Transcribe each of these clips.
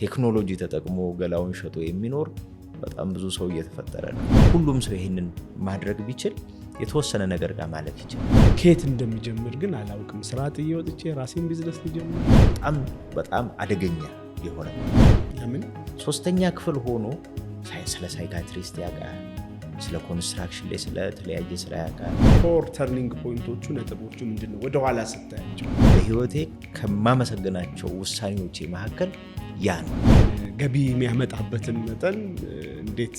ቴክኖሎጂ ተጠቅሞ ገላውን ሸጦ የሚኖር በጣም ብዙ ሰው እየተፈጠረ ነው። ሁሉም ሰው ይሄንን ማድረግ ቢችል የተወሰነ ነገር ጋር ማለፍ ይችላል። ከየት እንደሚጀምር ግን አላውቅም። ስራ ጥዬ ወጥቼ ራሴን ቢዝነስ ልጀምር በጣም አደገኛ የሆነ ለምን ሶስተኛ ክፍል ሆኖ ስለ ሳይካትሪስት ያውቃል፣ ስለ ኮንስትራክሽን ላይ ስለ ተለያየ ስራ ያውቃል። ፎር ተርኒንግ ፖይንቶቹ ነጥቦቹ ምንድነው? ወደ ኋላ ስታያቸው በህይወቴ ከማመሰግናቸው ውሳኔዎቼ መካከል ያ ነው። ገቢ የሚያመጣበትን መጠን እንዴት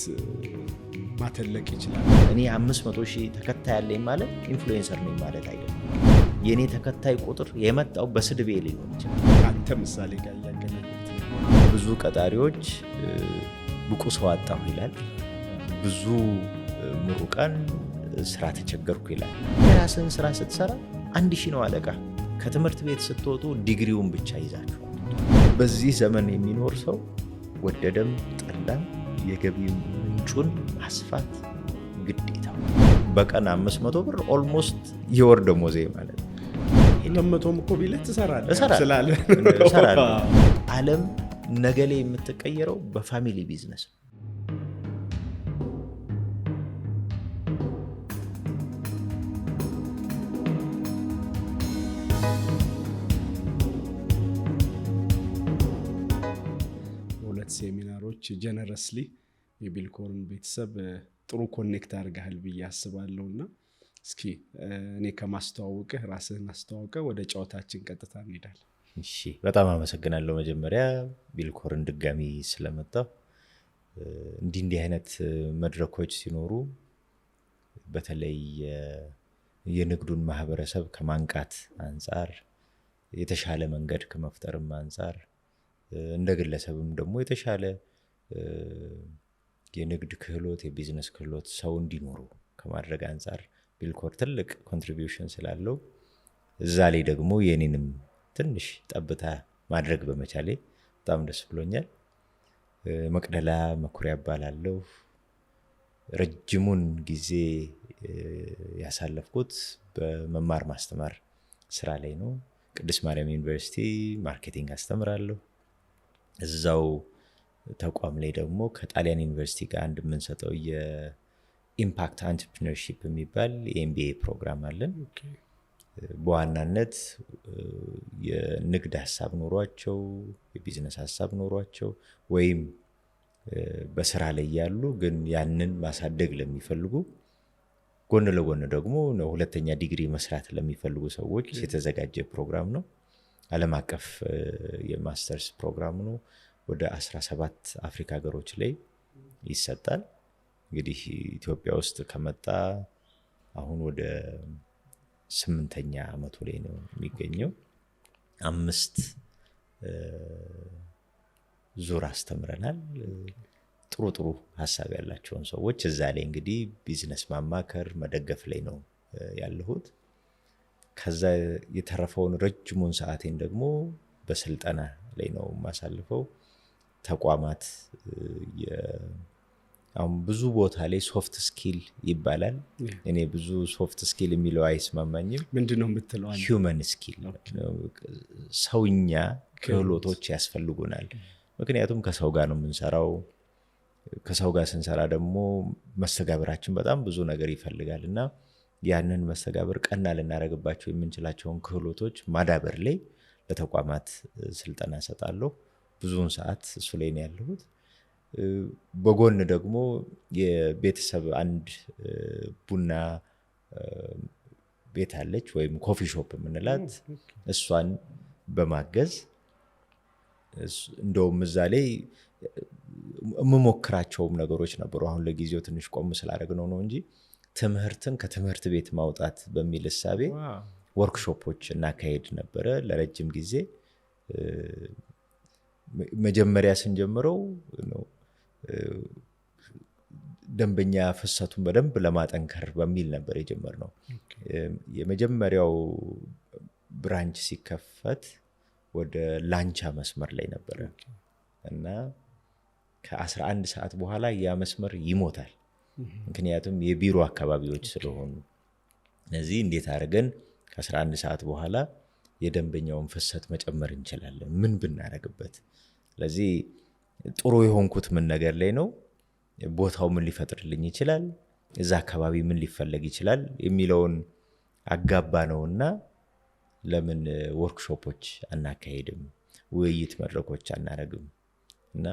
ማተለቅ ይችላል? እኔ 500,000 ተከታይ ያለኝ ማለት ኢንፍሉዌንሰር ነኝ ማለት አይደለም። የኔ ተከታይ ቁጥር የመጣው በስድቤ ሊሆን ይችላል። አንተ ምሳሌ ጋር ያገናኘት ብዙ ቀጣሪዎች ብቁ ሰው አጣሁ ይላል። ብዙ ምሩቃን ስራ ተቸገርኩ ይላል። የራስን ስራ ስትሰራ 1,000 ነው አለቃ። ከትምህርት ቤት ስትወጡ ዲግሪውን ብቻ ይዛችሁ በዚህ ዘመን የሚኖር ሰው ወደደም ጠላም የገቢ ምንጩን ማስፋት ግዴታው። በቀን 500 ብር ኦልሞስት የወር ደሞዜ ማለት ነው። 200 እኮ ቢለት ትሰራለህ። ዓለም ነገ ላይ የምትቀየረው በፋሚሊ ቢዝነስ ነው። ሴሚናሮች ጀነረስሊ የቢልኮርን ቤተሰብ ጥሩ ኮኔክት አድርገሃል ብዬ አስባለሁና እስኪ እኔ ከማስተዋወቅህ ራስህን አስተዋውቀህ ወደ ጨዋታችን ቀጥታ እንሄዳለን። እሺ፣ በጣም አመሰግናለሁ። መጀመሪያ ቢልኮርን ድጋሚ ስለመጣሁ እንዲህ አይነት መድረኮች ሲኖሩ በተለይ የንግዱን ማህበረሰብ ከማንቃት አንጻር የተሻለ መንገድ ከመፍጠርም አንጻር እንደ ግለሰብም ደግሞ የተሻለ የንግድ ክህሎት የቢዝነስ ክህሎት ሰው እንዲኖሩ ከማድረግ አንጻር ቢልኮር ትልቅ ኮንትሪቢዩሽን ስላለው እዛ ላይ ደግሞ የኔንም ትንሽ ጠብታ ማድረግ በመቻሌ በጣም ደስ ብሎኛል። መቅደላ መኩሪያ እባላለሁ። ረጅሙን ጊዜ ያሳለፍኩት በመማር ማስተማር ስራ ላይ ነው። ቅድስት ማርያም ዩኒቨርሲቲ ማርኬቲንግ አስተምራለሁ። እዛው ተቋም ላይ ደግሞ ከጣሊያን ዩኒቨርሲቲ ጋር አንድ የምንሰጠው የኢምፓክት አንትርፕረነርሺፕ የሚባል የኤምቢኤ ፕሮግራም አለን። በዋናነት የንግድ ሀሳብ ኖሯቸው የቢዝነስ ሀሳብ ኖሯቸው ወይም በስራ ላይ ያሉ ግን ያንን ማሳደግ ለሚፈልጉ ጎን ለጎን ደግሞ ሁለተኛ ዲግሪ መስራት ለሚፈልጉ ሰዎች የተዘጋጀ ፕሮግራም ነው። ዓለም አቀፍ የማስተርስ ፕሮግራም ነው። ወደ 17 አፍሪካ ሀገሮች ላይ ይሰጣል። እንግዲህ ኢትዮጵያ ውስጥ ከመጣ አሁን ወደ 8ኛ ዓመቱ ላይ ነው የሚገኘው። 5 ዙር አስተምረናል። ጥሩ ሀሳብ ያላቸውን ሰዎች እዛ ላይ እንግዲህ ቢዝነስ ማማከር መደገፍ ላይ ነው ያለሁት። ከዛ የተረፈውን ረጅሙን ሰዓቴን ደግሞ በስልጠና ላይ ነው ማሳልፈው። ተቋማት አሁን ብዙ ቦታ ላይ ሶፍት ስኪል ይባላል። እኔ ብዙ ሶፍት ስኪል የሚለው አይስማማኝም። ምንድነው የምትለው? ሂውመን ስኪል ሰውኛ ክህሎቶች ያስፈልጉናል። ምክንያቱም ከሰው ጋር ነው የምንሰራው። ከሰው ጋር ስንሰራ ደግሞ መስተጋብራችን በጣም ብዙ ነገር ይፈልጋል እና ያንን መስተጋብር ቀና ልናደርግባቸው የምንችላቸውን ክህሎቶች ማዳበር ላይ ለተቋማት ስልጠና ሰጣለሁ። ብዙውን ሰዓት እሱ ላይ ነው ያለሁት። በጎን ደግሞ የቤተሰብ አንድ ቡና ቤት አለች ወይም ኮፊ ሾፕ የምንላት እሷን በማገዝ እንደውም እዛ ላይ የምሞክራቸውም ነገሮች ነበሩ። አሁን ለጊዜው ትንሽ ቆም ስላደረግነው ነው እንጂ ትምህርትን ከትምህርት ቤት ማውጣት በሚል እሳቤ ወርክሾፖች እናካሄድ ነበረ ለረጅም ጊዜ። መጀመሪያ ስንጀምረው ነው ደንበኛ ፍሰቱን በደንብ ለማጠንከር በሚል ነበር የጀመርነው። የመጀመሪያው ብራንች ሲከፈት ወደ ላንቻ መስመር ላይ ነበረ እና ከ11 ሰዓት በኋላ ያ መስመር ይሞታል። ምክንያቱም የቢሮ አካባቢዎች ስለሆኑ እነዚህ እንዴት አድርገን ከ11 ሰዓት በኋላ የደንበኛውን ፍሰት መጨመር እንችላለን? ምን ብናደርግበት? ስለዚህ ጥሩ የሆንኩት ምን ነገር ላይ ነው፣ ቦታው ምን ሊፈጥርልኝ ይችላል፣ እዛ አካባቢ ምን ሊፈለግ ይችላል የሚለውን አጋባ ነውና ለምን ወርክሾፖች አናካሄድም፣ ውይይት መድረኮች አናረግም? እና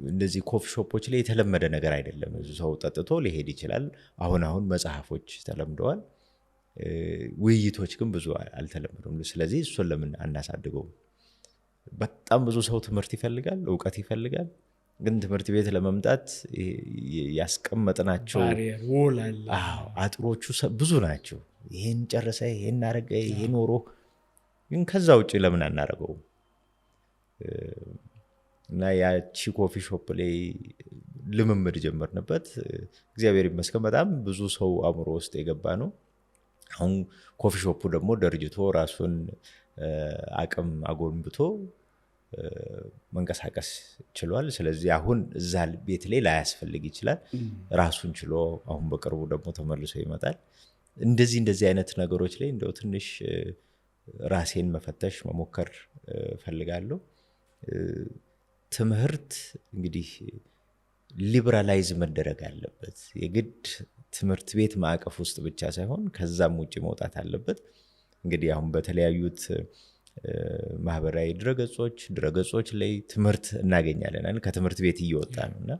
እንደዚህ ኮፊ ሾፖች ላይ የተለመደ ነገር አይደለም። ሰው ጠጥቶ ሊሄድ ይችላል። አሁን መጽሐፎች ተለምደዋል፣ ውይይቶች ግን ብዙ አልተለመዱም። ስለዚህ እሱን ለምን አናሳድገው? በጣም ብዙ ሰው ትምህርት ይፈልጋል፣ እውቀት ይፈልጋል። ግን ትምህርት ቤት ለመምጣት ያስቀመጥናቸው አጥሮቹ ብዙ ናቸው። ይሄን ጨረሰ፣ ይሄን አረገ፣ ይሄ ኖሮ፣ ግን ከዛ ውጭ ለምን አናረገው? እና ያቺ ኮፊ ሾፕ ላይ ልምምድ ጀመርንበት። እግዚአብሔር ይመስገን በጣም ብዙ ሰው አእምሮ ውስጥ የገባ ነው። አሁን ኮፊ ሾፑ ደግሞ ደርጅቶ ራሱን አቅም አጎንብቶ መንቀሳቀስ ችሏል። ስለዚህ አሁን እዛ ቤት ላይ ላያስፈልግ ይችላል፣ ራሱን ችሎ አሁን በቅርቡ ደግሞ ተመልሶ ይመጣል። እንደዚህ አይነት ነገሮች ላይ እንደው ትንሽ ራሴን መፈተሽ መሞከር ፈልጋለሁ። ትምህርት እንግዲህ ሊበራላይዝ መደረግ አለበት። የግድ ትምህርት ቤት ማዕቀፍ ውስጥ ብቻ ሳይሆን ከዛም ውጭ መውጣት አለበት። እንግዲህ አሁን በተለያዩት ማህበራዊ ድረገጾች ላይ ትምህርት እናገኛለን። ከትምህርት ቤት እየወጣ ነውና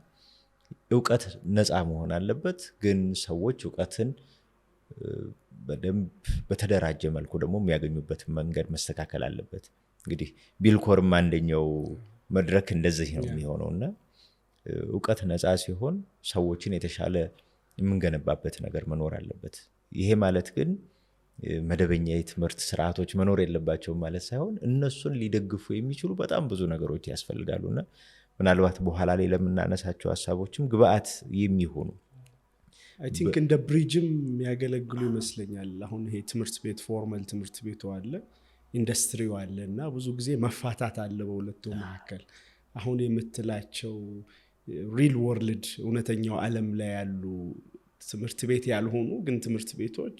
እውቀት ነፃ መሆን አለበት። ግን ሰዎች እውቀትን በደንብ በተደራጀ መልኩ ደግሞ የሚያገኙበት መንገድ መስተካከል አለበት። እንግዲህ ቢልኮርም አንደኛው መድረክ እንደዚህ ነው የሚሆነውና እውቀት ነፃ ሲሆን ሰዎችን የተሻለ የምንገነባበት ነገር መኖር አለበት። ይሄ ማለት ግን መደበኛ የትምህርት ስርዓቶች መኖር የለባቸውም ማለት ሳይሆን እነሱን ሊደግፉ የሚችሉ በጣም ብዙ ነገሮች ያስፈልጋሉና ምናልባት በኋላ ላይ ለምናነሳቸው ሀሳቦችም ግብአት የሚሆኑ አይ ቲንክ እንደ ብሪጅም የሚያገለግሉ ይመስለኛል። አሁን ይሄ ትምህርት ቤት ፎርማል ትምህርት ቤቱ አለ፣ ኢንዱስትሪው አለ እና ብዙ ጊዜ መፋታት አለ በሁለቱ መካከል። አሁን የምትላቸው ሪል ወርልድ እውነተኛው ዓለም ላይ ያሉ ትምህርት ቤት ያልሆኑ ግን ትምህርት ቤቶች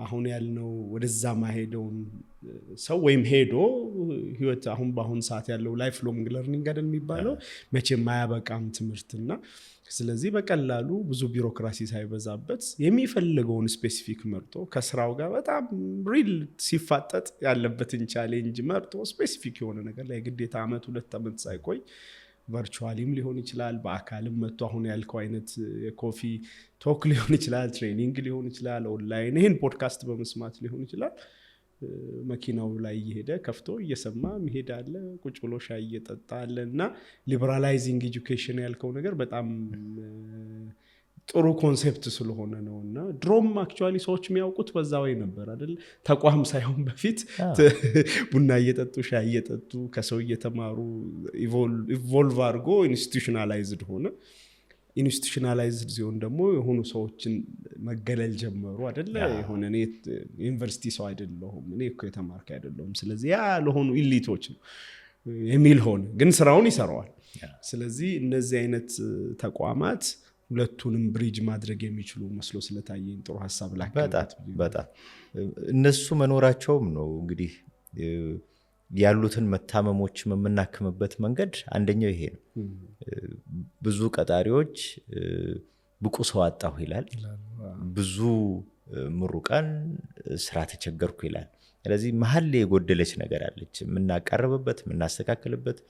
አሁን ያልነው ወደዛ ማሄደውን ሰው ወይም ሄዶ ህይወት አሁን በአሁን ሰዓት ያለው ላይፍ ሎንግ ለርኒንግ አይደል የሚባለው መቼም ማያበቃም ትምህርትና ስለዚህ በቀላሉ ብዙ ቢሮክራሲ ሳይበዛበት የሚፈልገውን ስፔሲፊክ መርጦ ከስራው ጋር በጣም ሪል ሲፋጠጥ ያለበትን ቻሌንጅ መርጦ ስፔሲፊክ የሆነ ነገር ላይ ግዴታ ዓመት 2 ዓመት ሳይቆይ ቨርቹዋሊም ሊሆን ይችላል፣ በአካልም መጥቶ አሁን ያልከው አይነት የኮፊ ቶክ ሊሆን ይችላል፣ ትሬኒንግ ሊሆን ይችላል፣ ኦንላይን ይሄን ፖድካስት በመስማት ሊሆን ይችላል። መኪናው ላይ እየሄደ ከፍቶ እየሰማ መሄድ አለ፣ ቁጭ ብሎ ሻይ እየጠጣ አለ እና ሊበራላይዚንግ ኤጁኬሽን ያልከው ነገር በጣም ጥሩ ኮንሴፕት ስለሆነ ነው። እና ድሮም አክቹዋሊ ሰዎች የሚያውቁት በዛ ወይ ነበር አይደል? ተቋም ሳይሆን በፊት ቡና እየጠጡ ሻይ እየጠጡ ከሰው እየተማሩ ኢቮልቭ አድርጎ ኢንስቲቱሽናላይዝድ ሆነ። ኢንስቲቱሽናላይዝድ ሲሆን ደግሞ የሆኑ ሰዎችን መገለል ጀመሩ አይደለ? የሆነ እኔ ዩኒቨርሲቲ ሰው አይደለሁም፣ እኔ እኮ የተማርኩ አይደለሁም፣ ስለዚህ ያ ለሆኑ ኢሊቶች ነው የሚል ሆነ። ግን ስራውን ይሰራዋል። ስለዚህ እነዚህ አይነት ተቋማት ሁለቱንም ብሪጅ ማድረግ የሚችሉ መስሎ ስለታየኝ ጥሩ ሐሳብ ላከበት። በጣም እነሱ መኖራቸውም ነው እንግዲህ ያሉትን መታመሞች የምናክምበት መንገድ አንደኛው ይሄ ነው። ብዙ ቀጣሪዎች ብቁ ሰው አጣሁ ይላል፣ ብዙ ምሩቃን ስራ ተቸገርኩ ይላል። ስለዚህ መሀል ላይ የጎደለች ነገር አለች፣ የምናቀርብበት የምናስተካክልበት።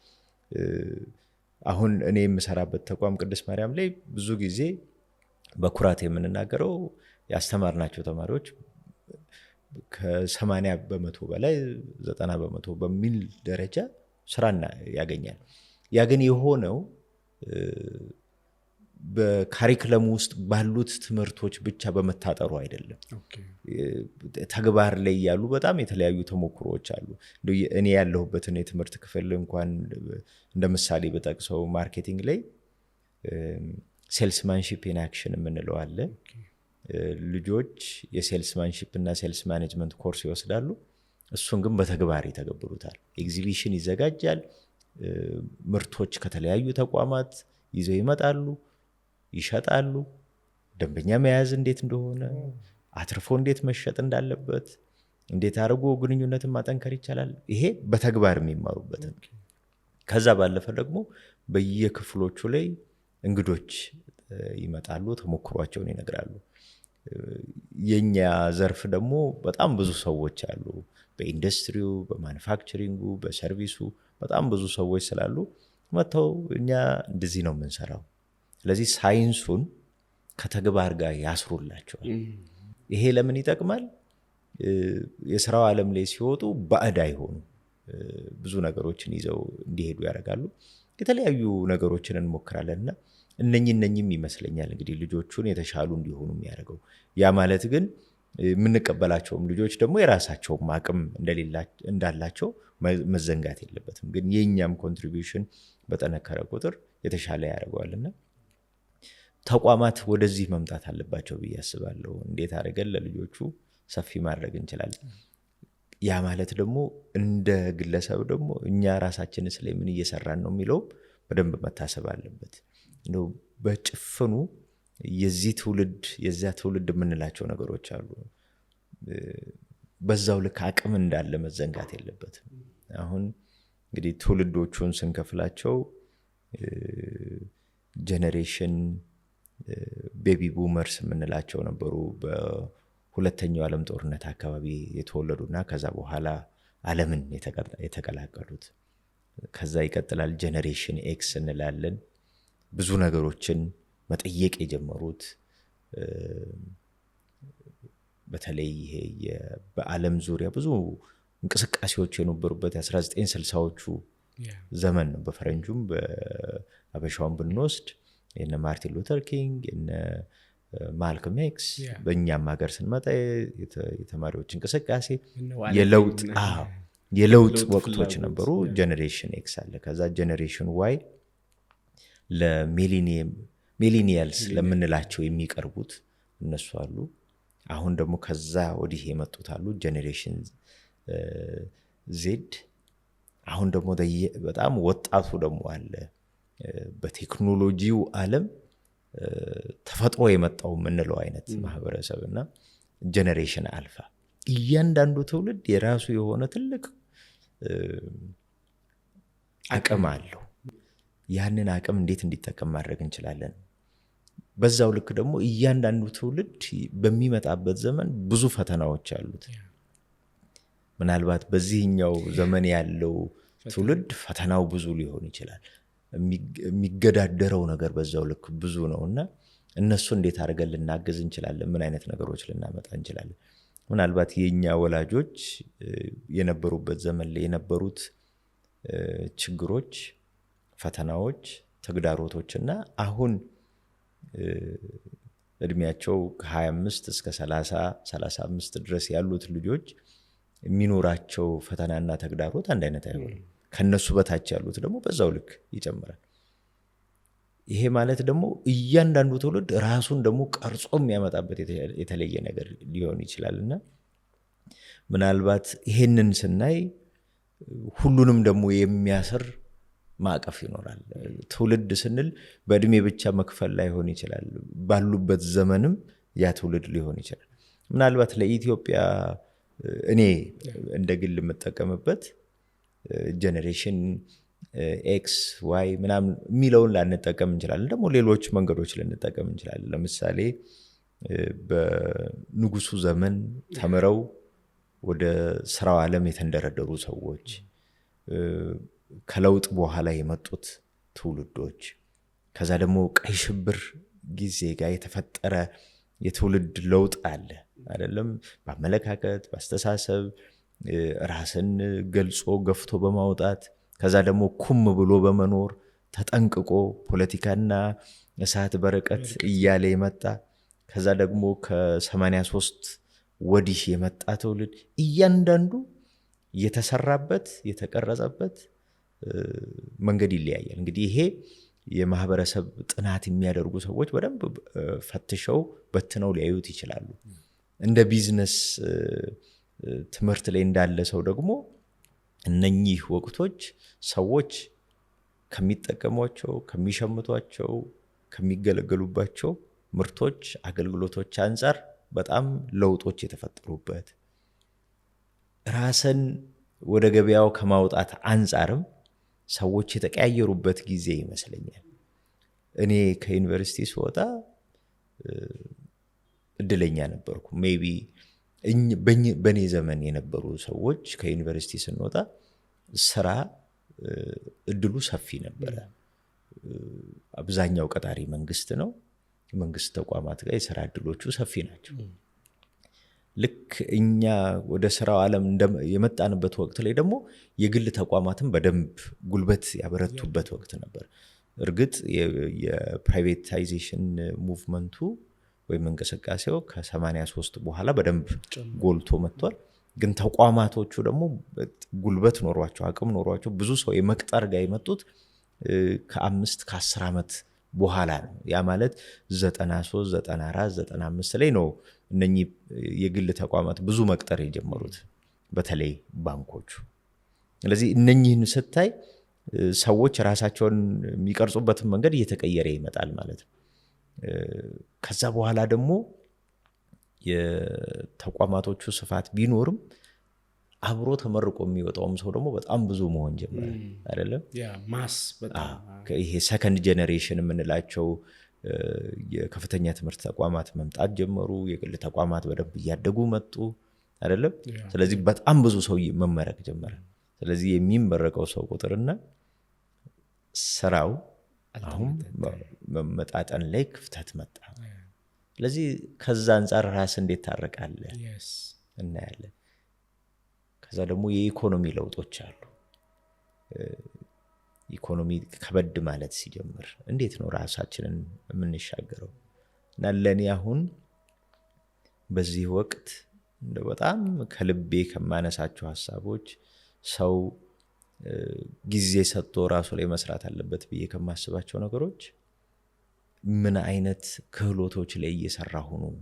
አሁን እኔ የምሰራበት ተቋም ቅድስት ማርያም ላይ ብዙ ጊዜ በኩራት የምንናገረው ያስተማርናቸው ተማሪዎች ከ80% በላይ 90% በሚል ደረጃ ስራ ያገኛል። ያ ግን የሆነው በካሪክለም ውስጥ ባሉት ትምህርቶች ብቻ በመታጠሩ አይደለም። ተግባር ላይ ያሉ በጣም የተለያዩ ተሞክሮዎች አሉ። እኔ ያለሁበትን የትምህርት ክፍል እንኳን እንደ ምሳሌ በጠቅሰው ማርኬቲንግ ላይ ሴልስማንሺፕ ኢን አክሽን የምንለው አለ። ልጆች የሴልስማንሺፕ እና ሴልስ ማኔጅመንት ኮርስ ይወስዳሉ። እሱን ግን በተግባር ይተገብሩታል። ኤግዚቢሽን ይዘጋጃል። ምርቶች ከተለያዩ ተቋማት ይዘው ይመጣሉ፣ ይሸጣሉ። ደንበኛ መያዝ እንዴት እንደሆነ፣ አትርፎ እንዴት መሸጥ እንዳለበት፣ እንዴት አድርጎ ግንኙነትን ማጠንከር ይቻላል፣ ይሄ በተግባር የሚማሩበት ነው። ከዛ ባለፈ ደግሞ በየክፍሎቹ ላይ እንግዶች ይመጣሉ፣ ተሞክሯቸውን ይነግራሉ። የኛ ዘርፍ ደግሞ በጣም ብዙ ሰዎች አሉ። በኢንዱስትሪው፣ በማኑፋክቸሪንጉ፣ በሰርቪሱ በጣም ብዙ ሰዎች ስላሉ መጥተው እኛ እንደዚህ ነው የምንሰራው። ስለዚህ ሳይንሱን ከተግባር ጋር ያስሩላቸዋል። ይሄ ለምን ይጠቅማል? የስራው ዓለም ላይ ሲወጡ ባዕድ አይሆኑ፣ ብዙ ነገሮችን ይዘው እንዲሄዱ ያደርጋሉ። የተለያዩ ነገሮችን እንሞክራለን እና እነኝም ይመስለኛል እንግዲህ ልጆቹን የተሻሉ እንዲሆኑ የሚያደርገው። ያ ማለት ግን የምንቀበላቸውም ልጆች ደግሞ የራሳቸውም አቅም እንዳላቸው መዘንጋት የለበትም። ግን የእኛም ኮንትሪቢዩሽን በጠነከረ ቁጥር የተሻለ ያደርገዋልና ተቋማት ወደዚህ መምጣት አለባቸው ብዬ አስባለሁ። እንዴት አድርገን ለልጆቹ ሰፊ ማድረግ እንችላለን? ያ ማለት ደግሞ እንደ ግለሰብ ደግሞ እኛ ራሳችን ስለ ምን እየሰራን ነው የሚለው በደንብ መታሰብ አለበት። እንደው በጭፍኑ የዚያ ትውልድ የምንላቸው ነገሮች አሉ። በዛው ልክ አቅም እንዳለ መዘንጋት የለበትም። አሁን እንግዲህ ትውልዶቹን ስንከፍላቸው ጀነሬሽን ቤቢ ቡመርስ የምንላቸው ነበሩ። በሁለተኛው ዓለም ጦርነት አካባቢ የተወለዱና ከዛ በኋላ ዓለምን የተቀላቀሉት። ከዛ ይቀጥላል ጀነሬሽን ኤክስ እንላለን። ብዙ ነገሮችን መጠየቅ የጀመሩት በተለይ ይሄ በዓለም ዙሪያ ብዙ እንቅስቃሴዎች የነበሩበት 1960ዎቹ ዘመን ነው። በፈረንጁም በአበሻውም ብንወስድ የነ ማርቲን ሉተር ኪንግ የነ ማልኮም ኤክስ፣ በእኛም ሀገር ስንመጣ የተማሪዎች እንቅስቃሴ የለውጥ ወቅቶች ነበሩ። ጀኔሬሽን ኤክስ አለ። ከዛ ጀኔሬሽን ዋይ ለሚሊኒያልስ ለምንላቸው የሚቀርቡት እነሱ አሉ። አሁን ደግሞ ከዛ ወዲህ የመጡት አሉ ጀኔሬሽን ዜድ። አሁን ደግሞ በጣም ወጣቱ ደግሞ አለ። በቴክኖሎጂው ዓለም ተፈጥሮ የመጣው የምንለው አይነት ማህበረሰብ እና ጀኔሬሽን አልፋ። እያንዳንዱ ትውልድ የራሱ የሆነ ትልቅ አቅም አለው። ያንን አቅም እንዴት እንዲጠቀም ማድረግ እንችላለን? በዛው ልክ ደግሞ እያንዳንዱ ትውልድ በሚመጣበት ዘመን ብዙ ፈተናዎች አሉት። ምናልባት በዚህኛው ዘመን ያለው ትውልድ ፈተናው ብዙ ሊሆን ይችላል። የሚገዳደረው ነገር በዛው ልክ ብዙ ነው እና እነሱ እንዴት አድርገን ልናገዝ እንችላለን? ምን አይነት ነገሮች ልናመጣ እንችላለን? ምናልባት የኛ ወላጆች የነበሩበት ዘመን ላይ የነበሩት ችግሮች፣ ፈተናዎች፣ ተግዳሮቶችና አሁን እድሜያቸው ከ25 እስከ 30-35 ድረስ ያሉት ልጆች የሚኖራቸው ፈተናና ተግዳሮት አንድ አይነት አይሆንም። ከነሱ በታች ያሉት ደግሞ በዛው ልክ ይጨምራል። ይሄ ማለት ደግሞ እያንዳንዱ ትውልድ ራሱን ደግሞ ቀርጾ የሚያመጣበት የተለየ ነገር ሊሆን ይችላልና ምናልባት ይሄንን ስናይ ሁሉንም ደግሞ የሚያስር ማዕቀፍ ይኖራል። ትውልድ ስንል በእድሜ ብቻ መክፈል ላይሆን ይችላል። ባሉበት ዘመንም ያ ትውልድ ሊሆን ይችላል። ምናልባት ለኢትዮጵያ እኔ እንደ ግል የምጠቀምበት ጀኔሬሽን ኤክስ ዋይ ምናምን የሚለውን ላንጠቀም እንችላለን። ደግሞ ሌሎች መንገዶች ልንጠቀም እንችላለን። ለምሳሌ በንጉሱ ዘመን ተምረው ወደ ስራው ዓለም የተንደረደሩ ሰዎች፣ ከለውጥ በኋላ የመጡት ትውልዶች፣ ከዛ ደግሞ ቀይ ሽብር ጊዜ ጋር የተፈጠረ የትውልድ ለውጥ አለ አይደለም? በአመለካከት በአስተሳሰብ ራስን ገልጾ ገፍቶ በማውጣት ከዛ ደግሞ ኩም ብሎ በመኖር ተጠንቅቆ ፖለቲካና እሳት በረቀት እያለ የመጣ ከዛ ደግሞ ከ83 ወዲህ የመጣ ትውልድ እያንዳንዱ የተሰራበት የተቀረጸበት መንገድ ይለያያል። እንግዲህ ይሄ የማህበረሰብ ጥናት የሚያደርጉ ሰዎች በደንብ ፈትሸው በትነው ሊያዩት ይችላሉ። እንደ ቢዝነስ ትምህርት ላይ እንዳለ ሰው ደግሞ እነኚህ ወቅቶች ሰዎች ከሚጠቀሟቸው፣ ከሚሸምቷቸው፣ ከሚገለገሉባቸው ምርቶች፣ አገልግሎቶች አንጻር በጣም ለውጦች የተፈጠሩበት፣ ራስን ወደ ገበያው ከማውጣት አንጻርም ሰዎች የተቀያየሩበት ጊዜ ይመስለኛል። እኔ ከዩኒቨርሲቲ ስወጣ እድለኛ ነበርኩ። ሜቢ በእኔ ዘመን የነበሩ ሰዎች ከዩኒቨርሲቲ ስንወጣ ስራ እድሉ ሰፊ ነበረ። አብዛኛው ቀጣሪ መንግስት ነው። መንግስት ተቋማት ጋር የስራ እድሎቹ ሰፊ ናቸው። ልክ እኛ ወደ ስራው ዓለም የመጣንበት ወቅት ላይ ደግሞ የግል ተቋማትን በደንብ ጉልበት ያበረቱበት ወቅት ነበር። እርግጥ የፕራይቬታይዜሽን ሙቭመንቱ ወይም እንቅስቃሴው ከ83 በኋላ በደንብ ጎልቶ መጥቷል። ግን ተቋማቶቹ ደግሞ ጉልበት ኖሯቸው አቅም ኖሯቸው ብዙ ሰው የመቅጠር ጋር የመጡት ከ5 ከ10 ዓመት በኋላ ነው። ያ ማለት 93 94 95 ላይ ነው እነኚህ የግል ተቋማት ብዙ መቅጠር የጀመሩት፣ በተለይ ባንኮቹ። ስለዚህ እነኚህን ስታይ ሰዎች ራሳቸውን የሚቀርጹበትን መንገድ እየተቀየረ ይመጣል ማለት ነው። ከዛ በኋላ ደግሞ የተቋማቶቹ ስፋት ቢኖርም አብሮ ተመርቆ የሚወጣውም ሰው ደግሞ በጣም ብዙ መሆን ጀመረ አይደለም? ማስ በጣም ይሄ ሰከንድ ጄኔሬሽን የምንላቸው የከፍተኛ ትምህርት ተቋማት መምጣት ጀመሩ። የግል ተቋማት በደንብ እያደጉ መጡ አይደለም? ስለዚህ በጣም ብዙ ሰው መመረቅ ጀመረ። ስለዚህ የሚመረቀው ሰው ቁጥርና ስራው አሁን መመጣጠን ላይ ክፍተት መጣ። ስለዚህ ከዛ አንጻር ራስ እንዴት ታረቃለህ እናያለን። ከዛ ደግሞ የኢኮኖሚ ለውጦች አሉ። ኢኮኖሚ ከበድ ማለት ሲጀምር እንዴት ነው ራሳችንን የምንሻገረው? እና ለኔ አሁን በዚህ ወቅት በጣም ከልቤ ከማነሳቸው ሐሳቦች ሰው ጊዜ ሰጥቶ ራሱ ላይ መስራት አለበት ብዬ ከማስባቸው ነገሮች ምን አይነት ክህሎቶች ላይ እየሰራሁ ነው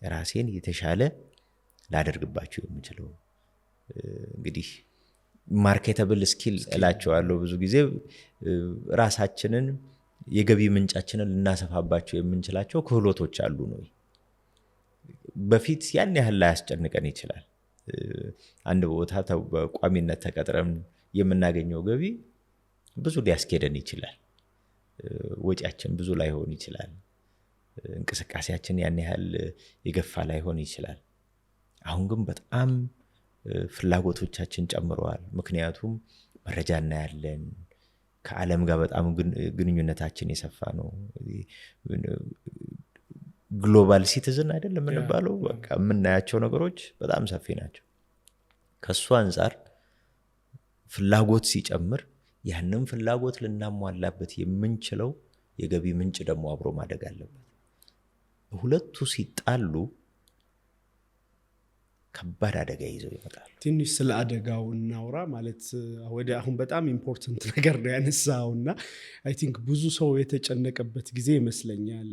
ራሴን የተሻለ ላደርግባቸው የምችለው? እንግዲህ ማርኬተብል ስኪል እላቸዋለሁ። ብዙ ጊዜ ራሳችንን የገቢ ምንጫችንን ልናሰፋባቸው የምንችላቸው ክህሎቶች አሉ ነው። በፊት ያን ያህል ላያስጨንቀን ይችላል። አንድ ቦታ በቋሚነት ተቀጥረን የምናገኘው ገቢ ብዙ ሊያስኬደን ይችላል። ወጪያችን ብዙ ላይሆን ይችላል። እንቅስቃሴያችን ያን ያህል የገፋ ላይሆን ይችላል። አሁን ግን በጣም ፍላጎቶቻችን ጨምረዋል። ምክንያቱም መረጃ እናያለን። ከዓለም ጋር በጣም ግንኙነታችን የሰፋ ነው። ግሎባል ሲቲዝን አይደለም የምንባለው። በቃ የምናያቸው ነገሮች በጣም ሰፊ ናቸው። ከሱ አንጻር ፍላጎት ሲጨምር ያንን ፍላጎት ልናሟላበት የምንችለው የገቢ ምንጭ ደግሞ አብሮ ማደግ አለበት። ሁለቱ ሲጣሉ ከባድ አደጋ ይዘው ይመጣሉ። ትንሽ ስለ አደጋው እናውራ። ማለት አሁን በጣም ኢምፖርታንት ነገር ነው ያነሳውና አይ ቲንክ ብዙ ሰው የተጨነቀበት ጊዜ ይመስለኛል።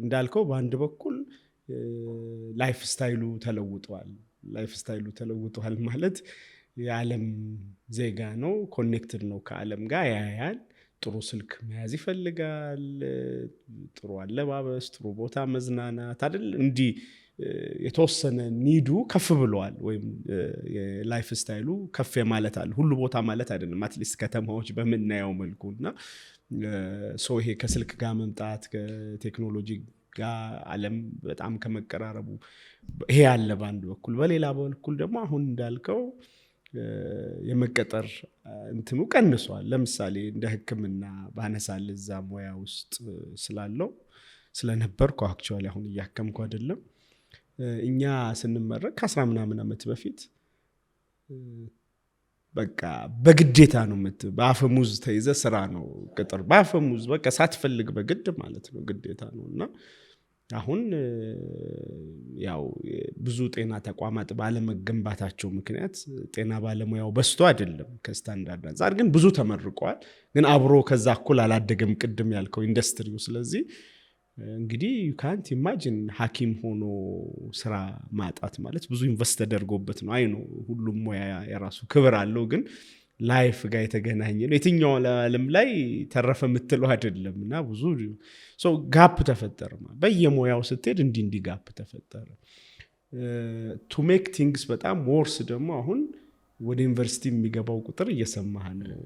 እንዳልከው በአንድ በኩል ላይፍ ስታይሉ ተለውጧል። ላይፍ ስታይሉ ተለውጧል ማለት የዓለም ዜጋ ነው፣ ኮኔክትድ ነው ከዓለም ጋር ያያል። ጥሩ ስልክ መያዝ ይፈልጋል፣ ጥሩ አለባበስ፣ ጥሩ ቦታ መዝናናት አይደል? እንዲህ የተወሰነ ኒዱ ከፍ ብለዋል፣ ወይም የላይፍ ስታይሉ ከፍ ማለት አለ። ሁሉ ቦታ ማለት አይደለም፣ አትሊስት ከተማዎች በምናየው መልኩና ሰው ይሄ ከስልክ ጋር መምጣት ከቴክኖሎጂ ጋር ዓለም በጣም ከመቀራረቡ ይሄ ያለ በአንድ በኩል፣ በሌላ በኩል ደግሞ አሁን እንዳልከው የመቀጠር እንትኑ ቀንሷል። ለምሳሌ እንደ ሕክምና ባነሳል እዛ ሙያ ውስጥ ስላለው ስለነበርኩ አክቹዋሊ አሁን እያከምኩ አይደለም። እኛ ስንመረቅ ከ10 ምናምን ዓመት በፊት በቃ በግዴታ ነው በአፈሙዝ ተይዘ ስራ ነው ቅጥር፣ በአፈሙዝ በቃ ሳትፈልግ በግድ ማለት ነው፣ ግዴታ ነው። እና አሁን ያው ብዙ ጤና ተቋማት ባለመገንባታቸው ምክንያት ጤና ባለሙያው በስቶ አይደለም ከስታንዳርድ አንጻር፣ ግን ብዙ ተመርቀዋል። ግን አብሮ ከዛ እኩል አላደገም ቅድም ያልከው ኢንዱስትሪው። ስለዚህ እንግዲህ you can't imagine ሐኪም ሆኖ ስራ ማጣት ማለት ብዙ ኢንቨስት ተደርጎበት ነው። አይ ነው ሁሉም ሙያ የራሱ ክብር አለው፣ ግን ላይፍ ጋር የተገናኘ ነው። የትኛው ዓለም ላይ ተረፈ የምትለው አይደለም። እና ብዙ ጋፕ ተፈጠረ። በየሙያው ስትሄድ እንዲህ ጋፕ ተፈጠረ። ቱ ሜክ ቲንግስ በጣም ወርስ ደግሞ አሁን ወደ ዩኒቨርሲቲ የሚገባው ቁጥር እየሰማህ ነው።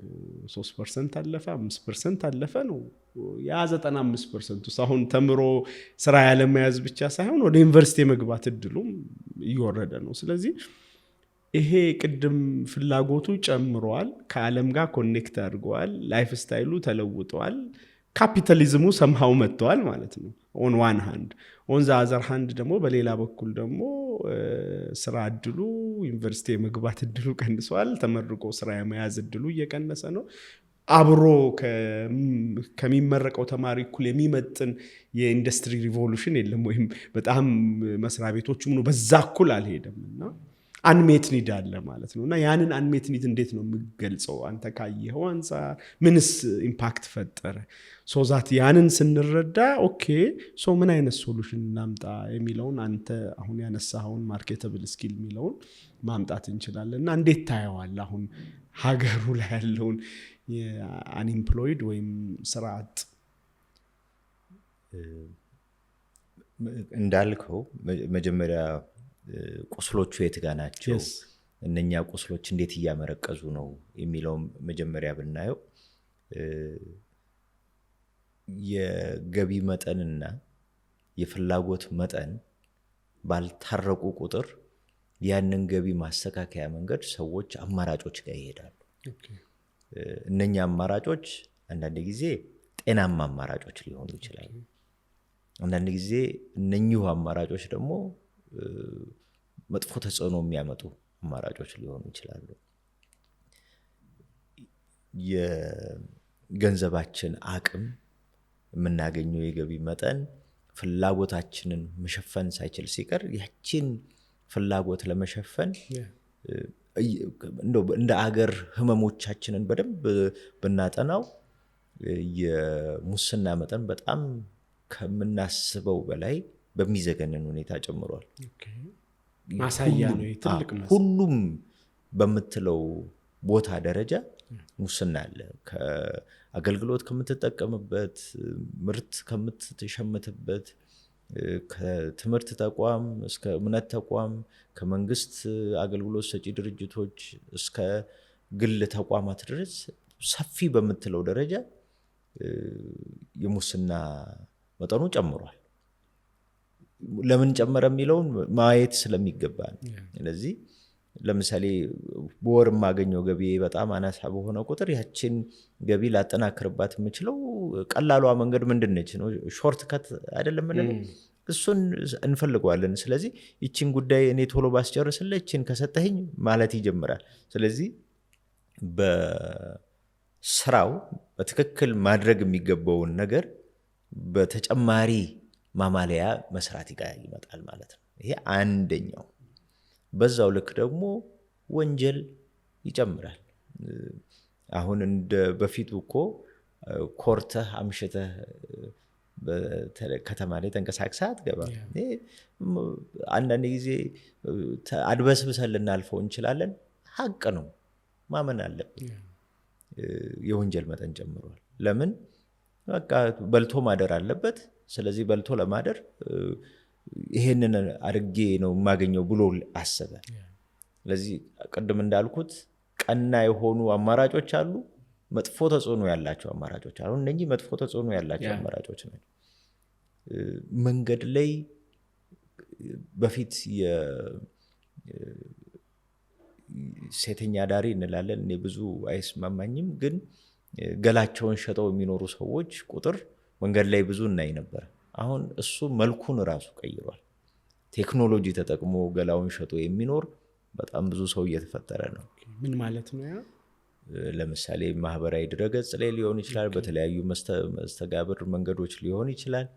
3% አለፈ 5% አለፈ ነው ያ 95% ውስጥ አሁን ተምሮ ስራ ያለመያዝ ብቻ ሳይሆን ወደ ዩኒቨርሲቲ የመግባት እድሉም እየወረደ ነው። ስለዚህ ይሄ ቅድም ፍላጎቱ ጨምሯል፣ ከዓለም ጋር ኮኔክት አድርገዋል፣ ላይፍ ስታይሉ ተለውጧል፣ ካፒታሊዝሙ ሰምሃው መጥተዋል ማለት ነው። ኦን ዋን ሃንድ ኦን ዘ አዘር ሃንድ ደግሞ በሌላ በኩል ደግሞ ስራ እድሉ ዩኒቨርሲቲ የመግባት እድሉ ቀንሷል። ተመርቆ ስራ የመያዝ እድሉ እየቀነሰ ነው። አብሮ ከሚመረቀው ተማሪ እኩል የሚመጥን የኢንዱስትሪ ሪቮሉሽን የለም፣ ወይም በጣም መስሪያ ቤቶች ምኑ በዛ እኩል አልሄደም እና አንሜት ኒድ አለ ማለት ነው። እና ያንን አንሜት ኒድ እንዴት ነው የምገልጸው? አንተ ካየኸው አንፃር ምንስ ኢምፓክት ፈጠረ? ሶዛት ያንን ስንረዳ ኦኬ ሶ ምን አይነት ሶሉሽን እናምጣ የሚለውን አንተ አሁን ያነሳኸውን ማርኬተብል ስኪል የሚለውን ማምጣት እንችላለን። እና እንዴት ታየዋል አሁን ሀገሩ ላይ ያለውን አንኢምፕሎይድ ወይም ስራ አጥ? እንዳልከው መጀመሪያ ቁስሎቹ የት ጋ ናቸው፣ እነኛ ቁስሎች እንዴት እያመረቀዙ ነው የሚለው መጀመሪያ ብናየው የገቢ መጠንና የፍላጎት መጠን ባልታረቁ ቁጥር ያንን ገቢ ማስተካከያ መንገድ ሰዎች አማራጮች ጋር ይሄዳሉ። እነኛ አማራጮች አንዳንድ ጊዜ ጤናማ አማራጮች ሊሆኑ ይችላሉ። አንዳንድ ጊዜ እነኚሁ አማራጮች ደግሞ መጥፎ ተጽዕኖ የሚያመጡ አማራጮች ሊሆኑ ይችላሉ። የገንዘባችን አቅም፣ የምናገኘው የገቢ መጠን ፍላጎታችንን መሸፈን ሳይችል ሲቀር ያችን ፍላጎት ለመሸፈን እንደ አገር ህመሞቻችንን በደንብ ብናጠናው የሙስና መጠን በጣም ከምናስበው በላይ በሚዘገንን ሁኔታ ጨምሯል። ማሳያ ነው ትልቅ ሁሉም በምትለው ቦታ ደረጃ ሙስና አለ። ከአገልግሎት ከምትጠቀምበት፣ ምርት ከምትሸምትበት፣ ከትምህርት ተቋም እስከ እምነት ተቋም፣ ከመንግስት አገልግሎት ሰጪ ድርጅቶች እስከ ግል ተቋማት ድረስ ሰፊ በምትለው ደረጃ የሙስና መጠኑ ጨምሯል። ለምን ጨመረ የሚለውን ማየት ስለሚገባ ነው። ስለዚህ ለምሳሌ በወር የማገኘው ገቢ በጣም አናሳ በሆነ ቁጥር ያችን ገቢ ላጠናክርባት የምችለው ቀላሏ መንገድ ምንድነች ነው? ሾርት ከት አይደለም ምን እሱን እንፈልገዋለን። ስለዚህ ይችን ጉዳይ እኔ ቶሎ ባስጨርስልህ ይችን ከሰጠኸኝ ማለት ይጀምራል። ስለዚህ በስራው በትክክል ማድረግ የሚገባውን ነገር በተጨማሪ ማማለያ መስራት ይመጣል ማለት ነው። ይሄ አንደኛው። በዛው ልክ ደግሞ ወንጀል ይጨምራል። አሁን እንደ በፊቱ እኮ ኮርተህ አምሽተህ ከተማ ላይ ተንቀሳቅሰህ አትገባም። አንዳንድ ጊዜ አድበስብሰን ልናልፈው እንችላለን። ሀቅ ነው፣ ማመን አለብን። የወንጀል መጠን ጨምሯል። ለምን? በቃ በልቶ ማደር አለበት። ስለዚህ በልቶ ለማደር ይሄንን አድርጌ ነው የማገኘው ብሎ አሰበ። ስለዚህ ቅድም እንዳልኩት ቀና የሆኑ አማራጮች አሉ፣ መጥፎ ተጽዕኖ ያላቸው አማራጮች አሉ። እነኚህ መጥፎ ተጽዕኖ ያላቸው አማራጮች ናቸው። መንገድ ላይ በፊት ሴተኛ ዳሪ እንላለን፣ እኔ ብዙ አይስማማኝም፣ ግን ገላቸውን ሸጠው የሚኖሩ ሰዎች ቁጥር መንገድ ላይ ብዙ እናይ ነበር። አሁን እሱ መልኩን ራሱ ቀይሯል። ቴክኖሎጂ ተጠቅሞ ገላውን ሸጦ የሚኖር በጣም ብዙ ሰው እየተፈጠረ ነው። ምን ማለት ነው? ያ ለምሳሌ ማህበራዊ ድረገጽ ላይ ሊሆን ይችላል፣ በተለያዩ መስተጋብር መንገዶች ሊሆን ይችላል።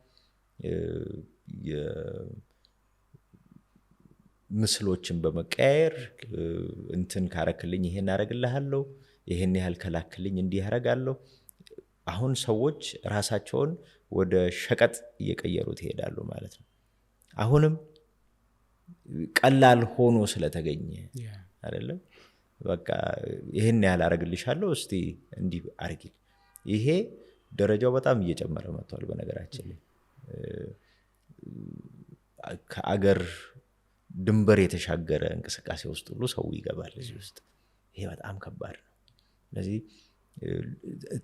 ምስሎችን በመቀያየር እንትን ካረክልኝ ይሄን አረግልሃለሁ፣ ይሄን ያህል ከላክልኝ እንዲህ ያረጋለሁ። አሁን ሰዎች ራሳቸውን ወደ ሸቀጥ እየቀየሩት ይሄዳሉ ማለት ነው። አሁንም ቀላል ሆኖ ስለተገኘ አይደለም፣ በቃ ይሄን ያህል አረግልሻለሁ፣ እስቲ እንዲህ አርጊ። ይሄ ደረጃው በጣም እየጨመረ መጥቷል። በነገራችን ላይ ከአገር ድንበር የተሻገረ እንቅስቃሴ ውስጥ ሁሉ ሰው ይገባል እዚህ ውስጥ። ይሄ በጣም ከባድ ነው። ስለዚህ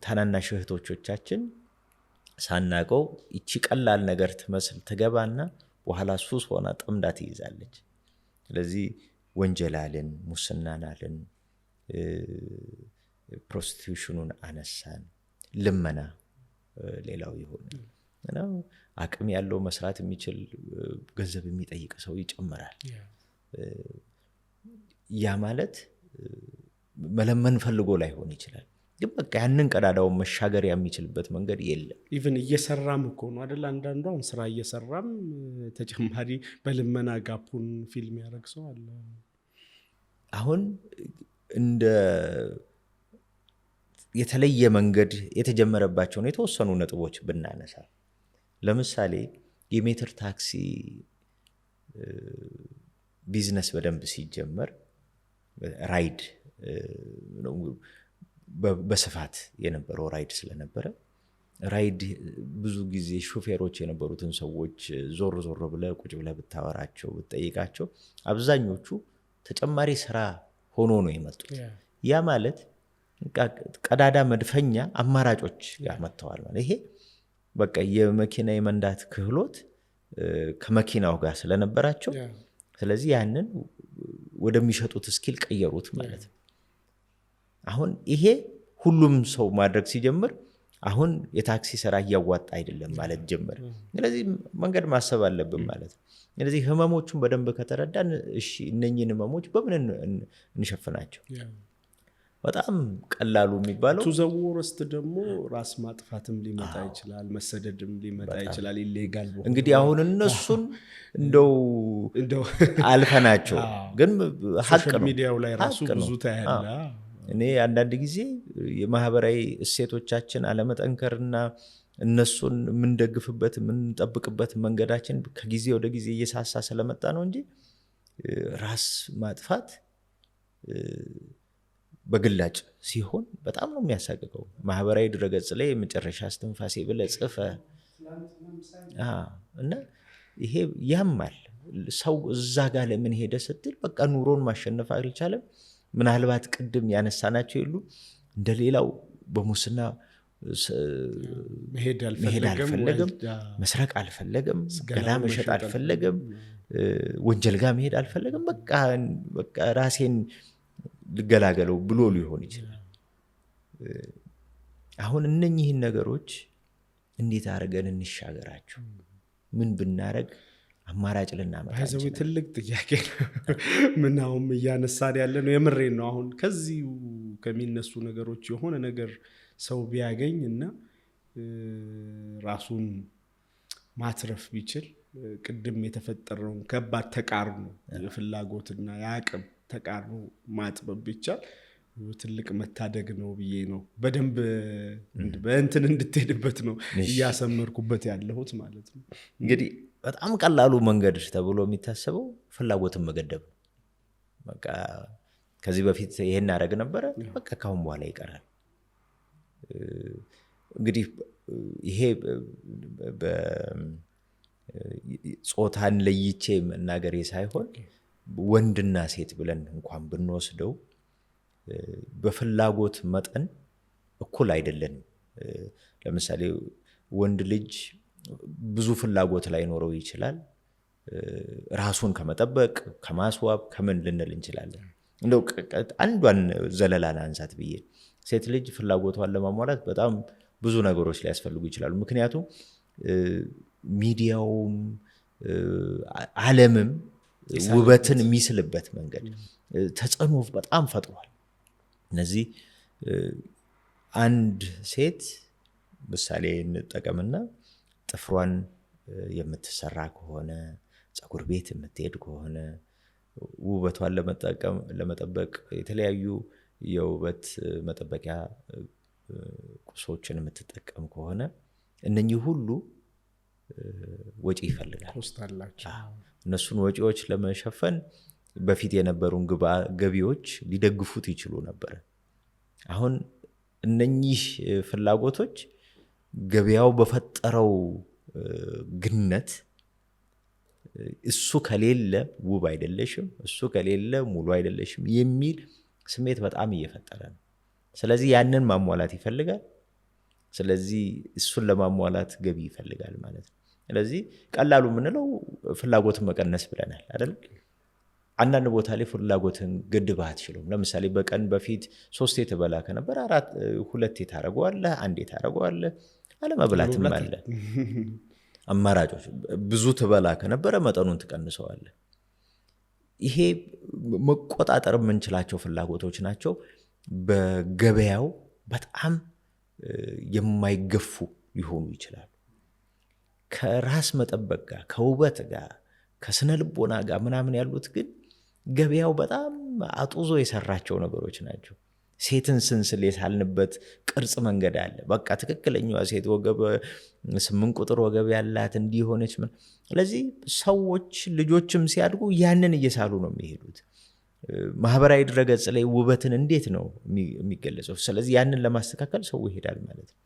ታናናሽ እህቶቻችን ሳናቀው እቺ ቀላል ነገር ትመስል ትገባና በኋላ ሱስ ሆና ጠምዳ ትይዛለች። ስለዚህ ወንጀላልን፣ ሙስናናልን፣ ፕሮስቲቱሽኑን አነሳን፣ ልመና ሌላው ይሆን እና አቅም ያለው መስራት የሚችል ገንዘብ የሚጠይቅ ሰው ይጨምራል። ያ ማለት መለመን ፈልጎ ላይሆን ይችላል፣ ግን በቃ ያንን ቀዳዳውን መሻገር የሚችልበት መንገድ የለም። ኢቭን እየሰራም እኮ ነው አይደል? አንዳንዱ አሁን ስራ እየሰራም ተጨማሪ በልመና ጋፑን ፊልም ያደርግ ሰው አለ። አሁን እንደ የተለየ መንገድ የተጀመረባቸውን የተወሰኑ ነጥቦች ብናነሳ፣ ለምሳሌ የሜትር ታክሲ ቢዝነስ በደንብ ሲጀመር ራይድ በስፋት የነበረው ራይድ ስለነበረ ራይድ ብዙ ጊዜ ሹፌሮች የነበሩትን ሰዎች ዞር ዞር ብለህ ቁጭ ብለህ ብታወራቸው ብትጠይቃቸው አብዛኞቹ ተጨማሪ ስራ ሆኖ ነው የመጡት። ያ ማለት ቀዳዳ መድፈኛ አማራጮች ያመጣዋል ማለት ይሄ በቃ የመኪና የመንዳት ክህሎት ከመኪናው ጋር ስለነበራቸው ስለዚህ ያንን ወደሚሸጡት ስኪል ቀየሩት ማለት ነው። አሁን ይሄ ሁሉም ሰው ማድረግ ሲጀምር አሁን የታክሲ ስራ እያዋጣ አይደለም ማለት ጀመረ። ስለዚህ መንገድ ማሰብ አለብን ማለት ነው። ስለዚህ ህመሞቹን በደንብ ከተረዳን እሺ እነኚህን ህመሞች በምን እንሸፍናቸው? በጣም ቀላሉ የሚባለው ቱ ዘ ወርስት ደግሞ ራስ ማጥፋትም ሊመጣ ይችላል፣ መሰደድም ሊመጣ ይችላል። ኢሌጋል እንግዲህ አሁን እነሱን እንደው አልፈናቸው፣ ግን ሀቅ ነው። ሚዲያው ላይ ራሱ ብዙ ታያለ። እኔ አንዳንድ ጊዜ የማህበራዊ እሴቶቻችን አለመጠንከርና እነሱን የምንደግፍበት የምንጠብቅበት መንገዳችን ከጊዜ ወደ ጊዜ እየሳሳ ስለመጣ ነው እንጂ ራስ ማጥፋት በግላጭ ሲሆን በጣም ነው የሚያሳቅቀው። ማህበራዊ ድረገጽ ላይ የመጨረሻ እስትንፋሴ ብለህ ጽፈህ እና ይሄ ያማል። ሰው እዛ ጋር ለምን ሄደ ስትል በቃ ኑሮን ማሸነፍ አልቻለም። ምናልባት ቅድም ያነሳናቸው የሉ እንደሌላው በሙስና መሄድ አልፈለገም፣ መስረቅ አልፈለገም፣ ገላ መሸጥ አልፈለገም፣ ወንጀል ጋር መሄድ አልፈለገም። በቃ ራሴን ልገላገለው ብሎ ሊሆን ይችላል። አሁን እነኚህን ነገሮች እንዴት አድርገን እንሻገራቸው? ምን ብናረግ አማራጭ ልናመጣ እንችላለን? ትልቅ ጥያቄ ነው። ምናውም እያነሳን ያለ ነው። የምሬን ነው። አሁን ከዚህ ከሚነሱ ነገሮች የሆነ ነገር ሰው ቢያገኝ እና ራሱን ማትረፍ ቢችል ቅድም የተፈጠረውን ከባድ ተቃርኖ የፍላጎትና የአቅም ተቃርኖ ማጥበብ ቢቻል ትልቅ መታደግ ነው ብዬ ነው። በደንብ በእንትን እንድትሄድበት ነው እያሰመርኩበት ያለሁት ማለት ነው። እንግዲህ በጣም ቀላሉ መንገድ ተብሎ የሚታሰበው ፍላጎትን መገደብ ነው። በቃ ከዚህ በፊት ይሄን ያደረግ ነበረ፣ በቃ ካሁን በኋላ ይቀራል። እንግዲህ ይሄ ጾታን ለይቼ መናገሬ ሳይሆን ወንድና ሴት ብለን እንኳን ብንወስደው በፍላጎት መጠን እኩል አይደለንም። ለምሳሌ ወንድ ልጅ ብዙ ፍላጎት ላይኖረው ይችላል። ራሱን ከመጠበቅ ከማስዋብ ከምን ልንል እንችላለን። እንደው አንዷን ዘለላ አንሳት ብዬ ሴት ልጅ ፍላጎቷን ለማሟላት በጣም ብዙ ነገሮች ሊያስፈልጉ ይችላሉ። ምክንያቱም ሚዲያውም ዓለምም ውበትን የሚስልበት መንገድ ተጽዕኖ በጣም ፈጥሯል። እነዚህ አንድ ሴት ምሳሌ እንጠቀምና ጥፍሯን የምትሰራ ከሆነ ፀጉር ቤት የምትሄድ ከሆነ ውበቷን ለመጠበቅ የተለያዩ የውበት መጠበቂያ ቁሶችን የምትጠቀም ከሆነ እነኚህ ሁሉ ወጪ ይፈልጋል። እነሱን ወጪዎች ለመሸፈን በፊት የነበሩን ገቢዎች ሊደግፉት ይችሉ ነበር። አሁን እነኚህ ፍላጎቶች ገበያው በፈጠረው ግነት እሱ ከሌለ ውብ አይደለሽም፣ እሱ ከሌለ ሙሉ አይደለሽም የሚል ስሜት በጣም እየፈጠረ ነው። ስለዚህ ያንን ማሟላት ይፈልጋል። ስለዚህ እሱን ለማሟላት ገቢ ይፈልጋል ማለት ነው። ስለዚህ ቀላሉ የምንለው ፍላጎትን መቀነስ ብለናል አይደል? አንዳንድ ቦታ ላይ ፍላጎትን ገድበህ አትችሉም። ለምሳሌ በቀን በፊት 3 ትበላ ከነበረ 2 ታደርገዋለህ፣ 1 ታደርገዋለህ። አለመብላትም አለ አማራጮች። ብዙ ትበላ ከነበረ መጠኑን ትቀንሰዋለህ። ይሄ መቆጣጠር የምንችላቸው ፍላጎቶች ናቸው። በገበያው በጣም የማይገፉ ሊሆኑ ይችላሉ። ከራስ መጠበቅ ጋር፣ ከውበት ጋር፣ ከስነ ልቦና ጋር ምናምን ያሉት ግን ገበያው በጣም አጡዞ የሰራቸው ነገሮች ናቸው። ሴትን ስንስል የሳልንበት ቅርጽ መንገድ አለ። በቃ ትክክለኛዋ ሴት ወገብ 8 ቁጥር ወገብ ያላት እንዲሆነች። ስለዚህ ሰዎች ልጆችም ሲያድጉ ያንን እየሳሉ ነው የሚሄዱት። ማህበራዊ ድረገጽ ላይ ውበትን እንዴት ነው የሚገለጸው? ስለዚህ ያንን ለማስተካከል ሰው ይሄዳል ማለት ነው።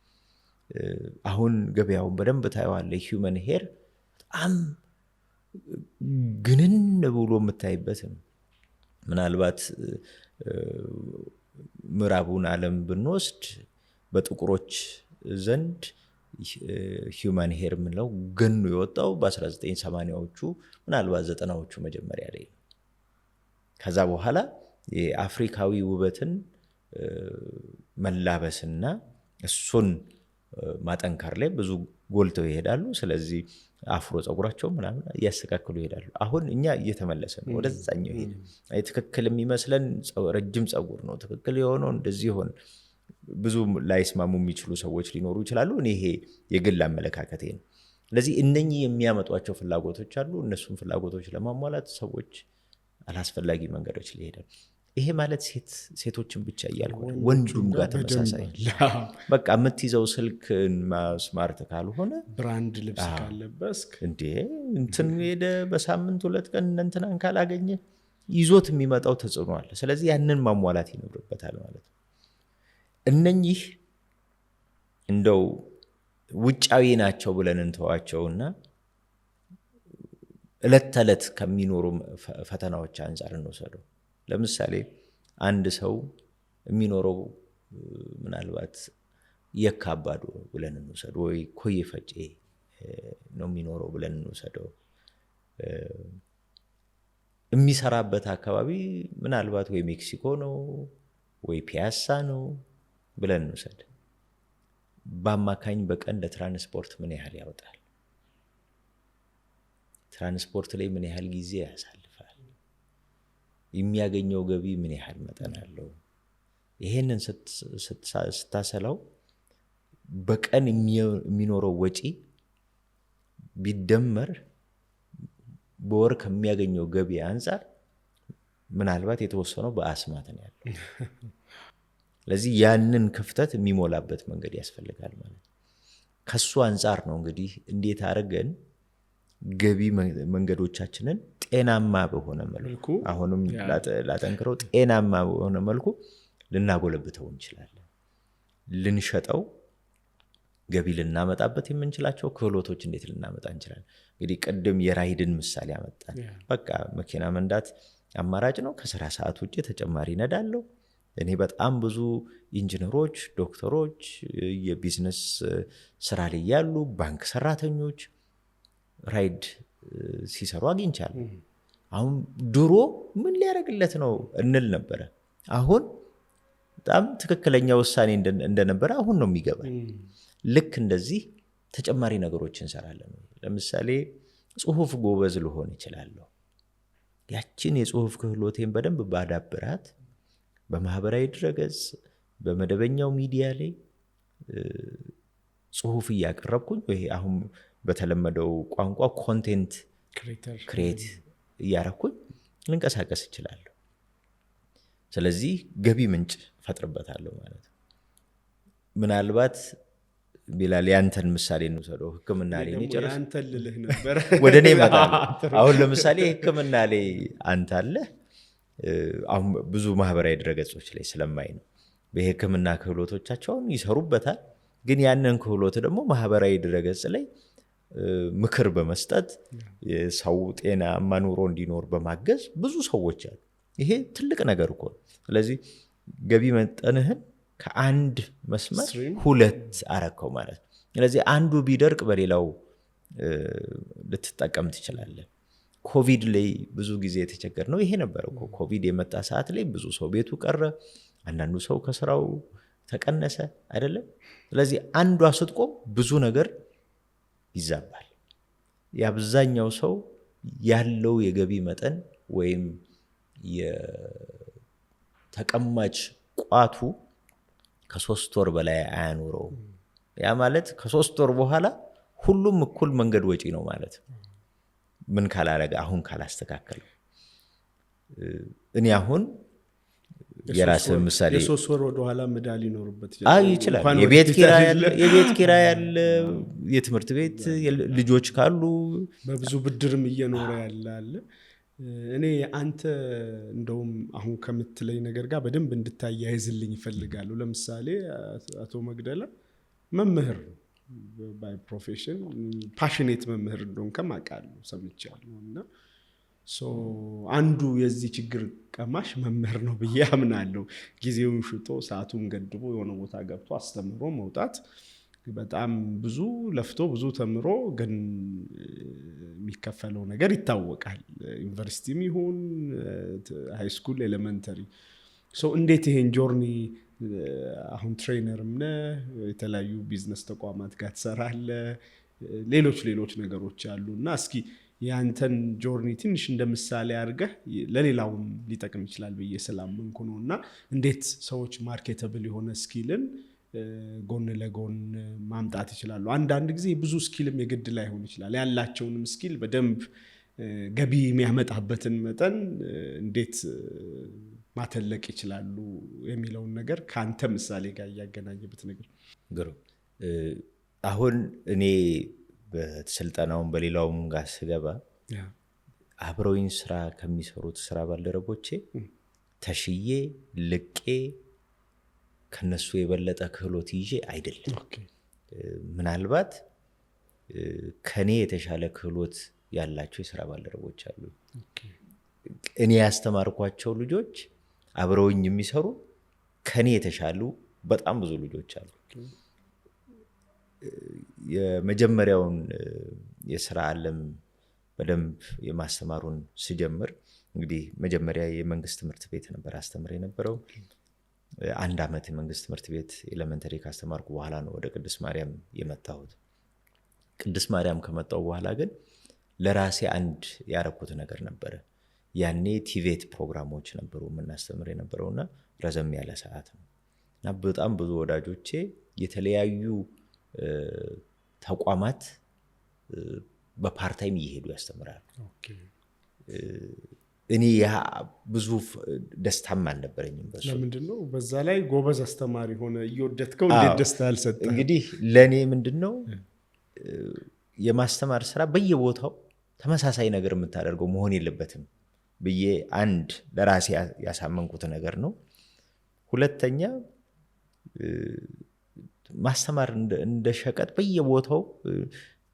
አሁን ገበያውን በደንብ ታየዋለህ። ሂውመን ሄር በጣም ግንን ብሎ የምታይበት ነው። ምናልባት ምዕራቡን ዓለም ብንወስድ በጥቁሮች ዘንድ ሂውማን ሄር የምንለው ገኑ የወጣው በ1980ዎቹ ምናልባት 90ዎቹ መጀመሪያ ላይ ነው። ከዛ በኋላ የአፍሪካዊ ውበትን መላበስና እሱን ማጠንከር ላይ ብዙ ጎልተው ይሄዳሉ። ስለዚህ አፍሮ ጸጉራቸው ምናምን እያስተካከሉ ይሄዳሉ። አሁን እኛ እየተመለሰ ነው ወደዛኛው ሄደ። ትክክል የሚመስለን ረጅም ጸጉር ነው፣ ትክክል የሆነው እንደዚህ ሆነ። ብዙ ላይስማሙ የሚችሉ ሰዎች ሊኖሩ ይችላሉ። እኔ ይሄ የግል አመለካከቴ ነው። ስለዚህ እነኚህ የሚያመጧቸው ፍላጎቶች አሉ። እነሱን ፍላጎቶች ለማሟላት ሰዎች አላስፈላጊ መንገዶች ሊሄዳሉ። ይሄ ማለት ሴቶችን ብቻ እያልኩ ወንዱም ጋር ተመሳሳይ። በቃ የምትይዘው ስልክ ስማርት ካልሆነ ብራንድ ልብስ ካለበስክ እንዴ እንትን ሄደ በሳምንት 2 ቀን እንትናን ካላገኘ ይዞት የሚመጣው ተጽዕኖ አለ። ስለዚህ ያንን ማሟላት ይኖርበታል ማለት ነው። እነኚህ እንደው ውጫዊ ናቸው ብለን እንተዋቸውና ዕለት ተዕለት ከሚኖሩ ፈተናዎች አንጻር እንወሰደው። ለምሳሌ አንድ ሰው የሚኖረው ምናልባት የካባዶ ብለን እንወሰደው፣ ወይ ኮዬ ፈጬ ነው የሚኖረው ብለን እንወሰደው። የሚሰራበት አካባቢ ምናልባት ወይ ሜክሲኮ ነው ወይ ፒያሳ ነው ብለን እንወሰድ። በአማካኝ በቀን ለትራንስፖርት ምን ያህል ያወጣል? ትራንስፖርት ላይ ምን ያህል ጊዜ ያሳልፋል? የሚያገኘው ገቢ ምን ያህል መጠን አለው? ይሄንን ስታሰላው በቀን የሚኖረው ወጪ ቢደመር በወር ከሚያገኘው ገቢ አንጻር ምናልባት የተወሰነው በአስማት ነው ያለው። ስለዚህ ያንን ክፍተት የሚሞላበት መንገድ ያስፈልጋል ማለት ነው። ከሱ አንጻር ነው እንግዲህ እንዴት አድርገን ገቢ መንገዶቻችንን ጤናማ በሆነ መልኩ አሁንም ላጠንክረው፣ ጤናማ በሆነ መልኩ ልናጎለብተው እንችላለን። ልንሸጠው ገቢ ልናመጣበት የምንችላቸው ክህሎቶች እንዴት ልናመጣ እንችላለን? እንግዲህ ቅድም የራይድን ምሳሌ አመጣን። በቃ መኪና መንዳት አማራጭ ነው። ከስራ ሰዓት ውጭ ተጨማሪ ነዳለው። እኔ በጣም ብዙ ኢንጂነሮች፣ ዶክተሮች፣ የቢዝነስ ስራ ላይ ያሉ ባንክ ሰራተኞች ራይድ ሲሰሩ አግኝቻለሁ። አሁን ድሮ ምን ሊያደርግለት ነው እንል ነበረ። አሁን በጣም ትክክለኛ ውሳኔ እንደነበረ አሁን ነው የሚገባል። ልክ እንደዚህ ተጨማሪ ነገሮች እንሰራለን። ለምሳሌ ጽሁፍ ጎበዝ ልሆን ይችላለሁ። ያችን የጽሁፍ ክህሎቴን በደንብ ባዳብራት በማህበራዊ ድረገጽ በመደበኛው ሚዲያ ላይ ጽሁፍ እያቀረብኩኝ ወይ አሁን በተለመደው ቋንቋ ኮንቴንት ክሬት እያረኩኝ ልንቀሳቀስ እችላለሁ። ስለዚህ ገቢ ምንጭ ፈጥርበታለሁ ማለት ነው። ምናልባት ቢላል ያንተን ምሳሌ እንውሰደው። ህክምና ላይ ጨርስ አንተን ልልህ ነበር፣ ወደ እኔ ይመጣል። አሁን ለምሳሌ ህክምና ላይ አንተ አለ። አሁን ብዙ ማህበራዊ ድረገጾች ላይ ስለማይ ነው በህክምና ክህሎቶቻቸውን ይሰሩበታል። ግን ያንን ክህሎት ደግሞ ማህበራዊ ድረገጽ ላይ ምክር በመስጠት ሰው ጤናማ ኑሮ እንዲኖር በማገዝ ብዙ ሰዎች አሉ። ይሄ ትልቅ ነገር እኮ ነው። ስለዚህ ገቢ መጠንህን ከአንድ መስመር Stream. ሁለት አረከው ማለት ነው። ስለዚህ አንዱ ቢደርቅ በሌላው ልትጠቀም ትችላለህ። ኮቪድ ላይ ብዙ ጊዜ የተቸገር ነው ይሄ ነበር እኮ። ኮቪድ የመጣ ሰዓት ላይ ብዙ ሰው ቤቱ ቀረ፣ አንዳንዱ ሰው ከስራው ተቀነሰ አይደለም። ስለዚህ አንዷ ስትቆም ብዙ ነገር ይዛባል። የአብዛኛው ሰው ያለው የገቢ መጠን ወይም የተቀማጭ ቋቱ ከ3 ወር በላይ አያኖረው። ያ ማለት ከ3 ወር በኋላ ሁሉም እኩል መንገድ ወጪ ነው ማለት ነው። ምን ካላረገ አሁን ካላስተካከለ እኔ አሁን የራስ ምሳሌ የ3 ወር ወደ ኋላ መዳል ይኖርበት ይችላል። የቤት ኪራይ ያለ፣ የትምህርት ቤት ልጆች ካሉ በብዙ ብድርም እየኖረ ያለ። እኔ አንተ እንደውም አሁን ከምትለይ ነገር ጋር በደንብ እንድታያይዝልኝ ይፈልጋሉ። ለምሳሌ አቶ መግደላ መምህር ባይ ፕሮፌሽን ፓሽኔት መምህር እንደሆንከም አውቃለሁ ሰምቻለሁ። እና አንዱ የዚህ ችግር ቀማሽ መምህር ነው ብዬ አምናለሁ። ጊዜውን ሽጦ ሰዓቱን ገድቦ የሆነ ቦታ ገብቶ አስተምሮ መውጣት በጣም ብዙ ለፍቶ ብዙ ተምሮ ግን የሚከፈለው ነገር ይታወቃል። ዩኒቨርሲቲም ይሁን ሃይስኩል፣ ኤሌመንተሪ እንዴት ይሄን ጆርኒ አሁን ትሬነርም ነህ፣ የተለያዩ ቢዝነስ ተቋማት ጋር ትሰራለህ፣ ሌሎች ነገሮች አሉ እና እስኪ ያንተን ጆርኒ ትንሽ እንደ ምሳሌ አድርገህ ለሌላውም ሊጠቅም ይችላል ብዬ ስላመንኩ ነው። እና እንዴት ሰዎች ማርኬተብል የሆነ ስኪልን ጎን ለጎን ማምጣት ይችላሉ? አንዳንድ ጊዜ ብዙ ስኪልም የግድ ላይሆን ይችላል። ያላቸውንም ስኪል በደንብ ገቢ የሚያመጣበትን መጠን እንዴት ማተለቅ ይችላሉ የሚለውን ነገር ከአንተ ምሳሌ ጋር እያገናኘበት ነገር ግሩ። አሁን እኔ በስልጠናውም በሌላውም ጋር ስገባ አብረውኝ ስራ ከሚሰሩት ስራ ባልደረቦቼ ተሽዬ ልቄ ከነሱ የበለጠ ክህሎት ይዤ አይደለም። ምናልባት ከኔ የተሻለ ክህሎት ያላቸው የስራ ባልደረቦች አሉ። እኔ ያስተማርኳቸው ልጆች አብረውኝ የሚሰሩ ከኔ የተሻሉ በጣም ብዙ ልጆች አሉ። የመጀመሪያውን የስራ ዓለም በደንብ የማስተማሩን ስጀምር እንግዲህ መጀመሪያ የመንግስት ትምህርት ቤት ነበር አስተምር የነበረው። 1 ዓመት የመንግስት ትምህርት ቤት ኤሌመንተሪ ካስተማርኩ በኋላ ነው ወደ ቅድስት ማርያም የመጣሁት። ቅድስት ማርያም ከመጣሁ በኋላ ግን ለራሴ አንድ ያረኩት ነገር ነበረ። ያኔ ቲቬት ፕሮግራሞች ነበሩ የምናስተምር የነበረውና ረዘም ያለ ሰዓት ነው እና በጣም ብዙ ወዳጆቼ የተለያዩ ተቋማት በፓርታይም እየሄዱ ያስተምራሉ። እኔ ያ ብዙ ደስታም አልነበረኝም በሱ። ለምንድነው በዛ ላይ ጎበዝ አስተማሪ ሆነ እየወደድከው እንዴት ደስታ አልሰጠ? እንግዲህ ለኔ ምንድነው የማስተማር ስራ በየቦታው ተመሳሳይ ነገር የምታደርገው መሆን የለበትም ብዬ አንድ ለራሴ ያሳመንኩት ነገር ነው። ሁለተኛ ማስተማር እንደ ሸቀጥ በየቦታው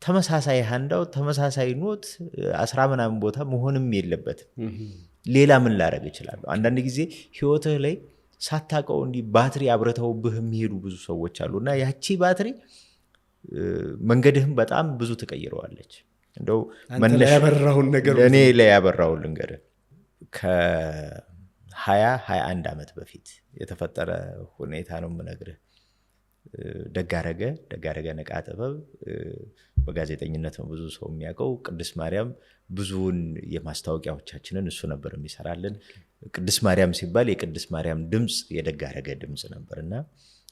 ተመሳሳይ ሃንዳው ተመሳሳይ ኖት 10 ምናምን ቦታ መሆንም የለበትም። ሌላ ምን ላደርግ እችላለሁ? አንዳንድ ጊዜ ህይወትህ ላይ ሳታውቀው እንዲህ ባትሪ አብረተውብህ የሚሄዱ ብዙ ሰዎች አሉና ያቺ ባትሪ መንገድህም በጣም ብዙ ትቀይረዋለች። እንደው መነሻ ያበራውን ነገር እኔ ላይ ያበራው ልንገር። ከ21 ዓመት በፊት የተፈጠረ ሁኔታ ነው የምነግርህ። ደጋረገ ነቃ ጥበብ በጋዜጠኝነት ነው ብዙ ሰው የሚያውቀው። ቅድስት ማርያም ብዙውን የማስታወቂያዎቻችንን እሱ ነበር የሚሰራልን። ቅድስት ማርያም ሲባል የቅድስት ማርያም ድምፅ የደጋረገ ድምፅ ነበርና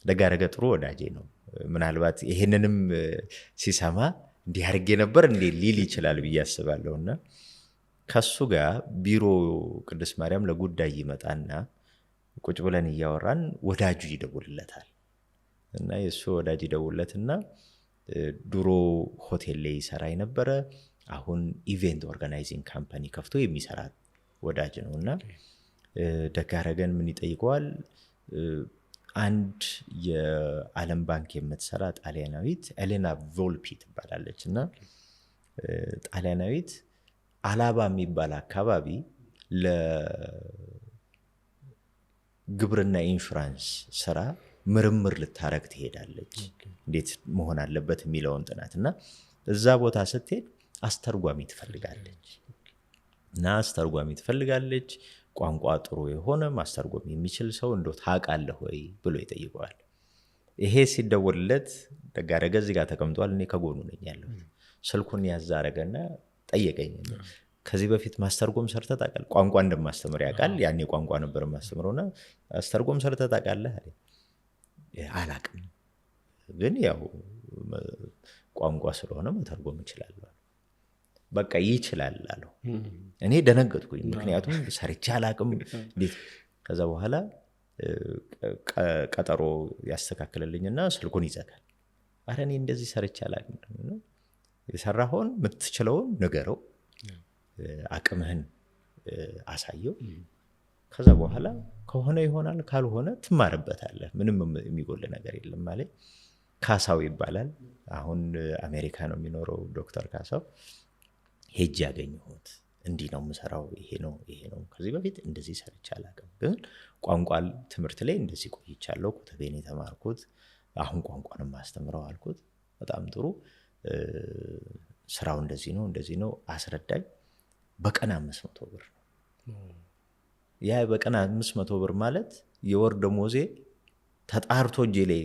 ደጋረገ ጥሩ ወዳጄ ነው። ምናልባት ይሄንንም ሲሰማ እንዲህ አድርጌ ነበር እንዴ ሊል ይችላል ብዬ አስባለሁና ከሱ ጋር ቢሮ ቅድስት ማርያም ለጉዳይ ይመጣና ቁጭ ብለን እያወራን ወዳጁ ይደውልለታል እና የሱ ወዳጅ ይደውልለትና ድሮ ሆቴል ላይ ይሰራ የነበረ አሁን ኢቨንት ኦርጋናይዚንግ ካምፓኒ ከፍቶ የሚሰራ ወዳጅ ነውና ደጋረገን ምን ይጠይቀዋል? አንድ የዓለም ባንክ የምትሰራ ጣሊያናዊት ኤሌና ቮልፒ ትባላለች እና ጣሊያናዊት አላባ የሚባል አካባቢ ግብርና ኢንሹራንስ ስራ ምርምር ልታረግ ትሄዳለች። እንዴት መሆን አለበት የሚለውን ጥናት እና እዛ ቦታ ስትሄድ አስተርጓሚ ትፈልጋለች እና አስተርጓሚ ትፈልጋለች። ቋንቋ ጥሩ የሆነ ማስተርጎም የሚችል ሰው እንደው ታውቃለህ ወይ ብሎ ይጠይቀዋል። ይሄ ሲደወልለት ደጋረገ እዚህ ጋር ተቀምጧል፣ እኔ ከጎኑ ነኝ ያለሁት። ስልኩን ያዛረገና ጠየቀኝ። ከዚህ በፊት ማስተርጎም ሰርተህ ታውቃለህ? ቋንቋ እንደማስተምር ያውቃል። ያኔ ቋንቋ ነበር ማስተምረውና አስተርጎም ሰርተህ ታውቃለህ አለ። አላውቅም፣ ግን ያው ቋንቋ ስለሆነ መተርጎም እችላለሁ። በቃ ይችላል አለው። እኔ ደነገጥኩኝ፣ ምክንያቱም ሰርቼ አላውቅም። እንዴት? ከዛ በኋላ ቀጠሮ ያስተካክልልኝና ስልኩን ይዘጋል። አረ እኔ እንደዚህ ሰርቼ አላውቅም። የሰራኸውን የምትችለውን ንገረው፣ አቅምህን አሳየው። ከዛ በኋላ ከሆነ ይሆናል፣ ካልሆነ ትማርበታለህ። ምንም የሚጎል ነገር የለም ማለት። ካሳው ይባላል። አሁን አሜሪካ ነው የሚኖረው ዶክተር ካሳው። ሄጅ ያገኘሁት እንዲህ ነው የምሰራው፣ ይሄ ነው። ከዚህ በፊት እንደዚህ ሰርቼ አላውቅም፣ ግን ቋንቋ ትምህርት ላይ እንደዚህ ቆይቻለሁ፣ ኮተቤን የተማርኩት፣ አሁን ቋንቋንም ማስተምረው አልኩት። በጣም ጥሩ፣ ስራው እንደዚህ ነው አስረዳኝ። በቀን 500 ብር ነው። ያ በቀን 500 ብር ማለት የወር ደሞዜ ተጣርቶ እጄ ላይ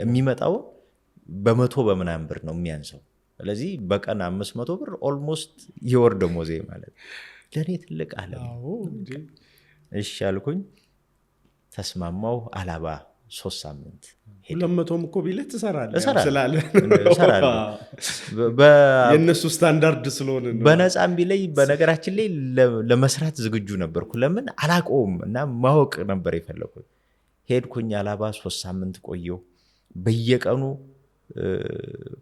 የሚመጣው በመቶ በምናምን ብር ነው የሚያንሰው። ስለዚህ በቀን 500 ብር ኦልሞስት የወር ደሞዜ ማለት ለእኔ ትልቅ አለም። እሺ አልኩኝ፣ ተስማማው። አላባ 3 ሳምንት 200 እኮ ቢልህ ትሰራለህ የእነሱ ስታንዳርድ ስለሆነ ነው። በነፃም ቢለይ በነገራችን ላይ ለመስራት ዝግጁ ነበርኩ። ለምን አላውቀውም እና ማወቅ ነበር የፈለኩት። ሄድኩኝ አላባ 3 ሳምንት ቆየሁ። በየቀኑ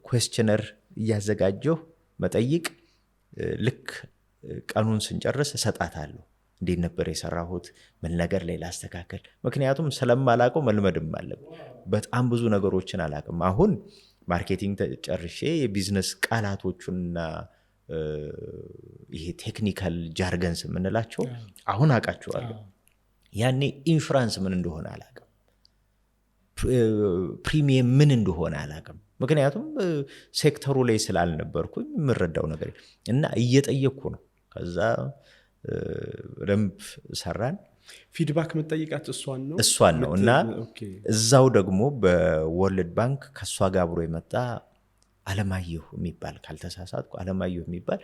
ኩዌስችነር እያዘጋጀሁ መጠይቅ፣ ልክ ቀኑን ስንጨርስ እሰጣታለሁ። እንዴት ነበር የሰራሁት፣ ምን ነገር ላይ ላስተካከል። ምክንያቱም ስለማላውቀው መልመድም አለብኝ። በጣም ብዙ ነገሮችን አላውቅም። አሁን ማርኬቲንግ ጨርሼ የቢዝነስ ቃላቶቹንና ይሄ ቴክኒካል ጃርገንስ የምንላቸው አሁን አውቃቸዋለሁ። ያኔ ኢንሹራንስ ምን እንደሆነ አላውቅም፣ ፕሪሚየም ምን እንደሆነ አላውቅም። ምክንያቱም ሴክተሩ ላይ ስላልነበርኩኝ የምረዳው ነገር እና እየጠየቅኩ ነው። ከዛ በደንብ ሰራን። ፊድባክ መጠይቃት እሷን ነው እና እዛው ደግሞ በወርልድ ባንክ ከእሷ ጋር አብሮ የመጣ አለማየሁ የሚባል ካልተሳሳትኩ፣ አለማየሁ የሚባል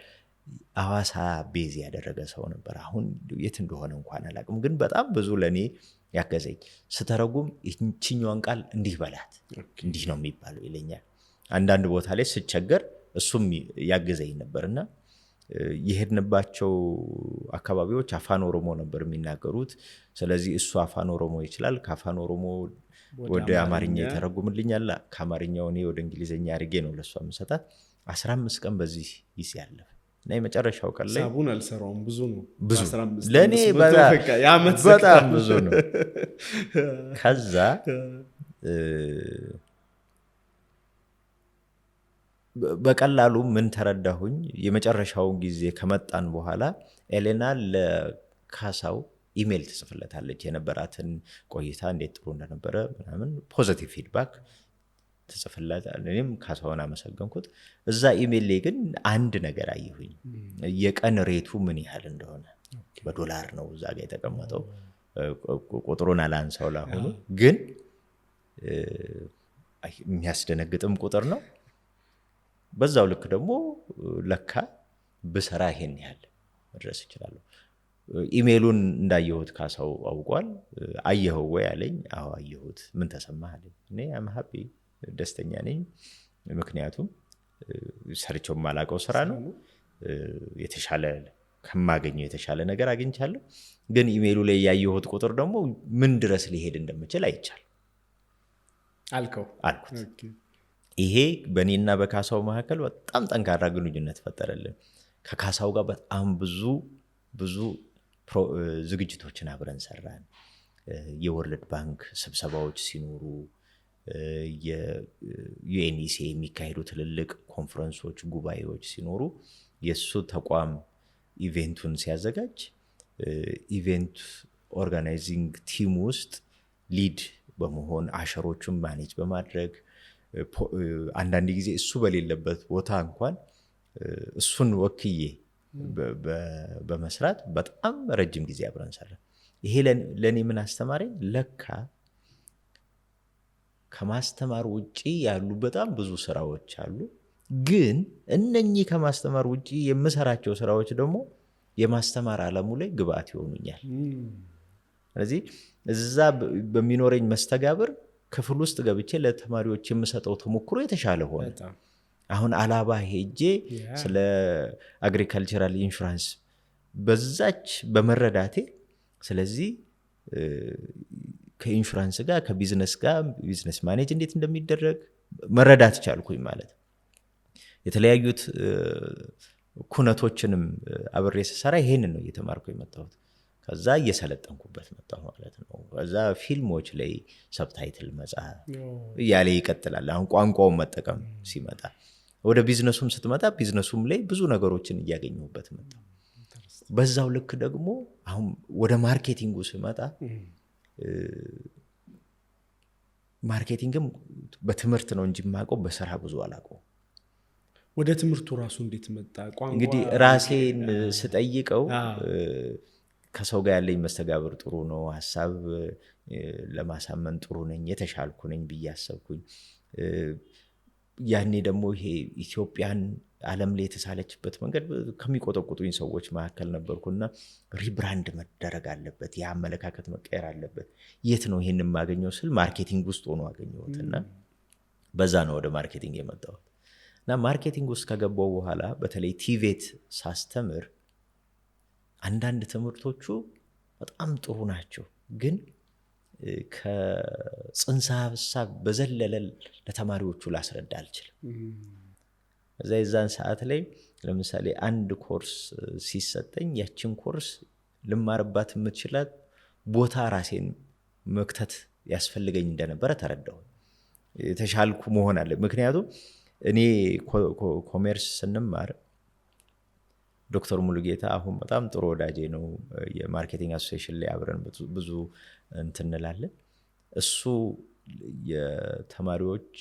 አዋሳ ቤዝ ያደረገ ሰው ነበር። አሁን የት እንደሆነ እንኳን አላውቅም፣ ግን በጣም ብዙ ለእኔ ያገዘኝ። ስተረጉም ይችኛዋን ቃል እንዲህ በላት፣ እንዲህ ነው የሚባለው ይለኛል። አንዳንድ ቦታ ላይ ስቸገር እሱም ያገዘኝ ነበርና የሄድንባቸው አካባቢዎች አፋን ኦሮሞ ነበር የሚናገሩት። ስለዚህ እሱ አፋን ኦሮሞ ይችላል። ከአፋን ኦሮሞ ወደ አማርኛ የተረጉምልኛል። ከአማርኛው እኔ ወደ እንግሊዝኛ አድርጌ ነው ለእሷ የምሰጣት። 15 ቀን በዚህ ይስ ያለፈ እና የመጨረሻው ቀን ላይ ሳቡን አልሰራውም። ብዙ ነው ለእኔ በጣም ብዙ ነው። ከዛ በቀላሉ ምን ተረዳሁኝ፣ የመጨረሻውን ጊዜ ከመጣን በኋላ ኤሌና ለካሳው ኢሜል ትጽፍለታለች። የነበራትን ቆይታ እንዴት ጥሩ እንደነበረ ምናምን ፖዚቲቭ ፊድባክ ትጽፍለታለች። እኔም ካሳውን አመሰገንኩት። እዛ ኢሜል ላይ ግን አንድ ነገር አየሁኝ፣ የቀን ሬቱ ምን ያህል እንደሆነ። በዶላር ነው እዛ ጋር የተቀመጠው፣ ቁጥሩን አላንሳው ላሁኑ፣ ግን የሚያስደነግጥም ቁጥር ነው። በዛው ልክ ደግሞ ለካ ብሰራ ይሄን ያህል መድረስ እችላለሁ። ኢሜሉን እንዳየሁት ካሳው አውቋል። አየኸው ወይ አለኝ። አዎ አየሁት። ምን ተሰማህ አለኝ። እኔ አም ሃፒ፣ ደስተኛ ነኝ። ምክንያቱም ሰርቼው የማላውቀው ስራ ነው። የተሻለ ከማገኘው የተሻለ ነገር አግኝቻለሁ። ግን ኢሜሉ ላይ ያየሁት ቁጥር ደግሞ ምን ድረስ ሊሄድ እንደምችል አይቻል አልኩት። ይሄ በእኔና በካሳው መካከል በጣም ጠንካራ ግንኙነት ፈጠረልን። ከካሳው ጋር በጣም ብዙ ዝግጅቶችን አብረን ሰራን። የወርልድ ባንክ ስብሰባዎች ሲኖሩ፣ የዩኤንኢሲ የሚካሄዱ ትልልቅ ኮንፈረንሶች፣ ጉባኤዎች ሲኖሩ የእሱ ተቋም ኢቬንቱን ሲያዘጋጅ ኢቬንት ኦርጋናይዚንግ ቲም ውስጥ ሊድ በመሆን አሸሮቹን ማኔጅ በማድረግ አንዳንድ ጊዜ እሱ በሌለበት ቦታ እንኳን እሱን ወክዬ በመስራት በጣም ረጅም ጊዜ አብረን ሰራን። ይሄ ለኔ ምን አስተማረኝ? ለካ ከማስተማር ውጪ ያሉ በጣም ብዙ ስራዎች አሉ። ግን እነኚህ ከማስተማር ውጪ የምሰራቸው ስራዎች ደግሞ የማስተማር ዓለሙ ላይ ግብአት ይሆኑኛል። ስለዚህ እዛ በሚኖረኝ መስተጋብር ክፍል ውስጥ ገብቼ ለተማሪዎች የምሰጠው ተሞክሮ የተሻለ ሆነ። አሁን አላባ ሄጄ ስለ አግሪካልቸራል ኢንሹራንስ በዛች በመረዳቴ ስለዚህ ከኢንሹራንስ ጋር ከቢዝነስ ጋር ቢዝነስ ማኔጅ እንዴት እንደሚደረግ መረዳት ቻልኩኝ ማለት። የተለያዩት ኩነቶችንም አብሬ ስሰራ ይሄንን ነው እየተማርኩ የመጣሁት። ከዛ እየሰለጠንኩበት መጣሁ ማለት ነው። ከዛ ፊልሞች ላይ ሰብታይትል መጻፍ እያለ ይቀጥላል። አሁን ቋንቋውን መጠቀም ሲመጣ ወደ ቢዝነሱም ስትመጣ ቢዝነሱም ላይ ብዙ ነገሮችን እያገኘሁበት መጣሁ። በዛው ልክ ደግሞ አሁን ወደ ማርኬቲንጉ ስመጣ ማርኬቲንግም በትምህርት ነው እንጂ የማውቀው በስራ ብዙ አላውቀውም። ወደ ትምህርቱ ራሱ እንዴት መጣ? እንግዲህ ራሴን ስጠይቀው ከሰው ጋር ያለኝ መስተጋብር ጥሩ ነው፣ ሀሳብ ለማሳመን ጥሩ ነኝ፣ የተሻልኩ ነኝ ብዬ አሰብኩኝ። ያኔ ደግሞ ይሄ ኢትዮጵያን ዓለም ላይ የተሳለችበት መንገድ ከሚቆጠቁጡኝ ሰዎች መካከል ነበርኩና ሪብራንድ መደረግ አለበት፣ የአመለካከት መቀየር አለበት። የት ነው ይሄን የማገኘው ስል ማርኬቲንግ ውስጥ ሆኖ አገኘሁትና በዛ ነው ወደ ማርኬቲንግ የመጣሁት። እና ማርኬቲንግ ውስጥ ከገባው በኋላ በተለይ ቲቬት ሳስተምር አንዳንድ ትምህርቶቹ በጣም ጥሩ ናቸው፣ ግን ከጽንሰ ሀሳብ በዘለለ ለተማሪዎቹ ላስረዳ አልችልም። እዛ የዛን ሰዓት ላይ ለምሳሌ አንድ ኮርስ ሲሰጠኝ ያችን ኮርስ ልማርባት የምትችላት ቦታ ራሴን መክተት ያስፈልገኝ እንደነበረ ተረዳሁ። የተሻልኩ መሆን አለ። ምክንያቱም እኔ ኮሜርስ ስንማር ዶክተር ሙሉጌታ አሁን በጣም ጥሩ ወዳጄ ነው። የማርኬቲንግ አሶሲዬሽን ላይ አብረን ብዙ እንትንላለን። እሱ የተማሪዎች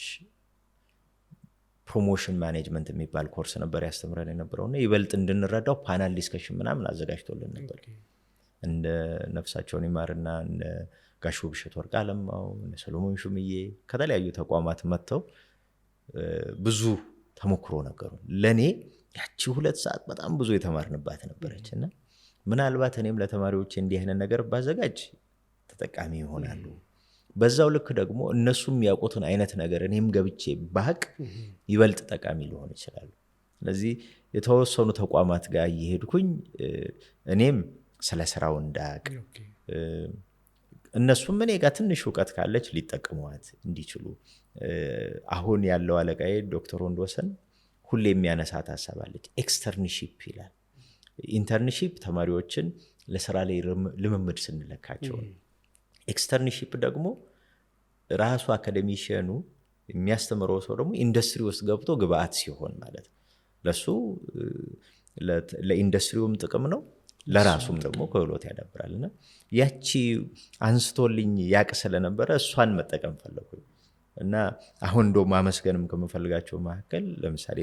ፕሮሞሽን ማኔጅመንት የሚባል ኮርስ ነበር ያስተምረን የነበረውና ይበልጥ እንድንረዳው ፓናል ዲስከሽን ምናምን አዘጋጅቶልን ነበር። እንደ ነፍሳቸውን ይማርና እነ ጋሽ ውብሸት ወርቅ አለማው፣ እነ ሰሎሞን ሹምዬ ከተለያዩ ተቋማት መጥተው ብዙ ተሞክሮ ነገሩ። ለኔ ያቺ 2 ሰዓት በጣም ብዙ የተማርንባት ነበረችና ምናልባት እኔም ለተማሪዎች እንዲህ አይነት ነገር ባዘጋጅ ተጠቃሚ ይሆናሉ። በዛው ልክ ደግሞ እነሱም ያውቁትን አይነት ነገር እኔም ገብቼ ባቅ ይበልጥ ጠቃሚ ሊሆን ይችላል። ስለዚህ የተወሰኑ ተቋማት ጋር እየሄድኩኝ እኔም ስለ ስራው እንዳቅ እነሱም እኔ ጋር ትንሽ እውቀት ካለች ሊጠቀሙት እንዲችሉ። አሁን ያለው አለቃዬ ዶክተር ወንድወሰን ሁሌ የሚያነሳት ሀሳብ አለች። ኤክስተርንሺፕ ይላል። ኢንተርንሺፕ ተማሪዎችን ለስራ ላይ ልምምድ ስንለካቸው፣ ኤክስተርንሺፕ ደግሞ ራሱ አካዴሚሽኑ የሚያስተምረው ሰው ደግሞ ኢንዱስትሪ ውስጥ ገብቶ ግብአት ሲሆን ማለት ነው። ለሱ ለኢንዱስትሪውም ጥቅም ነው፣ ለራሱም ደግሞ ክህሎት ያዳብራልና ያቺ አንስቶልኝ ያቅ ስለነበረ እሷን መጠቀም ፈለኩኝ። እና አሁን እንደው ማመስገንም ከምፈልጋቸው መካከል ለምሳሌ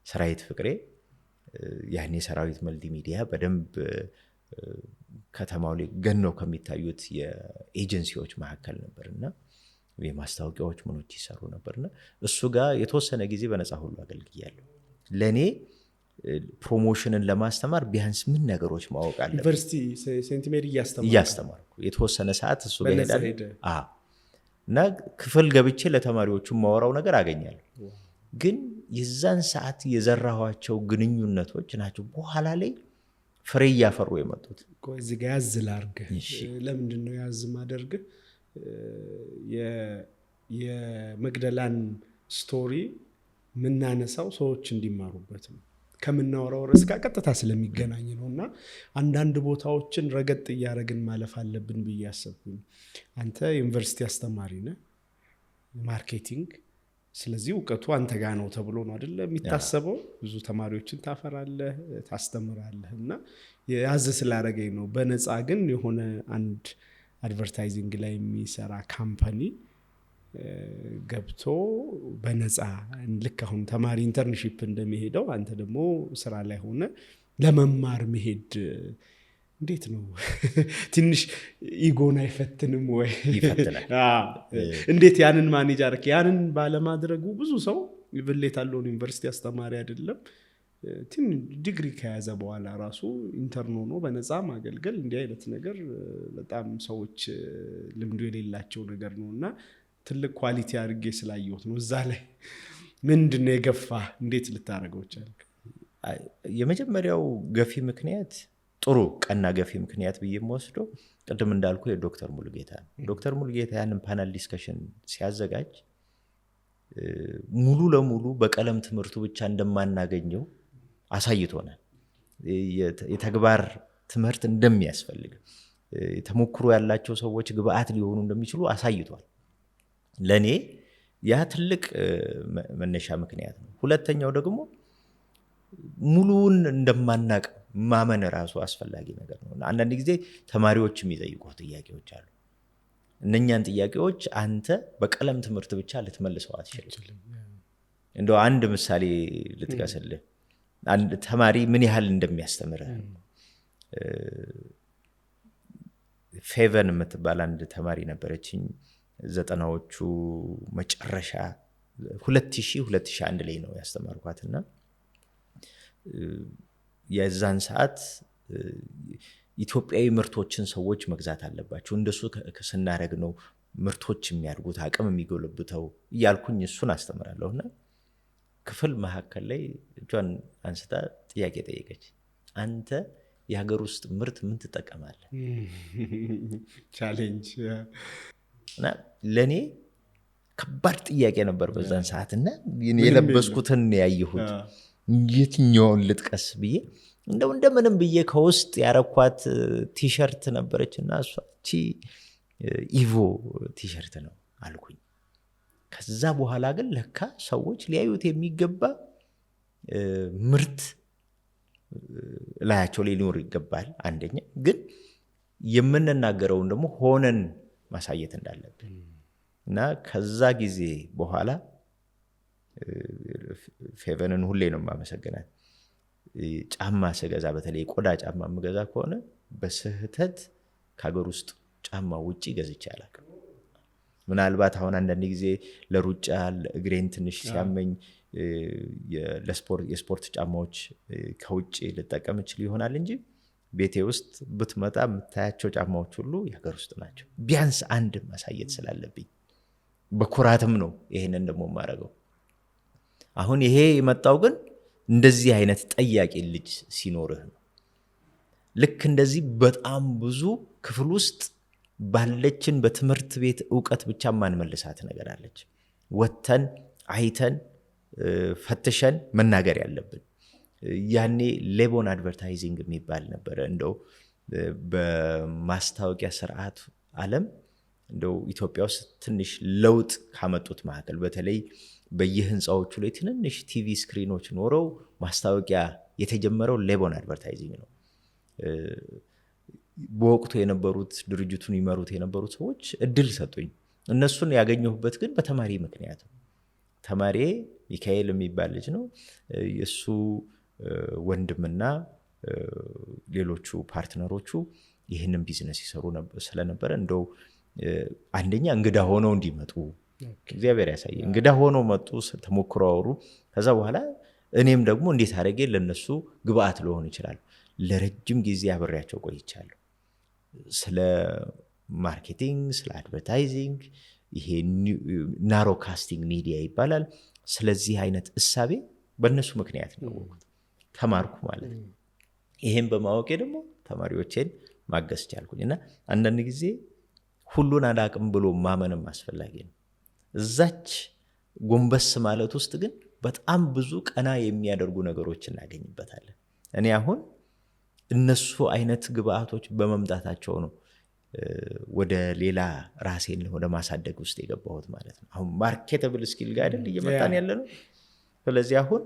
ሰራዊት ፍቅሬ ያኔ ሰራዊት መልቲሚዲያ በደንብ ከተማው ላይ ገነው ከሚታዩት የኤጀንሲዎች መካከል ነበርና የማስታወቂያዎች ምኖች ይሰሩ ነበርና እሱ ጋር የተወሰነ ጊዜ በነፃ ሁሉ አገልግያለሁ። ለኔ ፕሮሞሽንን ለማስተማር ቢያንስ ምን ነገሮች ማወቅ አለብኝ። ዩኒቨርሲቲ ሴንት ሜሪ እያስተማርኩ የተወሰነ ሰዓት እሱ ጋር ሄዳለሁ እና ክፍል ገብቼ ለተማሪዎቹ ማወራው ነገር አገኛለሁ። ግን የዛን ሰዓት የዘራኋቸው ግንኙነቶች ናቸው በኋላ ላይ ፍሬ እያፈሩ የመጡት። እዚህ ጋር ያዝ ላድርግህ። ለምንድን ነው ያዝ ማደርግህ? የመግደላን ስቶሪ የምናነሳው ሰዎች እንዲማሩበት ነው። ከምናወራው ርዕስ ጋር ቀጥታ ስለሚገናኝ ነው እና አንዳንድ ቦታዎችን ረገጥ እያደረግን ማለፍ አለብን ብዬ አሰብኩኝ። አንተ ዩኒቨርሲቲ አስተማሪ ነህ፣ ማርኬቲንግ ስለዚህ እውቀቱ አንተ ጋር ነው ተብሎ ነው አይደለ የሚታሰበው። ብዙ ተማሪዎችን ታፈራለህ፣ ታስተምራለህ እና ያዝ ስላደረገኝ ነው። በነፃ ግን የሆነ አንድ አድቨርታይዚንግ ላይ የሚሰራ ካምፓኒ ገብቶ በነፃ ልክ አሁን ተማሪ ኢንተርንሺፕ እንደሚሄደው አንተ ደግሞ ስራ ላይ ሆነ ለመማር መሄድ እንዴት ነው? ትንሽ ኢጎን አይፈትንም ወይ? ይፈትናል። እንዴት ያንን ማኔጅ አደረክ? ያንን ባለማድረጉ ብዙ ሰው ይብሌት ያለውን ዩኒቨርሲቲ አስተማሪ አይደለም ዲግሪ ከያዘ በኋላ ራሱ ኢንተርን ሆኖ በነፃ ማገልገል እንዲህ አይነት ነገር በጣም ሰዎች ልምዱ የሌላቸው ነገር ነው እና ትልቅ ኳሊቲ አድርጌ ስላየሁት ነው። እዛ ላይ ምንድን ነው የገፋ? እንዴት ልታደርገው ቻልክ? የመጀመሪያው ገፊ ምክንያት ጥሩ ቀና ገፊ ምክንያት ብዬ የምወስደው ቅድም እንዳልኩ የዶክተር ሙሉጌታ ዶክተር ሙሉጌታ ያንን ፓናል ዲስከሽን ሲያዘጋጅ ሙሉ ለሙሉ በቀለም ትምህርቱ ብቻ እንደማናገኘው አሳይቶናል። የተግባር ትምህርት እንደሚያስፈልግ ተሞክሮ ያላቸው ሰዎች ግብአት ሊሆኑ እንደሚችሉ አሳይቷል። ለኔ ያ ትልቅ መነሻ ምክንያት ነው። ሁለተኛው ደግሞ ሙሉውን እንደማናቅ ማመን ራሱ አስፈላጊ ነገር ነው። አንዳንድ ጊዜ ተማሪዎች የሚጠይቁት ጥያቄዎች አሉ። እነኛን ጥያቄዎች አንተ በቀለም ትምህርት ብቻ ልትመልሰው አትችልም። እንደው አንድ ምሳሌ ልጥቀስልህ። አንድ ተማሪ ምን ያህል እንደሚያስተምርህ ፌቨን የምትባል አንድ ተማሪ ነበረችኝ። 90ዎቹ መጨረሻ 2001 ላይ ነው ያስተማርኳትና የዛን ሰዓት ኢትዮጵያዊ ምርቶችን ሰዎች መግዛት አለባቸው፣ እንደሱ ስናደርግ ነው ምርቶች የሚያድጉት አቅም የሚጎለብተው እያልኩኝ እሱን አስተምራለሁና ክፍል መካከል ላይ እጇን አንስታ ጥያቄ ጠየቀች። አንተ የሀገር ውስጥ ምርት ምን ትጠቀማለህ? ቻሌንጅ እና ለኔ ከባድ ጥያቄ ነበር በዛን ሰዓት እና የለበስኩትን ያየሁት የትኛውን ልጥቀስ ብዬ እንደምንም ብዬ ከውስጥ ያረኳት ቲሸርት ነበረችና እሷ ኢቮ ቲሸርት ነው አልኩኝ። ከዛ በኋላ ግን ለካ ሰዎች ሊያዩት የሚገባ ምርት ላያቸው ሊኖር ይገባል። አንደኛ ግን የምንናገረውን ደግሞ ሆነን ማሳየት እንዳለብን እና ከዛ ጊዜ በኋላ ፌቨንን ሁሌ ነው የማመሰግናት። ጫማ ስገዛ በተለይ ቆዳ ጫማ የምገዛ ከሆነ በስህተት ከሀገር ውስጥ ጫማ ውጪ ገዝቼ አላውቅም። ምናልባት አሁን አንዳንድ ጊዜ ለሩጫ እግሬን ትንሽ ሲያመኝ የስፖርት ጫማዎች ከውጭ ልጠቀም እችል ይሆናል እንጂ ቤቴ ውስጥ ብትመጣ የምታያቸው ጫማዎች ሁሉ የሀገር ውስጥ ናቸው። ቢያንስ አንድ ማሳየት ስላለብኝ በኩራትም ነው ይሄንን ደግሞ የማደርገው። አሁን ይሄ የመጣው ግን እንደዚህ አይነት ጠያቂ ልጅ ሲኖርህ ነው። ልክ እንደዚህ በጣም ብዙ ክፍል ውስጥ ባለችን በትምህርት ቤት ዕውቀት ብቻ ማንመልሳት ነገር አለች። ወተን አይተን ፈትሸን መናገር ያለብን። ያኔ ሌቦን አድቨርታይዚንግ የሚባል ነበረ። እንደው በማስታወቂያ ስርዓት ዓለም እንደው ኢትዮጵያ ውስጥ ትንሽ ለውጥ ካመጡት መካከል በተለይ በየህንፃዎቹ ላይ ትንንሽ ቲቪ ስክሪኖች ኖረው ማስታወቂያ የተጀመረው ሌቦን አድቨርታይዚንግ ነው። በወቅቱ የነበሩት ድርጅቱን ይመሩት የነበሩት ሰዎች እድል ሰጡኝ። እነሱን ያገኘሁበት ግን በተማሪ ምክንያት ነው። ተማሪ ሚካኤል የሚባል ልጅ ነው። የሱ ወንድምና ሌሎቹ ፓርትነሮቹ ይህንን ቢዝነስ ይሰሩ ስለነበረ እንደው አንደኛ እንግዳ ሆነው እንዲመጡ እግዚአብሔር ያሳየ። እንግዳ ሆነው መጡ፣ ተሞክሮ አወሩ። ከዛ በኋላ እኔም ደግሞ እንዴት አድርጌ ለነሱ ግብአት ሊሆን ይችላል። ለረጅም ጊዜ አብሬያቸው ቆይቻለሁ። ስለ ማርኬቲንግ፣ ስለ አድቨርታይዚንግ፣ ይሄ ናሮ ካስቲንግ ሚዲያ ይባላል። ስለዚህ አይነት እሳቤ በእነሱ ምክንያት ነው ተማርኩ ማለት ነው። ይሄን በማወቄ ደግሞ ተማሪዎቼን ማገዝ ቻልኩኝ እና አንዳንድ ጊዜ ሁሉን አላቅም ብሎ ማመንም አስፈላጊ ነው። እዛች ጎንበስ ማለት ውስጥ ግን በጣም ብዙ ቀና የሚያደርጉ ነገሮች እናገኝበታለን። እኔ አሁን እነሱ አይነት ግብአቶች በመምጣታቸው ነው ወደ ሌላ ራሴን ወደ ማሳደግ ውስጥ የገባሁት ማለት ነው። አሁን ማርኬተብል ስኪል ጋር አይደል እየመጣን ያለ ነው። ስለዚህ አሁን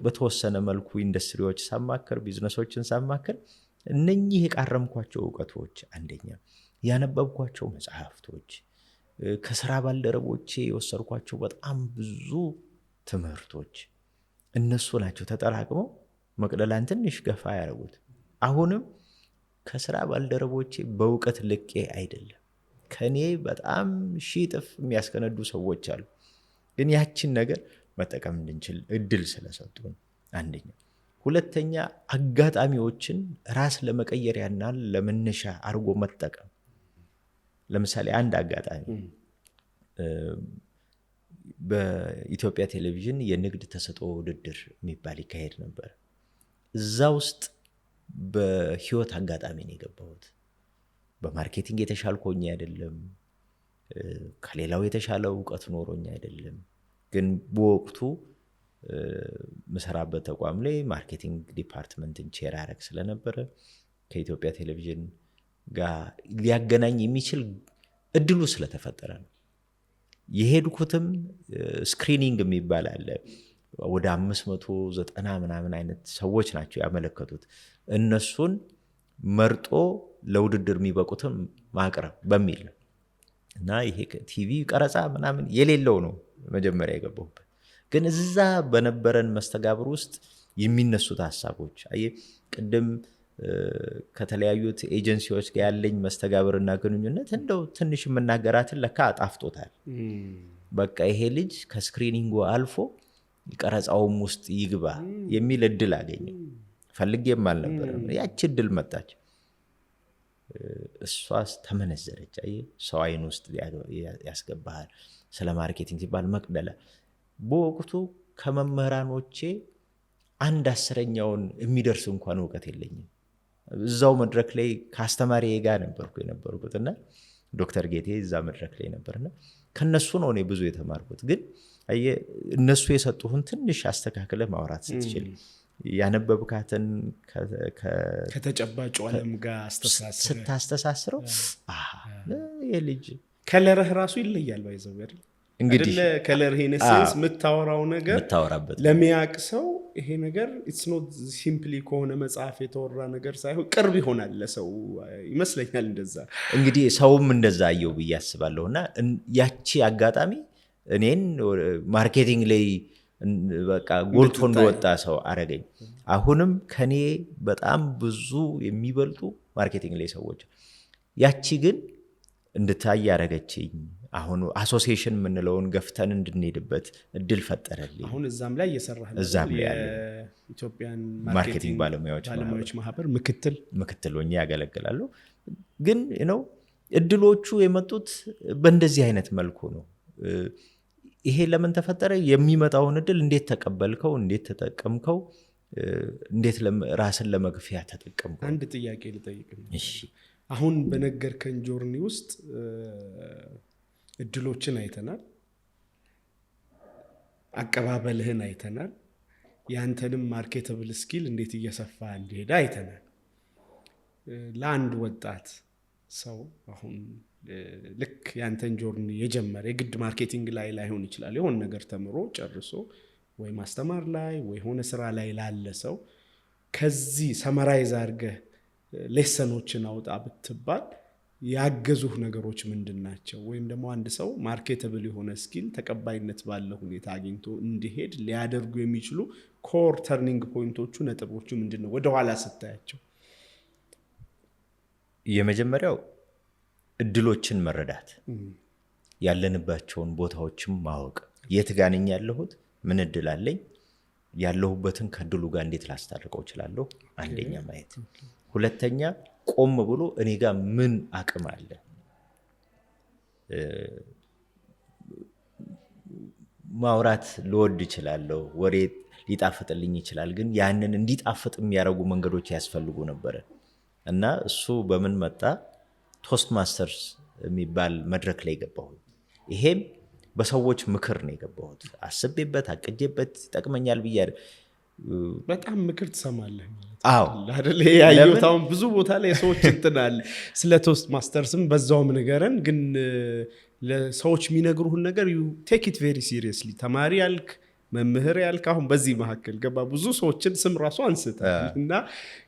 በተወሰነ መልኩ ኢንዱስትሪዎች ሳማከር፣ ቢዝነሶችን ሳማከር እነኚህ የቃረምኳቸው እውቀቶች፣ አንደኛ ያነበብኳቸው መጽሐፍቶች፣ ከስራ ባልደረቦቼ የወሰድኳቸው በጣም ብዙ ትምህርቶች እነሱ ናቸው ተጠራቅመው መቅደላን ትንሽ ገፋ ያደረጉት። አሁንም ከስራ ባልደረቦቼ በእውቀት ልቄ አይደለም፣ ከኔ በጣም ሺህ እጥፍ የሚያስከነዱ ሰዎች አሉ። ግን ያችን ነገር መጠቀም እንድንችል እድል ስለሰጡን አንደኛ። ሁለተኛ አጋጣሚዎችን ራስ ለመቀየሪያና ለመነሻ አድርጎ መጠቀም። ለምሳሌ አንድ አጋጣሚ በኢትዮጵያ ቴሌቪዥን የንግድ ተሰጥኦ ውድድር የሚባል ይካሄድ ነበር። እዛ ውስጥ በህይወት አጋጣሚ ነው የገባሁት። በማርኬቲንግ የተሻልኩኝ አይደለም፣ ከሌላው የተሻለ እውቀት ኖሮኝ አይደለም። ግን በወቅቱ መሰራበት ተቋም ላይ ማርኬቲንግ ዲፓርትመንትን ቼር አረግ ስለነበረ ከኢትዮጵያ ቴሌቪዥን ጋር ሊያገናኝ የሚችል እድሉ ስለተፈጠረ ነው የሄድኩትም። ስክሪኒንግ የሚባል አለ። ወደ 590 ምናምን አይነት ሰዎች ናቸው ያመለከቱት። እነሱን መርጦ ለውድድር የሚበቁትን ማቅረብ በሚል ነው። እና ይሄ ቲቪ ቀረጻ ምናምን የሌለው ነው መጀመሪያ የገባሁበት። ግን እዛ በነበረን መስተጋብር ውስጥ የሚነሱት ሀሳቦች ቅድም ከተለያዩት ኤጀንሲዎች ጋር ያለኝ መስተጋብርና ግንኙነት እንደው ትንሽ የምናገራትን ለካ አጣፍጦታል። በቃ ይሄ ልጅ ከስክሪኒንጉ አልፎ ቀረጻውም ውስጥ ይግባ የሚል እድል አገኘ። ፈልጌም አልነበረም፣ ያቺ እድል መጣች። እሷ ተመነዘረች። ሰው አይን ውስጥ ያስገባሃል። ስለ ማርኬቲንግ ሲባል መቅደላ በወቅቱ ከመምህራኖቼ 1/10ኛውን የሚደርስ እንኳን እውቀት የለኝም። እዛው መድረክ ላይ ከአስተማሪ ጋር ነበርኩ የነበርኩትና ዶክተር ጌቴ እዛ መድረክ ላይ ነበርና ከነሱ ነው እኔ ብዙ የተማርኩት። ግን እነሱ የሰጡህን ትንሽ አስተካክለህ ማውራት ስትችል ያነበብካትን ከተጨባጭ ዓለም ጋር ስታስተሳስረው የልጅ ከለርህ ራሱ ይለያል። ባይዘው አይደል እንግዲህ ከለርህ ኢነሴንስ የምታወራው ነገር ለሚያቅ ሰው ይሄ ነገር ኢትስ ኖት ሲምፕሊ ከሆነ መጽሐፍ የተወራ ነገር ሳይሆን ቅርብ ይሆናል ለሰው ይመስለኛል። እንደዛ እንግዲህ ሰውም እንደዛ አየው ብዬ አስባለሁና ያቺ አጋጣሚ እኔን ማርኬቲንግ ላይ በቃ ጎልቶ እንደወጣ ሰው አረገኝ። አሁንም ከኔ በጣም ብዙ የሚበልጡ ማርኬቲንግ ላይ ሰዎች፣ ያቺ ግን እንድታይ ያረገችኝ። አሁን አሶሲዬሽን የምንለውን ገፍተን እንድንሄድበት እድል ፈጠረልኝ። አሁን እዛም ላይ እየሰራህ ነው። እዛም ላይ ያለ ኢትዮጵያን ማርኬቲንግ ባለሙያዎች ማህበር ምክትል ሆኜ ያገለግላሉ። ግን ነው እድሎቹ የመጡት በእንደዚህ አይነት መልኩ ነው። ይሄ ለምን ተፈጠረ? የሚመጣውን እድል እንዴት ተቀበልከው? እንዴት ተጠቀምከው? እንዴት ራስን ለመግፊያ ተጠቀምከው? አንድ ጥያቄ ልጠይቅ። አሁን በነገርከን ጆርኒ ውስጥ እድሎችን አይተናል፣ አቀባበልህን አይተናል፣ ያንተንም ማርኬተብል ስኪል እንዴት እየሰፋ እንደሄደ አይተናል። ለአንድ ወጣት ሰው አሁን ልክ ያንተን ጆርኒ የጀመረ የግድ ማርኬቲንግ ላይ ላይሆን ይችላል፣ የሆነ ነገር ተምሮ ጨርሶ ወይ ማስተማር ላይ ወይ ሆነ ስራ ላይ ላለ ሰው ከዚህ ሰመራይዝ አድርገህ ሌሰኖችን አውጣ ብትባል ያገዙህ ነገሮች ምንድን ናቸው? ወይም ደግሞ አንድ ሰው ማርኬተብል የሆነ ስኪል ተቀባይነት ባለ ሁኔታ አግኝቶ እንዲሄድ ሊያደርጉ የሚችሉ ኮር ተርኒንግ ፖይንቶቹ ነጥቦቹ ምንድን ነው ወደኋላ ስታያቸው? የመጀመሪያው እድሎችን መረዳት፣ ያለንባቸውን ቦታዎችም ማወቅ፣ የት ጋር ነኝ ያለሁት፣ ምን እድል አለኝ፣ ያለሁበትን ከእድሉ ጋር እንዴት ላስታርቀው እችላለሁ፣ አንደኛ ማየት። ሁለተኛ ቆም ብሎ እኔ ጋር ምን አቅም አለ። ማውራት ልወድ እችላለሁ፣ ወሬ ሊጣፍጥልኝ ይችላል። ግን ያንን እንዲጣፍጥ የሚያደርጉ መንገዶች ያስፈልጉ ነበረ እና እሱ በምን መጣ? ቶስት ማስተርስ የሚባል መድረክ ላይ ገባሁት። ይሄም በሰዎች ምክር ነው የገባሁት። አስቤበት አቅጄበት ይጠቅመኛል ብዬ በጣም ምክር ትሰማለህ አዎ አይደል? ያየሁት አሁን ብዙ ቦታ ላይ ሰዎች እንትናል ስለ ቶስት ማስተርስም በዛውም ንገረን፣ ግን ለሰዎች የሚነግሩህን ነገር you take it very seriously። ተማሪ ያልክ መምህር ያልክ አሁን በዚህ መካከል ገባ ብዙ ሰዎችን ስም ራሱ አንስተሃል እና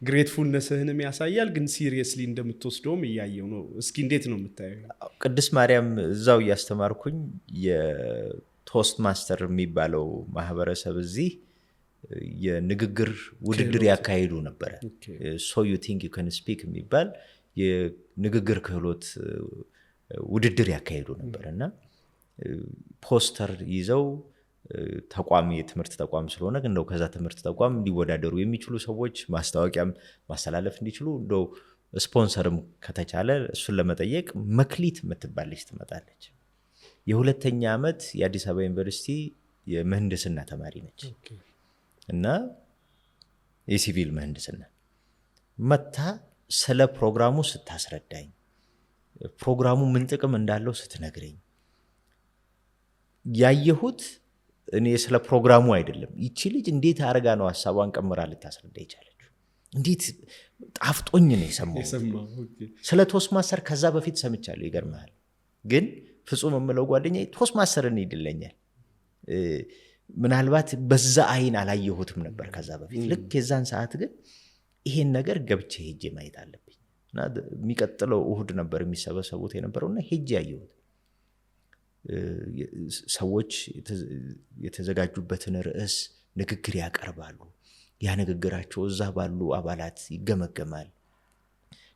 ግሬትፉልነስህንም ያሳያል፣ ግን ሲሪየስሊ እንደምትወስደውም እያየው ነው። እስኪ እንዴት ነው የምታየው? ቅድስት ማርያም እዛው እያስተማርኩኝ የቶስት ማስተር የሚባለው ማህበረሰብ እዚህ የንግግር ውድድር ያካሄዱ ነበረ። so you think you can speak የሚባል የንግግር ክህሎት ውድድር ያካሄዱ ነበር እና ፖስተር ይዘው ተቋም የትምህርት ተቋም ስለሆነ እንደው ከዛ ትምህርት ተቋም ሊወዳደሩ የሚችሉ ሰዎች ማስታወቂያም ማስተላለፍ እንዲችሉ እንደው ስፖንሰርም ከተቻለ እሱን ለመጠየቅ መክሊት የምትባል ልጅ ትመጣለች። የሁለተኛ ዓመት የአዲስ አበባ ዩኒቨርሲቲ የምህንድስና ተማሪ ነች እና የሲቪል ምህንድስና መታ ስለ ፕሮግራሙ ስታስረዳኝ ፕሮግራሙ ምን ጥቅም እንዳለው ስትነግረኝ ያየሁት እኔ ስለ ፕሮግራሙ አይደለም። ይቺ ልጅ እንዴት አርጋ ነው ሐሳቧን ቀምራ ልታስረዳ ይቻለችው? እንዴት ጣፍጦኝ ነው የሰማሁት። ስለ ቶስት ማስተር ከዛ በፊት ሰምቻለሁ። ይገርምሃል። ግን ፍጹም የምለው ጓደኛዬ ቶስት ማስተርን ይድለኛል። ምናልባት በዛ አይን አላየሁትም ነበር ከዛ በፊት። ልክ የዛን ሰዓት ግን ይሄን ነገር ገብቼ ሄጄ ማየት አለብኝ እና የሚቀጥለው እሁድ ነበር የሚሰበሰቡት የነበረውና ሄጄ ያየሁት። ሰዎች የተዘጋጁበትን ርዕስ ንግግር ያቀርባሉ። ያ ንግግራቸው እዛ ባሉ አባላት ይገመገማል።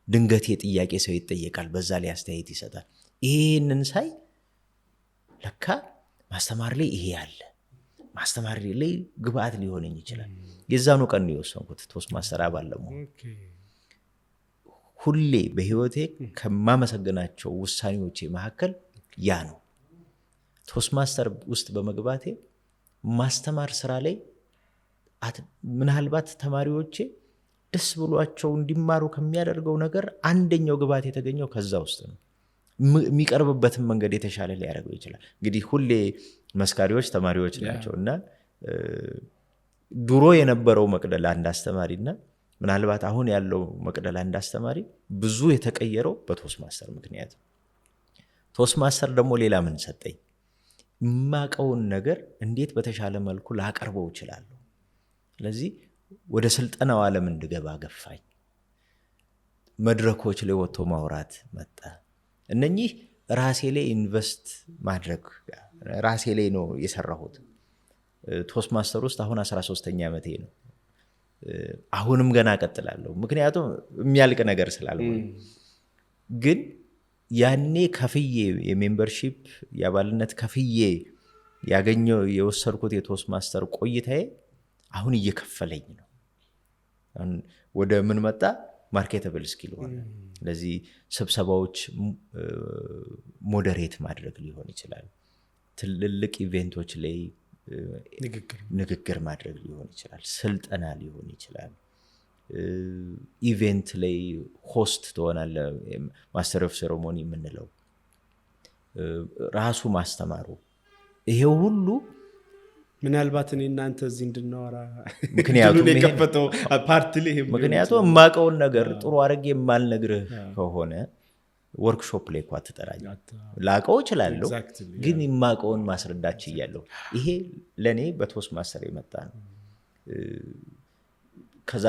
ድንገት የጥያቄ ሰው ይጠየቃል፣ በዛ ላይ አስተያየት ይሰጣል። ይሄንን ሳይ ለካ ማስተማር ላይ ይሄ ያለ ማስተማር ላይ ግብአት ሊሆነኝ ይችላል። የዛኑ ቀን ነው የወሰንኩት ቶስት ማስተር አባል ለመሆን። ሁሌ በህይወቴ ከማመሰግናቸው ውሳኔዎቼ መካከል ያ ነው። ቶስት ማስተር ውስጥ በመግባቴ ማስተማር ስራ ላይ ምናልባት ተማሪዎቼ ደስ ብሏቸው እንዲማሩ ከሚያደርገው ነገር አንደኛው ግብአት የተገኘው ከዛ ውስጥ ነው። የሚቀርብበትን መንገድ የተሻለ ሊያደርገው ይችላል። እንግዲህ ሁሌ መስካሪዎች ተማሪዎች ናቸው እና ድሮ የነበረው መቅደላ አንድ አስተማሪና ምናልባት አሁን ያለው መቅደላ አንድ አስተማሪ ብዙ የተቀየረው በቶስት ማስተር ምክንያት። ቶስት ማስተር ደግሞ ሌላ ምን ሰጠኝ? የማቀውን ነገር እንዴት በተሻለ መልኩ ላቀርበው እችላለሁ። ስለዚህ ወደ ስልጠናው ዓለም እንድገባ ገፋኝ። መድረኮች ላይ ወጥቶ ማውራት መጣ። እነኚህ ራሴ ላይ ኢንቨስት ማድረግ ራሴ ላይ ነው የሰራሁት። ቶስት ማስተር ውስጥ አሁን 13ኛ ዓመቴ ነው። አሁንም ገና እቀጥላለሁ፣ ምክንያቱም የሚያልቅ ነገር ስላልሆነ። ግን ያኔ ከፍዬ የሜምበርሺፕ የአባልነት ከፍዬ ያገኘው የወሰድኩት የቶስት ማስተር ቆይታዬ አሁን እየከፈለኝ ነው። ወደ ምን መጣ? ማርኬተብል ስኪል ሆነ። ስለዚህ ስብሰባዎች ሞዴሬት ማድረግ ሊሆን ይችላል። ትልልቅ ኢቬንቶች ላይ ንግግር ማድረግ ሊሆን ይችላል። ስልጠና ሊሆን ይችላል። ኢቬንት ላይ ሆስት ትሆናለህ። ማስተር ኦፍ ሴሬሞኒ የምንለው ራሱ ማስተማሩ ይሄ ሁሉ ምናልባት እኔ እናንተ እዚህ እንድናወራ ምክንያቱም ምክንያቱም የማውቀውን ነገር ጥሩ አድርጌ የማልነግርህ ከሆነ ወርክሾፕ ላይ እንኳን ትጠራኝ ላውቀው እችላለሁ፣ ግን የማውቀውን ማስረዳት ችያለሁ። ይሄ ለእኔ በቶስት ማስተር የመጣ ነው። ከዛ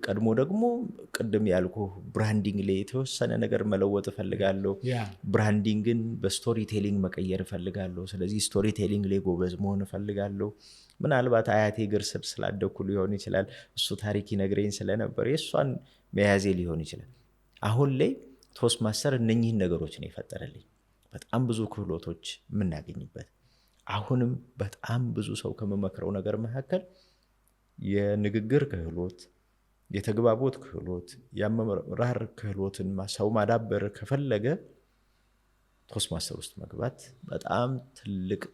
ቀድሞ ደግሞ ቅድም ያልኩ ብራንዲንግ ላይ የተወሰነ ነገር መለወጥ እፈልጋለሁ። ብራንዲንግን በስቶሪ ቴሊንግ መቀየር እፈልጋለሁ። ስለዚህ ስቶሪ ቴሊንግ ላይ ጎበዝ መሆን እፈልጋለሁ። ምናልባት አያቴ እግር ስር ስላደኩ ሊሆን ይችላል፣ እሱ ታሪክ ይነግረኝ ስለነበር የእሷን መያዜ ሊሆን ይችላል። አሁን ላይ ቶስት ማስተር እነኚህን ነገሮች ነው የፈጠረልኝ። በጣም ብዙ ክህሎቶች የምናገኝበት። አሁንም በጣም ብዙ ሰው ከመመክረው ነገር መካከል የንግግር ክህሎት፣ የተግባቦት ክህሎት፣ የአመራር ክህሎትን ሰው ማዳበር ከፈለገ ቶስት ማስተር ውስጥ መግባት በጣም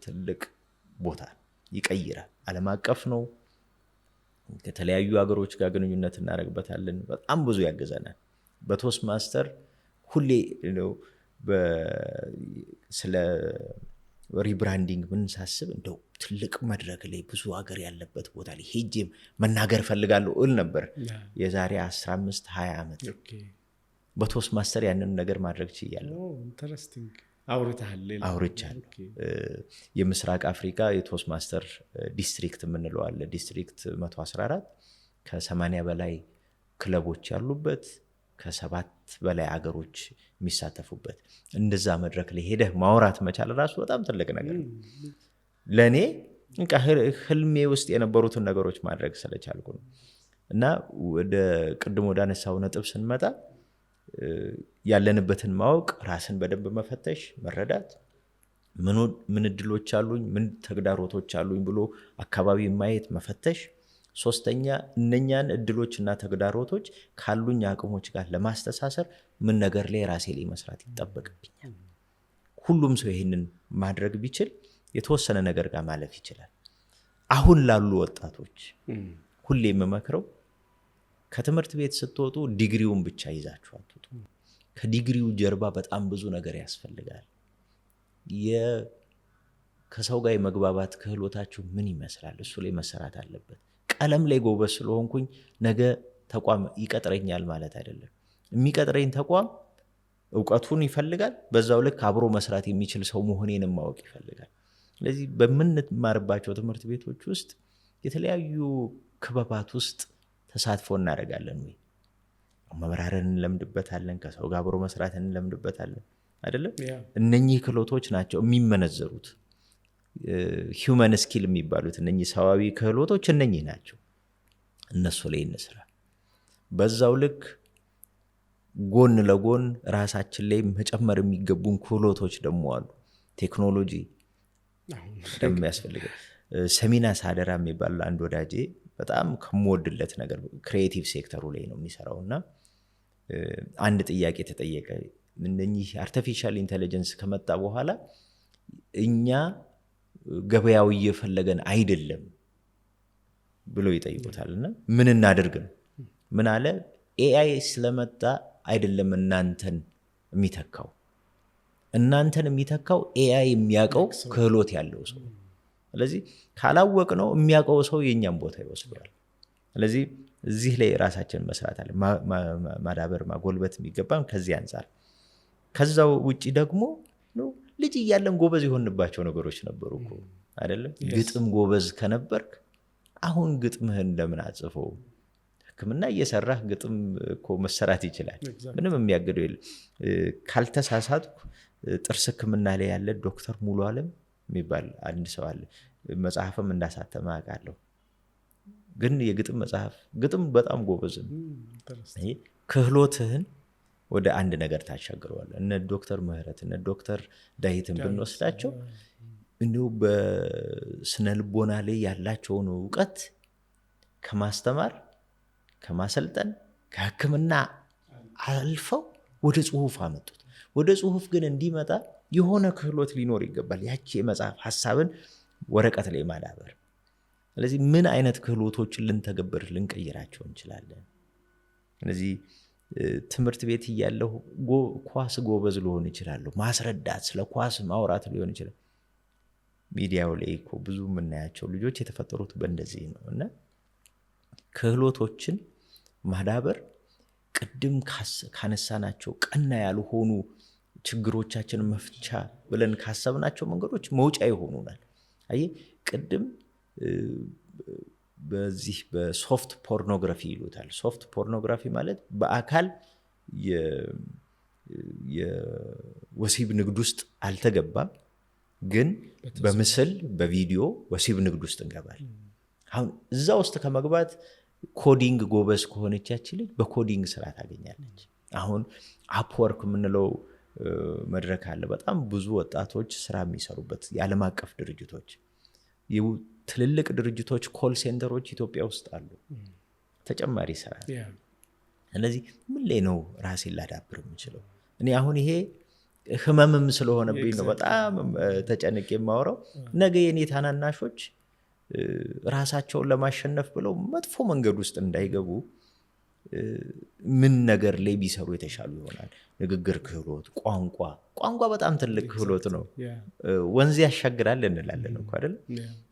ትልቅ ቦታ ይቀይራል። ዓለም አቀፍ ነው። ከተለያዩ ሀገሮች ጋር ግንኙነት እናደርግበታለን። በጣም ብዙ ያገዘናል። በቶስት ማስተር ሁሌ ስለ ሪብራንዲንግ ምን ሳስብ እንደው ትልቅ መድረክ ላይ ብዙ ሀገር ያለበት ቦታ ላይ ሄጄ መናገር ፈልጋለሁ እል ነበር የዛሬ 15-20 ዓመት። በቶስት ማስተር ያንን ነገር ማድረግ ችያለሁ። ኢንተረስቲንግ። አውርቻለሁ። የምስራቅ አፍሪካ የቶስት ማስተር ዲስትሪክት የምንለው አለ። ዲስትሪክት 114 ከ80 በላይ ክለቦች ያሉበት ከ7 በላይ አገሮች የሚሳተፉበት እንደዛ መድረክ ላይ ሄደህ ማውራት መቻል ራሱ በጣም ትልቅ ነገር ነው ለእኔ። ህልሜ ውስጥ የነበሩትን ነገሮች ማድረግ ስለቻልኩ ነው። እና ወደ ቅድም ወደ አነሳው ነጥብ ስንመጣ ያለንበትን ማወቅ፣ ራስን በደንብ መፈተሽ፣ መረዳት፣ ምን እድሎች አሉኝ፣ ምን ተግዳሮቶች አሉኝ ብሎ አካባቢ ማየት፣ መፈተሽ። ሶስተኛ እነኛን እድሎችና ተግዳሮቶች ካሉኝ አቅሞች ጋር ለማስተሳሰር ምን ነገር ላይ ራሴ ላይ መስራት ይጠበቅብኛል። ሁሉም ሰው ይሄንን ማድረግ ቢችል የተወሰነ ነገር ጋር ማለፍ ይችላል። አሁን ላሉ ወጣቶች ሁሌ የምመክረው ከትምህርት ቤት ስትወጡ ዲግሪውን ብቻ ይዛችሁ አትወጡ። ከዲግሪው ጀርባ በጣም ብዙ ነገር ያስፈልጋል። ከሰው ጋር የመግባባት ክህሎታችሁ ምን ይመስላል? እሱ ላይ መሰራት አለበት። ቀለም ላይ ጎበዝ ስለሆንኩኝ ነገ ተቋም ይቀጥረኛል ማለት አይደለም። የሚቀጥረኝ ተቋም እውቀቱን ይፈልጋል፣ በዛው ልክ አብሮ መስራት የሚችል ሰው መሆኔንም ማወቅ ይፈልጋል። ስለዚህ በምንማርባቸው ትምህርት ቤቶች ውስጥ የተለያዩ ክበባት ውስጥ ተሳትፎ እናደርጋለን ወይ? መብራርን እንለምድበታለን፣ ከሰው ጋር አብሮ መስራትን እንለምድበታለን አይደለም? እነኚህ ክህሎቶች ናቸው የሚመነዘሩት። ሂውመን ስኪል የሚባሉት እነኚህ ሰዋዊ ክህሎቶች እነኚህ ናቸው። እነሱ ላይ እንስራ። በዛው ልክ ጎን ለጎን ራሳችን ላይ መጨመር የሚገቡን ክህሎቶች ደግሞ አሉ። ቴክኖሎጂ ደግሞ ያስፈልጋል። ሰሚና ሳደራ የሚባል አንድ ወዳጄ በጣም ከምወድለት ነገር ክሪኤቲቭ ሴክተሩ ላይ ነው የሚሰራው እና አንድ ጥያቄ ተጠየቀ። እነኚህ አርቲፊሻል ኢንቴሊጀንስ ከመጣ በኋላ እኛ ገበያው እየፈለገን አይደለም ብሎ ይጠይቁታል። እና ምን እናድርግ ነው? ምን አለ? ኤአይ ስለመጣ አይደለም እናንተን የሚተካው ኤአይ የሚያውቀው ክህሎት ያለው ሰው። ስለዚህ ካላወቅ ነው የሚያውቀው ሰው የኛም ቦታ ይወስደዋል። ስለዚህ እዚህ ላይ ራሳችንን መስራት አለ ማዳበር ማጎልበት የሚገባም ከዚህ አንጻር። ከዛው ውጪ ደግሞ ልጅ እያለን ጎበዝ የሆንባቸው ነገሮች ነበሩ እኮ አይደለም? ግጥም ጎበዝ ከነበርክ አሁን ግጥምህን ለምን አጽፈው? ሕክምና እየሰራህ ግጥም እኮ መሰራት ይችላል። ምንም የሚያገደው የለም። ካልተሳሳትኩ ጥርስ ሕክምና ላይ ያለ ዶክተር ሙሉ አለም የሚባል አንድ ሰው አለ። መጽሐፍም እንዳሳተመ አውቃለሁ። ግን የግጥም መጽሐፍ ግጥም በጣም ጎበዝ ነው። ክህሎትህን ወደ አንድ ነገር ታሻግረዋለህ። እነ ዶክተር ምህረት እነ ዶክተር ዳዊትን ብንወስዳቸው እንዲሁ በስነ ልቦና ላይ ያላቸውን እውቀት ከማስተማር ከማሰልጠን ከሕክምና አልፈው ወደ ጽሁፍ አመጡት። ወደ ጽሁፍ ግን እንዲመጣ የሆነ ክህሎት ሊኖር ይገባል። ያቺ የመጽሐፍ ሀሳብን ወረቀት ላይ ማዳበር። ስለዚህ ምን አይነት ክህሎቶችን ልንተገብር ልንቀይራቸው እንችላለን? ስለዚህ ትምህርት ቤት እያለሁ ኳስ ጎበዝ ልሆን ይችላለሁ። ማስረዳት፣ ስለ ኳስ ማውራት ሊሆን ይችላል። ሚዲያው ላይ እኮ ብዙ የምናያቸው ልጆች የተፈጠሩት በእንደዚህ ነው። እና ክህሎቶችን ማዳበር ቅድም ካነሳናቸው ቀና ያልሆኑ ችግሮቻችን መፍቻ ብለን ካሰብናቸው መንገዶች መውጫ ይሆኑናል። አይ ቅድም በዚህ በሶፍት ፖርኖግራፊ ይሉታል። ሶፍት ፖርኖግራፊ ማለት በአካል የወሲብ ንግድ ውስጥ አልተገባም፣ ግን በምስል በቪዲዮ ወሲብ ንግድ ውስጥ እንገባል። አሁን እዛ ውስጥ ከመግባት ኮዲንግ ጎበዝ ከሆነች ልጅ በኮዲንግ ስራ ታገኛለች። አሁን አፕወርክ የምንለው መድረክ አለ። በጣም ብዙ ወጣቶች ስራ የሚሰሩበት የዓለም አቀፍ ድርጅቶች፣ ትልልቅ ድርጅቶች ኮል ሴንተሮች ኢትዮጵያ ውስጥ አሉ። ተጨማሪ ስራ። ስለዚህ ምን ላይ ነው ራሴን ላዳብር የምችለው? እኔ አሁን ይሄ ህመምም ስለሆነብኝ ነው በጣም ተጨንቄ የማወራው። ነገ የኔ ታናናሾች ራሳቸውን ለማሸነፍ ብለው መጥፎ መንገድ ውስጥ እንዳይገቡ ምን ነገር ላይ ቢሰሩ የተሻሉ ይሆናል? ንግግር ክህሎት፣ ቋንቋ በጣም ትልቅ ክህሎት ነው። ወንዝ ያሻግራል እንላለን እኮ አይደል?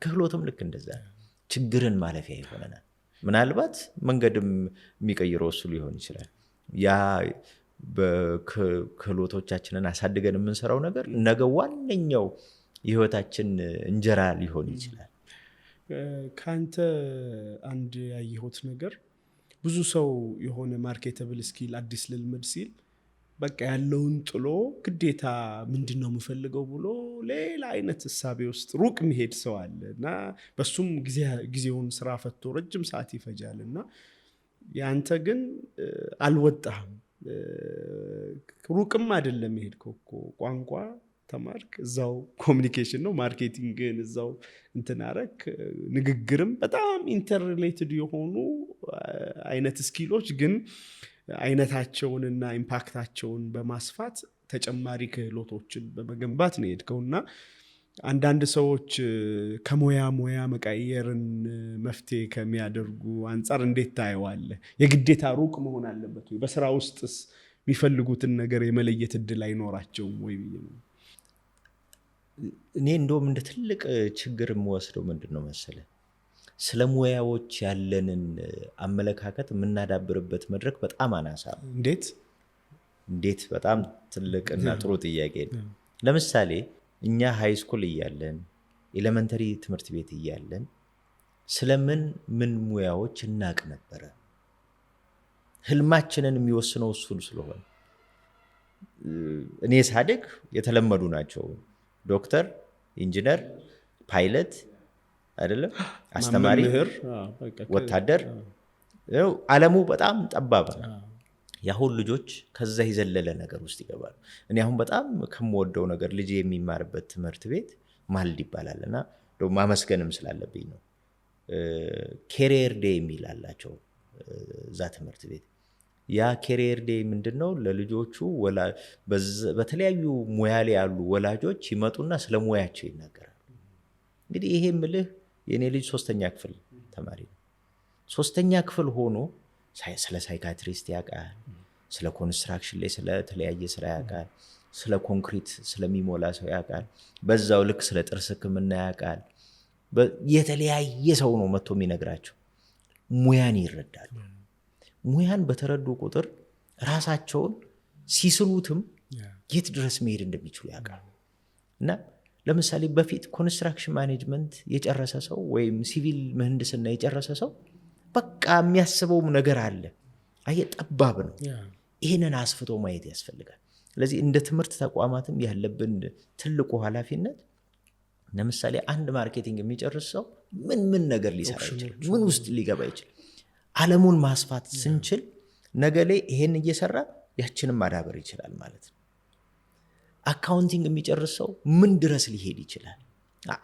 ክህሎትም ልክ እንደዛ ችግርን ማለፊያ ይሆነናል። ምናልባት መንገድም የሚቀይረው እሱ ሊሆን ይችላል። ያ በክህሎቶቻችንን አሳድገን የምንሰራው ነገር ነገ ዋነኛው የህይወታችን እንጀራ ሊሆን ይችላል። ከአንተ አንድ ያየሁት ነገር ብዙ ሰው የሆነ ማርኬተብል ስኪል አዲስ ልልምድ ሲል በቃ ያለውን ጥሎ ግዴታ ምንድን ነው የምፈልገው ብሎ ሌላ አይነት እሳቤ ውስጥ ሩቅ የሚሄድ ሰው አለ እና በሱም ጊዜውን ስራ ፈቶ ረጅም ሰዓት ይፈጃል እና ያንተ ግን አልወጣህም። ሩቅም አይደለም የሄድከው እኮ ቋንቋ ተማርክ፣ እዛው ኮሚኒኬሽን ነው ማርኬቲንግን እዛው እንትን አረክ። ንግግርም በጣም ኢንተርሪሌትድ የሆኑ አይነት ስኪሎች ግን አይነታቸውንና ኢምፓክታቸውን በማስፋት ተጨማሪ ክህሎቶችን በመገንባት ነው የሄድከውና አንዳንድ ሰዎች ከሙያ መቀየርን መፍትሄ ከሚያደርጉ አንጻር እንዴት ታየዋለህ? የግዴታ ሩቅ መሆን አለበት ወይ? በስራ ውስጥስ የሚፈልጉትን ነገር የመለየት እድል አይኖራቸውም ወይ ብዬ ነው። እኔ እንደውም እንደ ትልቅ ችግር የምወስደው ምንድን ነው መሰለህ፣ ስለ ሙያዎች ያለንን አመለካከት የምናዳብርበት መድረክ በጣም አናሳ ነው። እንዴት? በጣም ትልቅና ጥሩ ጥያቄ ነው። ለምሳሌ እኛ ሃይ ስኩል እያለን ኤሌመንተሪ ትምህርት ቤት እያለን ስለምን ምን ሙያዎች እናቅ ነበረ? ህልማችንን የሚወስነው እሱን ስለሆነ እኔ ሳድግ የተለመዱ ናቸው። ዶክተር፣ ኢንጂነር፣ ፓይለት አይደለም፣ አስተማሪ፣ ወታደር። ዓለሙ በጣም ጠባብ ነው። የአሁን ልጆች ከዛ የዘለለ ነገር ውስጥ ይገባሉ። እኔ አሁን በጣም ከምወደው ነገር ልጅ የሚማርበት ትምህርት ቤት ማልድ ይባላል እና ማመስገንም ስላለብኝ ነው። ኬሪየር ዴይ የሚል አላቸው እዛ ትምህርት ቤት። ያ ኬሪየር ዴይ ምንድን ነው? ለልጆቹ በተለያዩ ሙያ ላይ ያሉ ወላጆች ይመጡና ስለ ሙያቸው ይናገራሉ። እንግዲህ ይሄ ምልህ የእኔ ልጅ 3ኛ ክፍል ተማሪ ነው። 3ኛ ክፍል ሆኖ ስለ ሳይካትሪስት ያውቃል፣ ስለ ኮንስትራክሽን ላይ ስለተለያየ ስራ ያውቃል፣ ስለ ኮንክሪት ስለሚሞላ ሰው ያውቃል፣ በዛው ልክ ስለ ጥርስ ሕክምና ያውቃል። የተለያየ ሰው ነው መጥቶ የሚነግራቸው። ሙያን ይረዳሉ። ሙያን በተረዱ ቁጥር ራሳቸውን ሲስሉትም የት ድረስ መሄድ እንደሚችሉ ያውቃሉ። እና ለምሳሌ በፊት ኮንስትራክሽን ማኔጅመንት የጨረሰ ሰው ወይም ሲቪል ምህንድስና የጨረሰ ሰው በቃ የሚያስበውም ነገር አለ። አየ ጠባብ ነው። ይህንን አስፍቶ ማየት ያስፈልጋል። ስለዚህ እንደ ትምህርት ተቋማትም ያለብን ትልቁ ኃላፊነት ለምሳሌ አንድ ማርኬቲንግ የሚጨርስ ሰው ምን ነገር ሊሰራ ይችላል? ምን ውስጥ ሊገባ ይችላል? ዓለሙን ማስፋት ስንችል ነገ ላይ ይሄን እየሰራ ያችንም ማዳበር ይችላል ማለት ነው። አካውንቲንግ የሚጨርስ ሰው ምን ድረስ ሊሄድ ይችላል?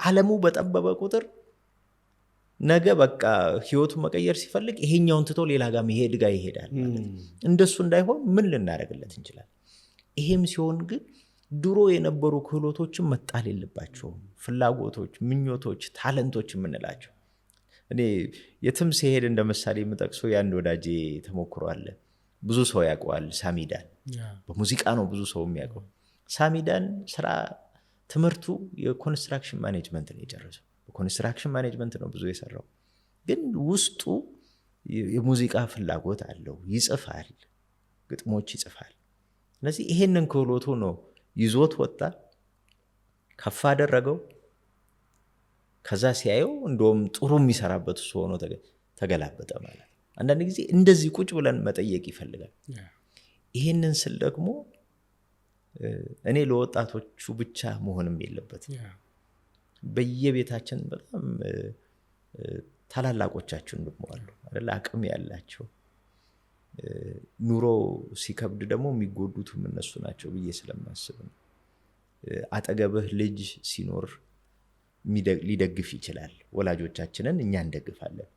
ዓለሙ በጠበበ ቁጥር ነገ በቃ ህይወቱን መቀየር ሲፈልግ ይሄኛውን ትቶ ሌላ ጋር ይሄዳል ማለት ነው። እንደሱ እንዳይሆን ምን ልናደርግለት እንችላለን? ይሄም ሲሆን ግን ድሮ የነበሩ ክህሎቶችን መጣል የለባቸውም። ፍላጎቶች፣ ምኞቶች፣ ታለንቶች የምንላቸው እኔ የትም ሲሄድ እንደ ምሳሌ የምጠቅሰው የአንድ ወዳጄ ተሞክሮ አለ። ብዙ ሰው ያውቀዋል። ሳሚዳን በሙዚቃ ነው ብዙ ሰው የሚያውቀው። ሳሚዳን ስራ ትምህርቱ የኮንስትራክሽን ማኔጅመንት ነው የጨረሰው። በኮንስትራክሽን ማኔጅመንት ነው ብዙ የሰራው። ግን ውስጡ የሙዚቃ ፍላጎት አለው። ይጽፋል፣ ግጥሞች ይጽፋል። ስለዚህ ይሄንን ክህሎቱ ነው ይዞት ወጣ፣ ከፍ አደረገው። ከዛ ሲያየው እንደውም ጥሩ የሚሰራበት እሱ ሆኖ ተገላበጠ ማለት። አንዳንድ ጊዜ እንደዚህ ቁጭ ብለን መጠየቅ ይፈልጋል። ይሄንን ስል ደግሞ እኔ ለወጣቶቹ ብቻ መሆንም የለበትም። በየቤታችን በጣም ታላላቆቻችን ደግሞ አሉ አይደል? አቅም ያላቸው። ኑሮ ሲከብድ ደግሞ የሚጎዱትም እነሱ ናቸው ብዬ ስለማስብ ነው። አጠገብህ ልጅ ሲኖር ሊደግፍ ይችላል። ወላጆቻችንን እኛ እንደግፋለን።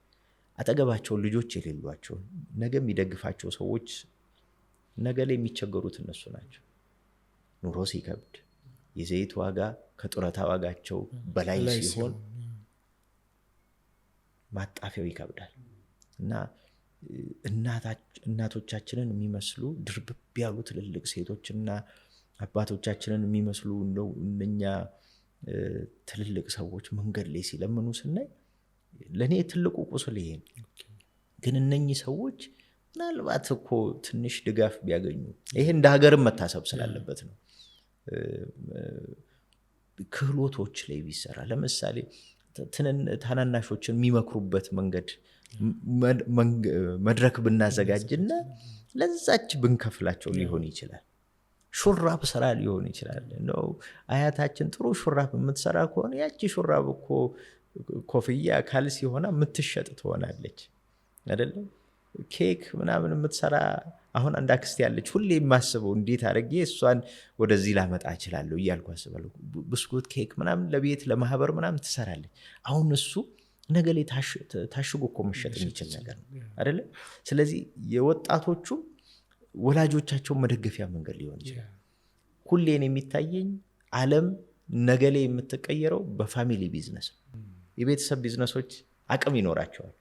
አጠገባቸው ልጆች የሌሏቸው ነገ የሚደግፋቸው ሰዎች ነገ ላይ የሚቸገሩት እነሱ ናቸው። ኑሮ ሲከብድ የዘይት ዋጋ ከጡረታ ዋጋቸው በላይ ሲሆን ማጣፊያው ይከብዳል እና እናቶቻችንን የሚመስሉ ድርብብ ያሉ ትልልቅ ሴቶችና አባቶቻችንን የሚመስሉ እነኛ ትልልቅ ሰዎች መንገድ ላይ ሲለምኑ ስናይ ለእኔ ትልቁ ቁስል ይሄ ነው። ግን እነኚህ ሰዎች ምናልባት እኮ ትንሽ ድጋፍ ቢያገኙ ይሄ እንደ ሀገርም መታሰብ ስላለበት ነው። ክህሎቶች ላይ ቢሰራ ለምሳሌ ታናናሾችን የሚመክሩበት መንገድ መድረክ ብናዘጋጅና ለዛች ብንከፍላቸው ሊሆን ይችላል። ሹራብ ስራ ሊሆን ይችላል። ነው አያታችን ጥሩ ሹራብ የምትሰራ ከሆነ ያቺ ሹራብ እኮ ኮፍያ ካልሲ ሆና የምትሸጥ ትሆናለች አይደለም? ኬክ ምናምን የምትሰራ አሁን አንድ አክስት ያለች ሁሌ የማስበው እንዴት አድርጌ እሷን ወደዚህ ላመጣ እችላለሁ እያልኩ አስባለሁ። ብስኩት ኬክ ምናምን ለቤት ለማህበር ምናምን ትሰራለች። አሁን እሱ ነገ ላይ ታሽጎ እኮ መሸጥ የሚችል ነገር ነው አይደለም? ስለዚህ የወጣቶቹ ወላጆቻቸውን መደገፊያ መንገድ ሊሆን ይችላል። ሁሌን የሚታየኝ ዓለም ነገ ላይ የምትቀየረው በፋሚሊ ቢዝነስ ነው። የቤተሰብ ቢዝነሶች አቅም ይኖራቸዋል።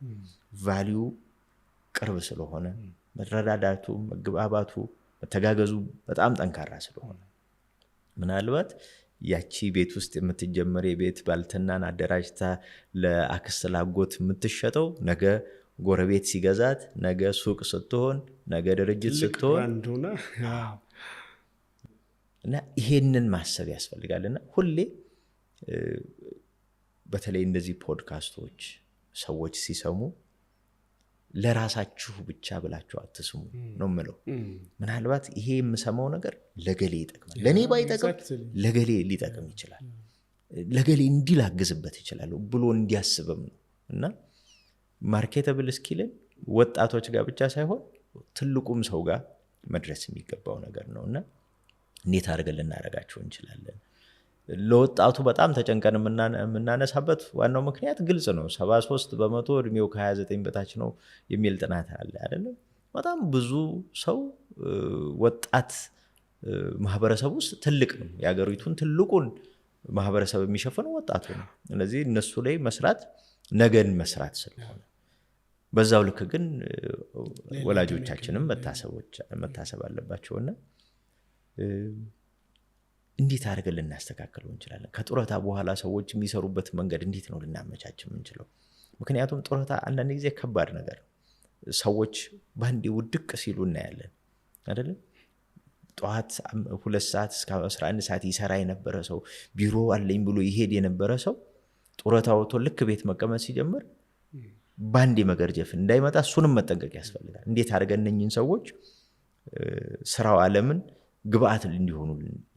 ቫሊዩ ቅርብ ስለሆነ መረዳዳቱ፣ መግባባቱ፣ መተጋገዙ በጣም ጠንካራ ስለሆነ ምናልባት ያቺ ቤት ውስጥ የምትጀመር የቤት ባልትናን አደራጅታ ለአክስት ላጎት የምትሸጠው ነገ ጎረቤት ሲገዛት፣ ነገ ሱቅ ስትሆን፣ ነገ ድርጅት ስትሆን እና ይሄንን ማሰብ ያስፈልጋልና ሁሌ በተለይ እንደዚህ ፖድካስቶች ሰዎች ሲሰሙ ለራሳችሁ ብቻ ብላችሁ አትስሙ ነው የምለው። ምናልባት ይሄ የምሰማው ነገር ለገሌ ይጠቅማል፣ ለእኔ ባይጠቅም ለገሌ ሊጠቅም ይችላል፣ ለገሌ እንዲላግዝበት ይችላል ብሎ እንዲያስብም ነው። እና ማርኬተብል ስኪልን ወጣቶች ጋር ብቻ ሳይሆን ትልቁም ሰው ጋር መድረስ የሚገባው ነገር ነው። እና እንዴት አድርገን ልናደርጋቸው እንችላለን? ለወጣቱ በጣም ተጨንቀን የምናነሳበት ዋናው ምክንያት ግልጽ ነው። 73% እድሜው ከ29 በታች ነው የሚል ጥናት አለ አይደለም? በጣም ብዙ ሰው ወጣት ማህበረሰብ ውስጥ ትልቅ ነው። የሀገሪቱን ትልቁን ማህበረሰብ የሚሸፍነው ወጣቱ ነው። ስለዚህ እነሱ ላይ መስራት ነገን መስራት ስለሆነ በዛው ልክ ግን ወላጆቻችንም መታሰብ አለባቸውና እንዴት አድርገን ልናስተካክለው እንችላለን? ከጡረታ በኋላ ሰዎች የሚሰሩበት መንገድ እንዴት ነው ልናመቻች የምንችለው? ምክንያቱም ጡረታ አንዳንድ ጊዜ ከባድ ነገር ነው። ሰዎች በአንዴ ውድቅ ሲሉ እናያለን አይደለም? ጠዋት 2 ሰዓት እስከ 11 ሰዓት ይሰራ የነበረ ሰው፣ ቢሮ አለኝ ብሎ ይሄድ የነበረ ሰው ጡረታ ወጥቶ ልክ ቤት መቀመጥ ሲጀምር በአንዴ መገርጀፍ እንዳይመጣ እሱንም መጠንቀቅ ያስፈልጋል። እንዴት አድርገን እነኝህን ሰዎች ስራው ዓለምን ግብአት እንዲሆኑ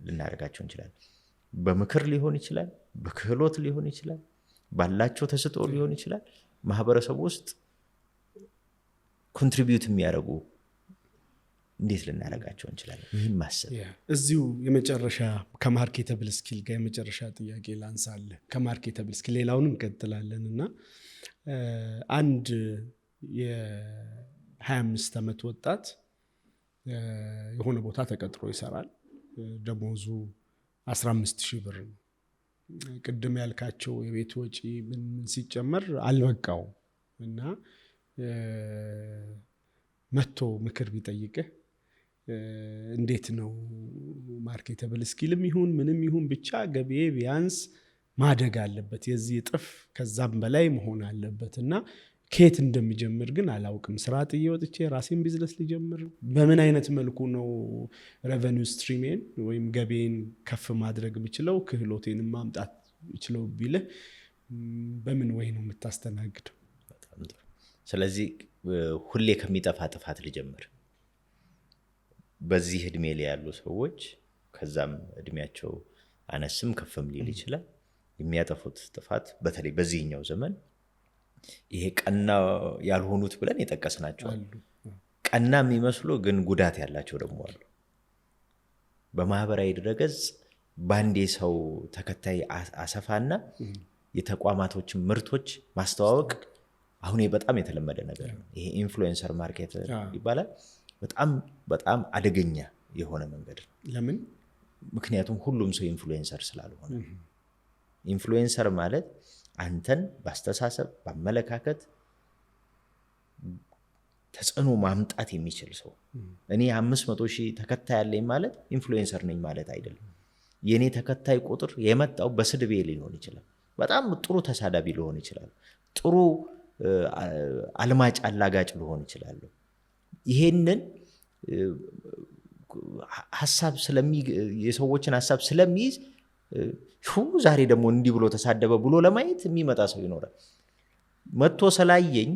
ልናደርጋቸው እንችላለን? በምክር ሊሆን ይችላል፣ በክህሎት ሊሆን ይችላል፣ ባላቸው ተሰጥኦ ሊሆን ይችላል። ማህበረሰቡ ውስጥ ኮንትሪቢዩት የሚያደርጉ እንዴት ልናደርጋቸው እንችላለን? ይህን ማሰብ። እዚሁ የመጨረሻ ከማርኬተብል ስኪል ጋር የመጨረሻ ጥያቄ ላንሳለ። ከማርኬተብል ስኪል ሌላውን እንቀጥላለን እና አንድ የ25 ዓመት ወጣት የሆነ ቦታ ተቀጥሮ ይሰራል። ደሞዙ 15,000 ብር ነው። ቅድም ያልካቸው የቤት ወጪ ምን ሲጨመር አልበቃው እና መቶ ምክር ቢጠይቅህ እንዴት ነው ማርኬተብል ስኪልም ይሁን ምንም ይሁን ብቻ ገቢዬ ቢያንስ ማደግ አለበት፣ የዚህ እጥፍ ከዛም በላይ መሆን አለበት እና ከየት እንደሚጀምር ግን አላውቅም። ስራ ጥዬ ወጥቼ ራሴን ቢዝነስ ሊጀምር፣ በምን አይነት መልኩ ነው ሬቨኒው ስትሪሜን ወይም ገቢን ከፍ ማድረግ የምችለው፣ ክህሎቴን ማምጣት የምችለው ቢልህ በምን ወይ ነው የምታስተናግደው? ስለዚህ ሁሌ ከሚጠፋ ጥፋት ልጀምር። በዚህ እድሜ ላይ ያሉ ሰዎች ከዛም እድሜያቸው አነስም ከፍም ሊል ይችላል የሚያጠፉት ጥፋት በተለይ በዚህኛው ዘመን ይሄ ቀና ያልሆኑት ብለን የጠቀስናቸው ቀና የሚመስሉ ግን ጉዳት ያላቸው ደግሞ አሉ። በማህበራዊ ድረገጽ ባንዴ ሰው ተከታይ አሰፋና የተቋማቶችን ምርቶች ማስተዋወቅ አሁን በጣም የተለመደ ነገር ነው። ይሄ ኢንፍሉዌንሰር ማርኬት ይባላል። በጣም በጣም አደገኛ የሆነ መንገድ ነው። ለምን? ምክንያቱም ሁሉም ሰው ኢንፍሉዌንሰር ስላልሆነ። ኢንፍሉዌንሰር ማለት አንተን በአስተሳሰብ በአመለካከት ተጽዕኖ ማምጣት የሚችል ሰው። እኔ 500,000 ተከታይ ያለኝ ማለት ኢንፍሉዌንሰር ነኝ ማለት አይደለም። የኔ ተከታይ ቁጥር የመጣው በስድቤ ሊሆን ይችላል። በጣም ጥሩ ተሳዳቢ ሊሆን ይችላል። ጥሩ አልማጭ አላጋጭ ሊሆን ይችላል። ይሄንን ሐሳብ የሰዎችን ሐሳብ ስለሚይዝ ዛሬ ደግሞ እንዲህ ብሎ ተሳደበ ብሎ ለማየት የሚመጣ ሰው ይኖራል። መጥቶ ስላየኝ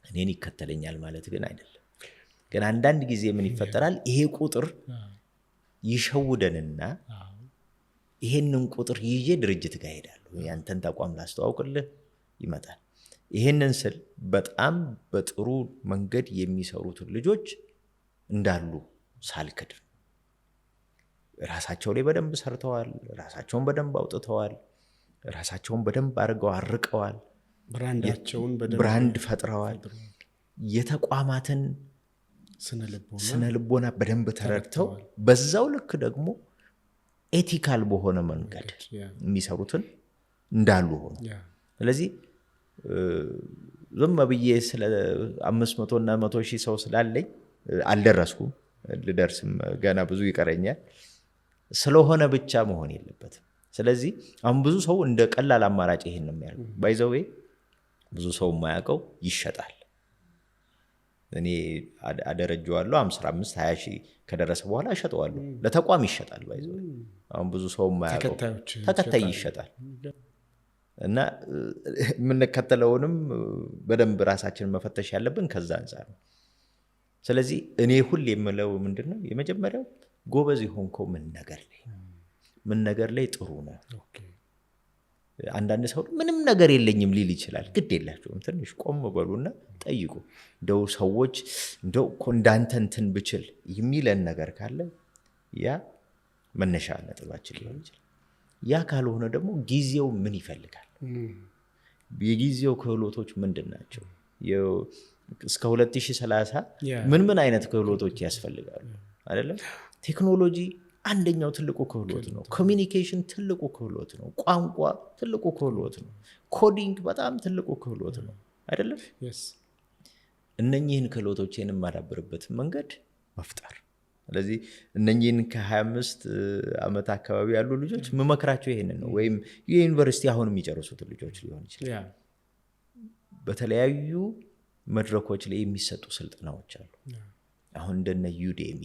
እኔን ይከተለኛል ማለት ግን አይደለም። ግን አንዳንድ ጊዜ ምን ይፈጠራል? ይሄ ቁጥር ይሸውደንና ይሄንን ቁጥር ይዤ ድርጅት ጋር ሄዳለሁ፣ ያንተን ተቋም ላስተዋውቅልህ ይመጣል። ይሄንን ስል በጣም በጥሩ መንገድ የሚሰሩትን ልጆች እንዳሉ ሳልክድ፣ ራሳቸው ላይ በደንብ ሰርተዋል፣ ራሳቸውን በደንብ አውጥተዋል፣ ራሳቸውን በደንብ አድርገው አርቀዋል፣ ብራንድ ፈጥረዋል፣ የተቋማትን ስነ ልቦና በደንብ ተረድተው በዛው ልክ ደግሞ ኤቲካል በሆነ መንገድ የሚሰሩትን እንዳሉ ሆኑ። ስለዚህ ዝም ብዬ ስለ 500 እና 100,000 ሰው ስላለኝ አልደረስኩም፣ ልደርስም ገና ብዙ ይቀረኛል ስለሆነ ብቻ መሆን የለበትም። ስለዚህ አሁን ብዙ ሰው እንደ ቀላል አማራጭ ይሄን ነው የሚያደርገው። ባይ ዘ ዌይ ብዙ ሰው የማያውቀው ይሸጣል። እኔ አደረጀዋለሁ 15-20,000 ከደረሰ በኋላ እሸጠዋለሁ። ለተቋም ይሸጣል። ባይ ዘ ዌይ አሁን ብዙ ሰው የማያውቀው ተከታይ ይሸጣል። እና የምንከተለውንም በደንብ ራሳችንን መፈተሽ ያለብን ከዛ አንፃር ነው። ስለዚህ እኔ ሁሌ የምለው ምንድነው፣ የመጀመሪያው ጎበዝ የሆንከው ምን ነገር ላይ ጥሩ ነው። አንዳንድ ሰው ምንም ነገር የለኝም ሊል ይችላል። ግድ የላቸውም። ትንሽ ቆም በሉና ጠይቁ። እንደው ሰዎች እንደው እንዳንተ እንትን ብችል የሚለን ነገር ካለ ያ መነሻ ነጥባችን ሊሆን ይችላል። ያ ካልሆነ ደግሞ ጊዜው ምን ይፈልጋል? የጊዜው ክህሎቶች ምንድን ናቸው? እስከ 2030 ምን አይነት ክህሎቶች ያስፈልጋሉ? አይደለም ቴክኖሎጂ አንደኛው ትልቁ ክህሎት ነው። ኮሚኒኬሽን ትልቁ ክህሎት ነው። ቋንቋ ትልቁ ክህሎት ነው። ኮዲንግ በጣም ትልቁ ክህሎት ነው። አይደለም እነኚህን ክህሎቶችን የማዳብርበት መንገድ መፍጠር። ስለዚህ እነኚህን ከ25 ዓመት አካባቢ ያሉ ልጆች መመክራቸው ይሄንን ነው። ወይም የዩኒቨርሲቲ አሁን የሚጨርሱትን ልጆች ሊሆን ይችላል። በተለያዩ መድረኮች ላይ የሚሰጡ ስልጠናዎች አሉ። አሁን እንደነ ዩዴሚ፣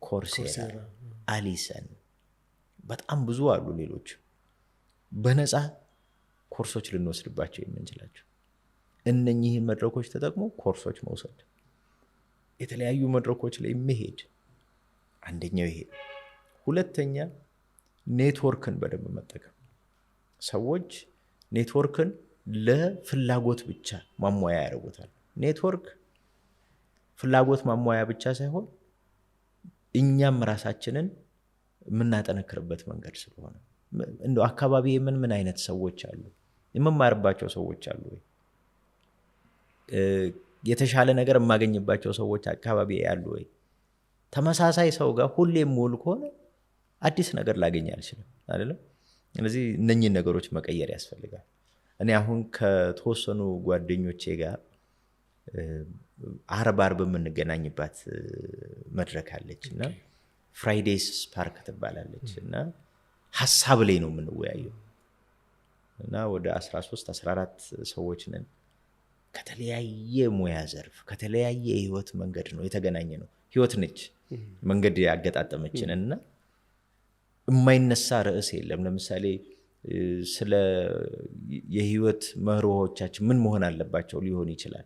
ኮርሴራ፣ አሊሰን በጣም ብዙ አሉ። ሌሎች በነፃ ኮርሶች ልንወስድባቸው የምንችላቸው እነኚህን መድረኮች ተጠቅሞ ኮርሶች መውሰድ፣ የተለያዩ መድረኮች ላይ መሄድ አንደኛው ይሄ። ሁለተኛ ኔትወርክን በደንብ መጠቀም። ሰዎች ኔትወርክን ለፍላጎት ብቻ ማሟያ ያደርጉታል። ኔትወርክ ፍላጎት ማሟያ ብቻ ሳይሆን እኛም ራሳችንን የምናጠነክርበት መንገድ ስለሆነ እንደው አካባቢ ምን አይነት ሰዎች አሉ፣ የምማርባቸው ሰዎች አሉ ወይ፣ የተሻለ ነገር የማገኝባቸው ሰዎች አካባቢ ያሉ ወይ። ተመሳሳይ ሰው ጋር ሁሌም ሙሉ ከሆነ አዲስ ነገር ላገኝ አልችልም አይደለም። ስለዚህ እነኚህን ነገሮች መቀየር ያስፈልጋል። እኔ አሁን ከተወሰኑ ጓደኞቼ ጋር አርብ የምንገናኝባት መድረክ አለች እና ፍራይዴስ ስፓርክ ትባላለች እና ሀሳብ ላይ ነው የምንወያየው እና ወደ 13-14 ሰዎች ነን። ከተለያየ ሙያ ዘርፍ ከተለያየ የህይወት መንገድ ነው የተገናኘ ነው። ህይወት ነች መንገድ ያገጣጠመችን እና የማይነሳ ርዕስ የለም። ለምሳሌ ስለ የህይወት መርሆቻችን ምን መሆን አለባቸው ሊሆን ይችላል።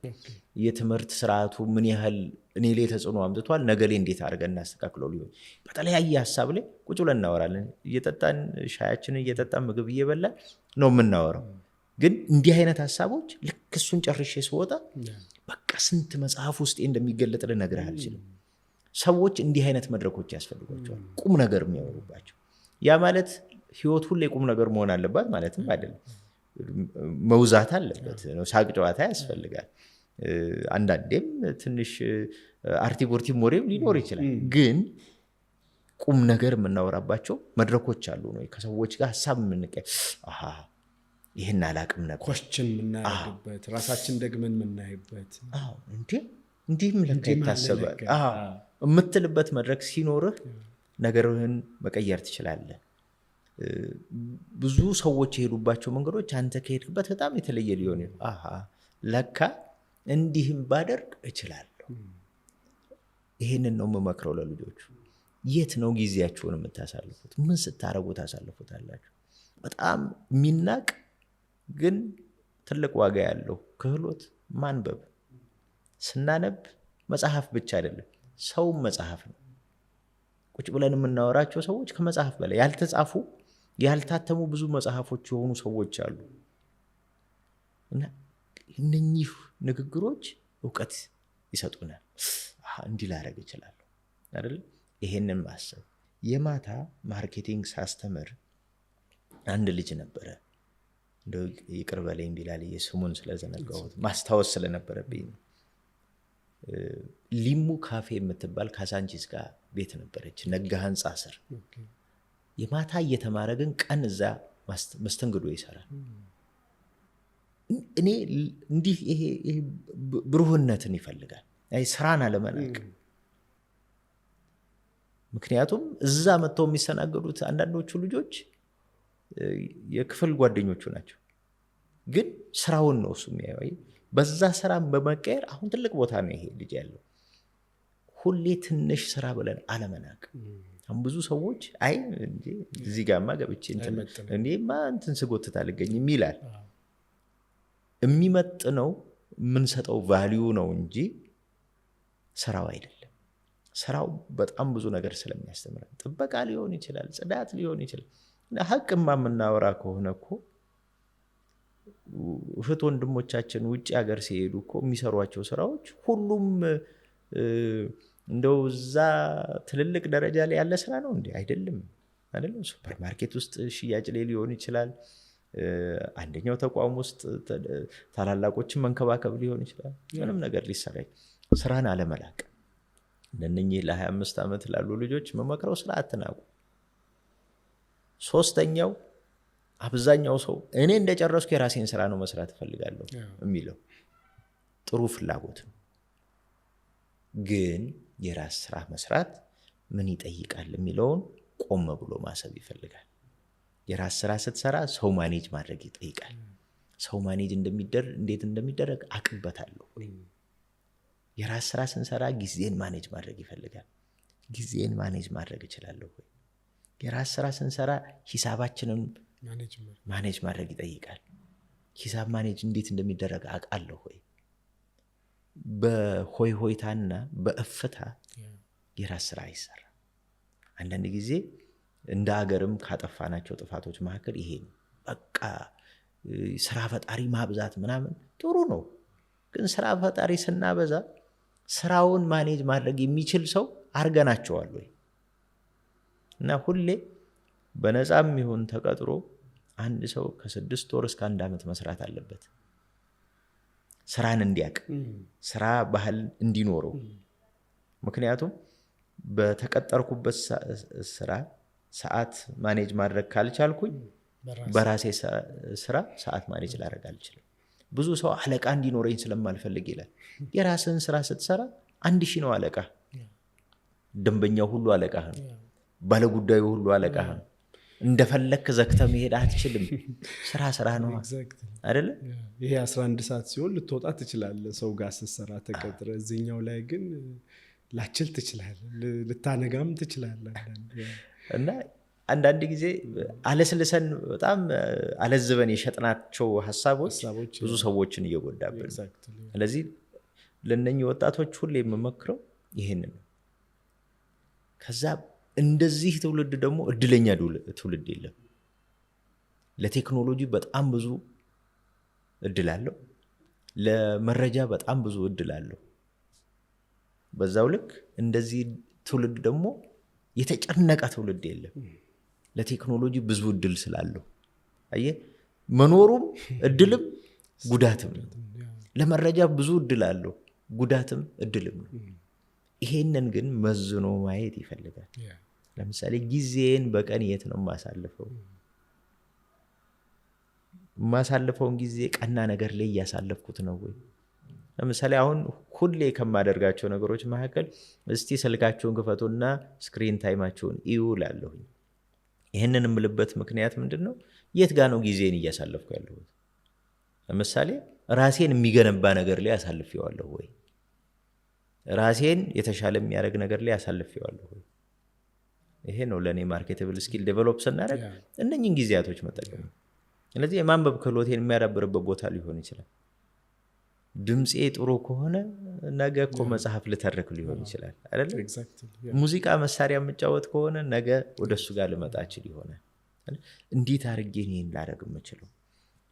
የትምህርት ስርዓቱ ምን ያህል እኔ ላይ ተጽዕኖ አምጥቷል፣ ነገ ላይ እንዴት አድርገን እናስተካክለው ሊሆን። በተለያየ ሀሳብ ላይ ቁጭ ብለን እናወራለን። እየጠጣን ሻያችንን እየጠጣን ምግብ እየበላን ነው የምናወራው። ግን እንዲህ አይነት ሀሳቦች ልክ እሱን ጨርሼ ስወጣ በቃ ስንት መጽሐፍ ውስጥ እንደሚገለጥ ልነግርህ አልችልም። ሰዎች እንዲህ አይነት መድረኮች ያስፈልጓቸዋል፣ ቁም ነገር የሚያወሩባቸው። ያ ማለት ህይወት ሁሌ ቁም ነገር መሆን አለባት ማለትም አይደለም። መውዛት አለበት፣ ሳቅ ጨዋታ ያስፈልጋል። አንዳንዴም ትንሽ አርቲቦርቲም ወሬም ሊኖር ይችላል። ግን ቁም ነገር የምናወራባቸው መድረኮች አሉ ነው። ከሰዎች ጋር ሀሳብ ይህን አላቅም ነበር፣ ኮስችን የምናይበት፣ ራሳችን ደግመን የምናይበት። እንዴ እንዲህም ለካ ይታሰባል የምትልበት መድረክ ሲኖርህ ነገርህን መቀየር ትችላለህ። ብዙ ሰዎች የሄዱባቸው መንገዶች አንተ ከሄድክበት በጣም የተለየ ሊሆን ለካ እንዲህም ባደርግ እችላለሁ። ይህንን ነው የምመክረው ለልጆቹ። የት ነው ጊዜያችሁን የምታሳልፉት? ምን ስታረጉ ታሳልፉታላችሁ? በጣም የሚናቅ ግን ትልቅ ዋጋ ያለው ክህሎት ማንበብ። ስናነብ መጽሐፍ ብቻ አይደለም፣ ሰውም መጽሐፍ ነው። ቁጭ ብለን የምናወራቸው ሰዎች ከመጽሐፍ በላይ ያልተጻፉ ያልታተሙ ብዙ መጽሐፎች የሆኑ ሰዎች አሉ። እና እነኚህ ንግግሮች እውቀት ይሰጡናል። እንዲህ ላደርግ እችላለሁ አይደል? ይሄንን ማሰብ። የማታ ማርኬቲንግ ሳስተምር አንድ ልጅ ነበረ፣ እንደው ይቅር በለኝ ቢላል ስሙን ስለዘነጋሁት ማስታወስ ስለነበረብኝ። ሊሙ ካፌ የምትባል ካሳንቺስ ጋር ቤት ነበረች፣ ነጋ ህንፃ ስር። የማታ እየተማረ ግን ቀን እዛ መስተንግዶ ይሰራል። እኔ እንዲህ ይሄ ብሩህነትን ይፈልጋል፣ ስራን አለመናቅ። ምክንያቱም እዛ መጥተው የሚስተናገዱት አንዳንዶቹ ልጆች የክፍል ጓደኞቹ ናቸው፣ ግን ስራውን ነው እሱ የሚያየው። በዛ ስራ በመቀየር አሁን ትልቅ ቦታ ነው ይሄ ልጅ ያለው። ሁሌ ትንሽ ስራ ብለን አለመናቅ። አሁን ብዙ ሰዎች አይ እዚህ ጋማ ገብቼ እንዴማ እንትን ስጎትት አልገኝም ይላል። የሚመጥነው የምንሰጠው ቫልዩ ነው እንጂ ስራው አይደለም። ስራው በጣም ብዙ ነገር ስለሚያስተምረን ጥበቃ ሊሆን ይችላል፣ ጽዳት ሊሆን ይችላል። ሀቅማ የምናወራ ከሆነ እኮ እህት ወንድሞቻችን ውጭ ሀገር ሲሄዱ እኮ የሚሰሯቸው ስራዎች ሁሉም እንደው እዛ ትልልቅ ደረጃ ላይ ያለ ስራ ነው እንዴ? አይደለም። ሱፐርማርኬት ውስጥ ሽያጭ ላይ ሊሆን ይችላል። አንደኛው ተቋም ውስጥ ታላላቆችን መንከባከብ ሊሆን ይችላል። ምንም ነገር ሊሰራ ስራን አለመላቅ። እነኚህ ለ25 ዓመት ላሉ ልጆች መመክረው ስራ አትናቁ። ሶስተኛው አብዛኛው ሰው እኔ እንደጨረስኩ የራሴን ስራ ነው መስራት እፈልጋለሁ የሚለው ጥሩ ፍላጎት ነው። ግን የራስ ስራ መስራት ምን ይጠይቃል የሚለውን ቆም ብሎ ማሰብ ይፈልጋል። የራስ ስራ ስትሰራ ሰው ማኔጅ ማድረግ ይጠይቃል። ሰው ማኔጅ እንዴት እንደሚደረግ አቅበታለሁ። የራስ ስራ ስንሰራ ጊዜን ማኔጅ ማድረግ ይፈልጋል። ጊዜን ማኔጅ ማድረግ እችላለሁ ወይ? የራስ ስራ ስንሰራ ሂሳባችንን ማኔጅ ማድረግ ይጠይቃል። ሂሳብ ማኔጅ እንዴት እንደሚደረግ አውቃለሁ ወይ? በሆይ ሆይታና በእፍታ የራስ ስራ አይሰራ። አንዳንድ ጊዜ እንደ ሀገርም ካጠፋናቸው ጥፋቶች መካከል ይሄ ነው። በቃ ስራ ፈጣሪ ማብዛት ምናምን ጥሩ ነው፣ ግን ስራ ፈጣሪ ስናበዛ ስራውን ማኔጅ ማድረግ የሚችል ሰው አርገናቸዋል ወይ? እና ሁሌ በነፃም ይሁን ተቀጥሮ አንድ ሰው ከ6 ወር እስከ 1 ዓመት መስራት አለበት፣ ስራን እንዲያውቅ፣ ስራ ባህል እንዲኖረው። ምክንያቱም በተቀጠርኩበት ስራ ሰዓት ማኔጅ ማድረግ ካልቻልኩኝ በራሴ ስራ ሰዓት ማኔጅ ላደርግ አልችልም። ብዙ ሰው አለቃ እንዲኖረኝ ስለማልፈልግ ይላል። የራስህን ስራ ስትሰራ 1000 ነው አለቃ። ደንበኛው ሁሉ አለቃ ነው፣ ባለጉዳዩ ሁሉ አለቃ ነው። እንደፈለክ ዘግተህ መሄድ አትችልም። ስራ ነው አይደለ? ይሄ 11 ሰዓት ሲሆን ልትወጣ ትችላለህ ሰው ጋር ስትሰራ ተቀጥረ። እዚህኛው ላይ ግን ላችል ትችላለህ፣ ልታነጋም ትችላለህ። እና አንዳንድ ጊዜ አለስልሰን በጣም አለዝበን የሸጥናቸው ሀሳቦች ብዙ ሰዎችን እየጎዳብን። ስለዚህ ለእነኚህ ወጣቶች ሁሌ የምመክረው ይህንን ነው። ከዛ እንደዚህ ትውልድ ደግሞ እድለኛ ትውልድ የለም። ለቴክኖሎጂ በጣም ብዙ እድል አለው፣ ለመረጃ በጣም ብዙ እድል አለው። በዛው ልክ እንደዚህ ትውልድ ደግሞ የተጨነቀ ትውልድ የለም። ለቴክኖሎጂ ብዙ እድል ስላለው አየህ፣ መኖሩም እድልም ጉዳትም ነው። ለመረጃ ብዙ እድል አለው፣ ጉዳትም እድልም ነው። ይሄንን ግን መዝኖ ማየት ይፈልጋል። ለምሳሌ ጊዜን በቀን የት ነው የማሳልፈው? የማሳልፈውን ጊዜ ቀና ነገር ላይ እያሳለፍኩት ነው ወይ? ለምሳሌ አሁን ሁሌ ከማደርጋቸው ነገሮች መካከል እስቲ ስልካችሁን ክፈቱና ስክሪን ታይማችሁን እዩ እላለሁኝ። ይህንን የምልበት ምክንያት ምንድን ነው? የት ጋ ነው ጊዜን እያሳለፍኩ ያለሁት? ለምሳሌ ራሴን የሚገነባ ነገር ላይ አሳልፌዋለሁ ወይ? ራሴን የተሻለ የሚያደርግ ነገር ላይ አሳልፌዋለሁ ወይ? ይሄ ነው ለእኔ ማርኬተብል ስኪል ዴቨሎፕ ስናደርግ እነኝህን ጊዜያቶች መጠቀም። ስለዚህ የማንበብ ክህሎቴን የሚያዳብርበት ቦታ ሊሆን ይችላል። ድምፄ ጥሩ ከሆነ ነገ እኮ መጽሐፍ ልተርክ ሊሆን ይችላል አይደል? ሙዚቃ መሳሪያ የምጫወት ከሆነ ነገ ወደሱ ጋር ልመጣ እችል ይሆናል። እንዴት አድርጌ እኔን ላደርግ የምችለው?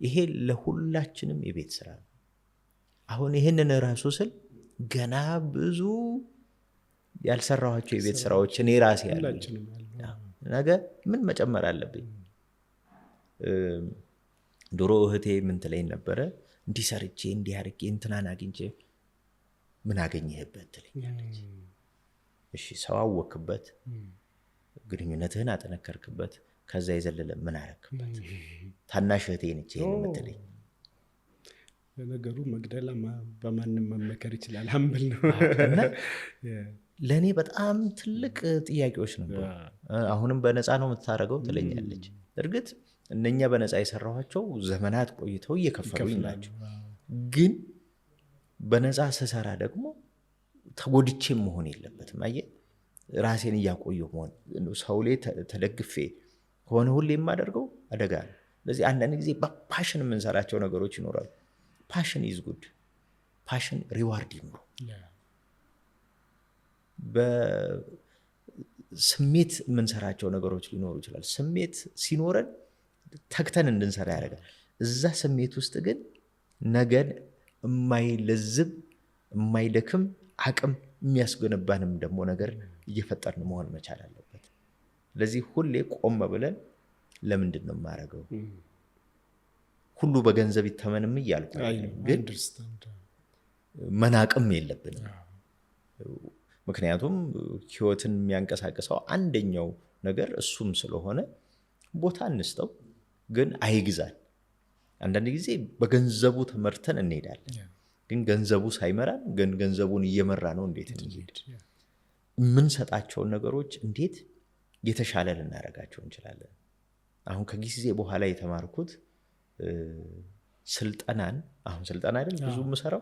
ይሄ ለሁላችንም የቤት ስራ ነው። አሁን ይህንን ራሱ ስል ገና ብዙ ያልሰራኋቸው የቤት ስራዎች እኔ ራሴ ያሉ ነገ ምን መጨመር አለብኝ? ድሮ እህቴ ምን ትለኝ ነበረ? እንዲህ ሰርቼ እንዲህ አድርጌ እንትናን አግኝቼ ምን አገኘህበት ትለኛለች። እሺ ሰው አወክበት፣ ግንኙነትህን አጠነከርክበት፣ ከዛ የዘለለ ምን አረክበት? ታናሽ እህቴ ነች ይሄን የምትለኝ። ለነገሩ መግደላ በማንም መመከር ይችላል። ሀምብል ነው እና ለእኔ በጣም ትልቅ ጥያቄዎች ነበሩ። አሁንም በነፃ ነው የምታደርገው ትለኛለች። እርግጥ እነኛ በነፃ የሰራኋቸው ዘመናት ቆይተው እየከፈሉኝ ናቸው። ግን በነፃ ስሰራ ደግሞ ተጎድቼም መሆን የለበትም። አየህ ራሴን እያቆየሁ መሆን ሰው ላይ ተደግፌ ከሆነ ሁሌ የማደርገው አደጋ ነው። ስለዚህ አንዳንድ ጊዜ በፓሽን የምንሰራቸው ነገሮች ይኖራሉ። ፓሽን ኢዝ ጉድ። ፓሽን ሪዋርድ ይኑሩ። በስሜት የምንሰራቸው ነገሮች ሊኖሩ ይችላል። ስሜት ሲኖረን ተግተን እንድንሰራ ያደርጋል። እዛ ስሜት ውስጥ ግን ነገን የማይለዝብ የማይደክም አቅም የሚያስገነባንም ደግሞ ነገር እየፈጠርን መሆን መቻል አለበት። ስለዚህ ሁሌ ቆም ብለን ለምንድን ነው የማደርገው? ሁሉ በገንዘብ ይተመንም እያልኩ ግን መናቅም የለብንም። ምክንያቱም ህይወትን የሚያንቀሳቅሰው አንደኛው ነገር እሱም ስለሆነ ቦታ እንስጠው፣ ግን አይግዛል። አንዳንድ ጊዜ በገንዘቡ ተመርተን እንሄዳለን፣ ግን ገንዘቡ ሳይመራን ግን ገንዘቡን እየመራ ነው እንዴት እንሄድ? የምንሰጣቸውን ነገሮች እንዴት የተሻለ ልናደርጋቸው እንችላለን? አሁን ከጊዜ በኋላ የተማርኩት ስልጠናን አሁን ስልጠና አይደል ብዙ የምሰራው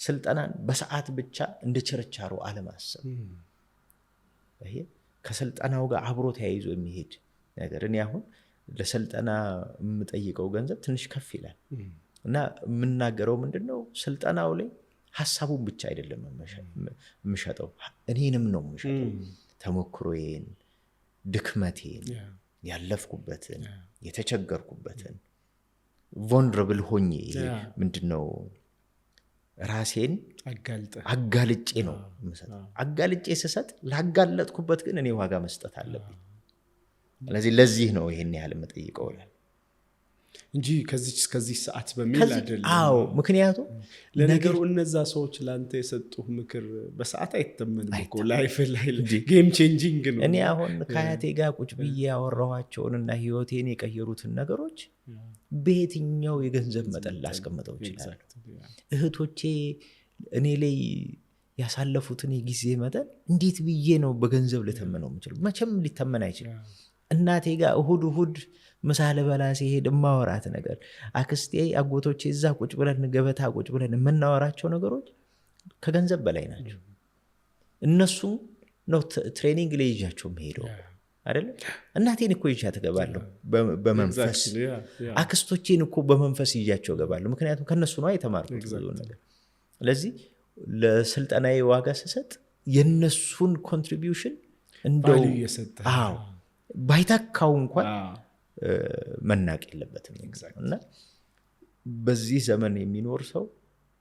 ስልጠናን በሰዓት ብቻ እንደ ችርቻሮ አለማሰብ። ይሄ ከስልጠናው ጋር አብሮ ተያይዞ የሚሄድ ነገር። እኔ አሁን ለስልጠና የምጠይቀው ገንዘብ ትንሽ ከፍ ይላል እና የምናገረው ምንድነው ስልጠናው ላይ ሐሳቡን ብቻ አይደለም የምሸጠው፣ እኔንም ነው የምሸጠው። ተሞክሮዬን፣ ድክመቴን፣ ያለፍኩበትን፣ የተቸገርኩበትን ቮልነረብል ሆኜ ምንድነው ራሴን አጋልጬ ነው የምሰጠው። አጋልጬ ስሰጥ ላጋለጥኩበት ግን እኔ ዋጋ መስጠት አለብኝ። ስለዚህ ለዚህ ነው ይሄን ያህል የምጠይቀው እንጂ ከዚህ ሰዓት በሚል አይደለም። አዎ ምክንያቱም ለነገሩ እነዛ ሰዎች ለአንተ የሰጡህ ምክር በሰዓት አይተመንም እኮ ላይፍ ላይ ጌም ቼንጂንግ ነው። እኔ አሁን ከአያቴ ጋር ቁጭ ብዬ ያወራኋቸውንና ህይወቴን የቀየሩትን ነገሮች በየትኛው የገንዘብ መጠን ላስቀምጠው ይችላል? እህቶቼ እኔ ላይ ያሳለፉትን የጊዜ መጠን እንዴት ብዬ ነው በገንዘብ ልተመነው የምችለው? መቼም ሊተመን አይችልም። እናቴ ጋር እሁድ ምሳ ልበላ ሲሄድ የማወራት ነገር፣ አክስቴ አጎቶቼ እዛ ቁጭ ብለን ገበታ ቁጭ ብለን የምናወራቸው ነገሮች ከገንዘብ በላይ ናቸው። እነሱ ነው ትሬኒንግ ላይ ይዣቸው መሄደው አይደለም። እናቴን እኮ ይዣት እገባለሁ በመንፈስ፣ አክስቶቼን እኮ በመንፈስ ይዣቸው እገባለሁ። ምክንያቱም ከነሱ ነው የተማርኩት ብዙ ነገር። ስለዚህ ለስልጠናዬ ዋጋ ስሰጥ የነሱን ኮንትሪቢዩሽን እንደው ባይታካው እንኳን መናቅ የለበትም። እና በዚህ ዘመን የሚኖር ሰው